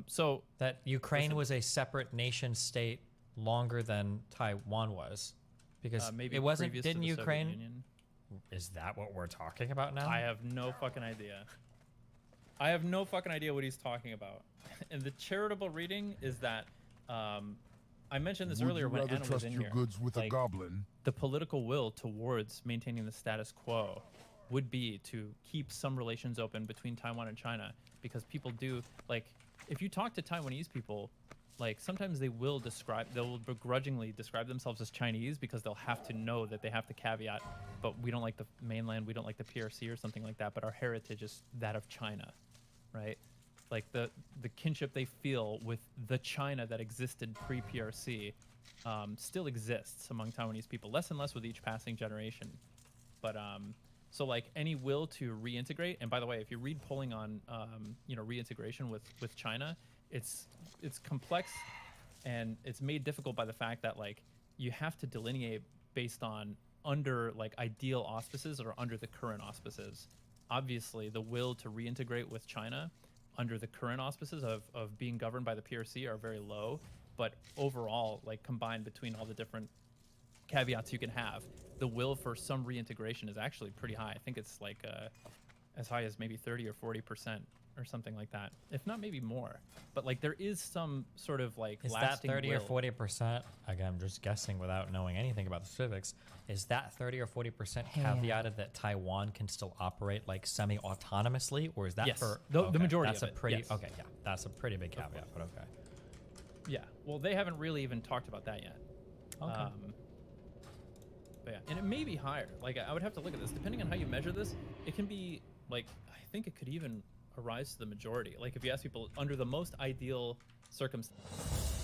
So that Ukraine was a separate nation state longer than Taiwan was, because maybe it wasn't. previous to Didn't the Soviet Ukraine? Union. Is that what we're talking about now? I have no fucking idea. I have no fucking idea what he's talking about. And the charitable reading is that I mentioned this earlier when Anna was in here. Goods with a goblin? The political will towards maintaining the status quo would be to keep some relations open between Taiwan and China, because people do, like, if you talk to Taiwanese people, like sometimes they'll begrudgingly describe themselves as Chinese because they'll have to know that they have to caveat, but we don't like the mainland, we don't like the PRC or something like that, but our heritage is that of China, right? Like the kinship they feel with the China that existed pre-PRC still exists among Taiwanese people, less and less with each passing generation. But so like any will to reintegrate, and by the way, if you read polling on reintegration with China, it's complex and it's made difficult by the fact that like you have to delineate based on under like ideal auspices or under the current auspices. Obviously, the will to reintegrate with China under the current auspices of being governed by the PRC are very low, but overall, like combined between all the different caveats you can have, the will for some reintegration is actually pretty high. I think it's like as high as maybe 30 or 40% or something like that, if not maybe more. But like there is some sort of like is lasting that 30 will. or 40%? Again, I'm just guessing without knowing anything about the specifics. Is that 30 or 40% caveated that Taiwan can still operate like semi-autonomously, or is that Yes, for the majority That's of a it, pretty yes. okay. Yeah, that's a pretty big caveat, but okay. Yeah, well, they haven't really even talked about that yet. Okay. But yeah, and it may be higher. Like I would have to look at this. Depending on how you measure this, it can be like, I think it could even arise to the majority. Like if you ask people under the most ideal circumstances.